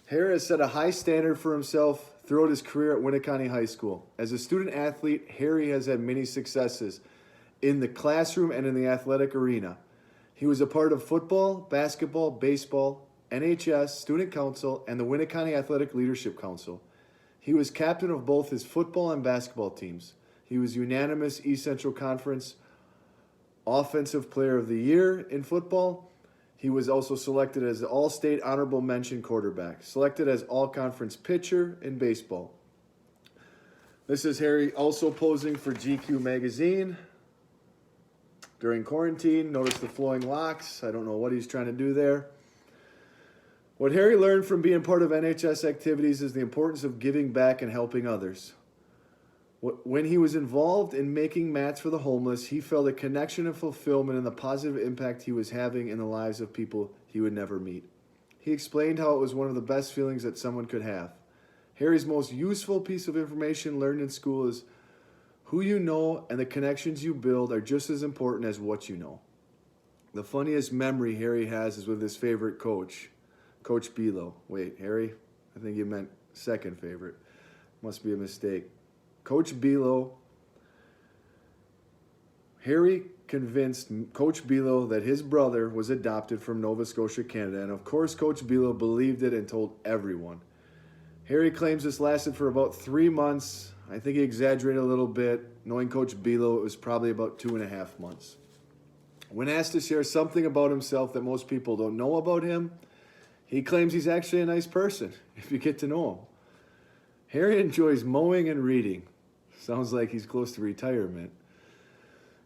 Harry has set a high standard for himself throughout his career at Winneconne High School. As a student athlete, Harry has had many successes in the classroom and in the athletic arena. He was a part of football, basketball, baseball, NHS, Student Council, and the Winneconne Athletic Leadership Council. He was captain of both his football and basketball teams. He was unanimous East Central Conference Offensive Player of the Year in football. He was also selected as the All-State Honorable Mention quarterback, selected as All-Conference pitcher in baseball. This is Harry also posing for GQ magazine during quarantine. Notice the flowing locks. I don't know what he's trying to do there. What Harry learned from being part of NHS activities is the importance of giving back and helping others. When he was involved in making mats for the homeless, he felt a connection and fulfillment in the positive impact he was having in the lives of people he would never meet. He explained how it was one of the best feelings that someone could have. Harry's most useful piece of information learned in school is who you know and the connections you build are just as important as what you know. The funniest memory Harry has is with his favorite coach, Coach Bilo. Wait, Harry? I think you meant second favorite. Must be a mistake. Coach Bilo, Harry convinced Coach Bilo that his brother was adopted from Nova Scotia, Canada, and of course Coach Bilo believed it and told everyone. Harry claims this lasted for about 3 months. I think he exaggerated a little bit. Knowing Coach Bilo, it was probably about 2.5 months. When asked to share something about himself that most people don't know about him, he claims he's actually a nice person, if you get to know him. Harry enjoys mowing and reading. Sounds like he's close to retirement.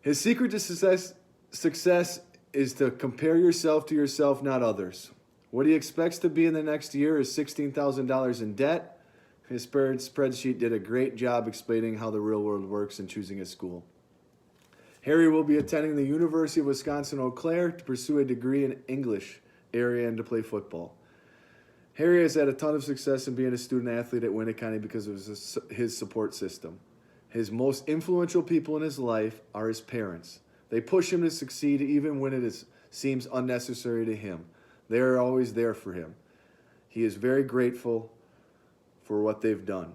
His secret to success is to compare yourself to yourself, not others. What he expects to be in the next year is $16,000 in debt. His spreadsheet did a great job explaining how the real world works and choosing a school. Harry will be attending the University of Wisconsin-Eau Claire to pursue a degree in English area and to play football. Harry has had a ton of success in being a student athlete at Winneconne because of his support system. His most influential people in his life are his parents. They push him to succeed even when it seems unnecessary to him. They are always there for him. He is very grateful for what they've done.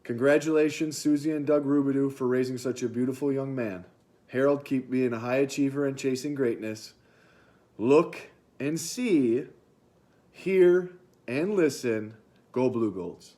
Congratulations, Susie and Doug Rubidoux, for raising such a beautiful young man. Harold, keep being a high achiever and chasing greatness. Look and see, hear and listen. Go Blue Golds.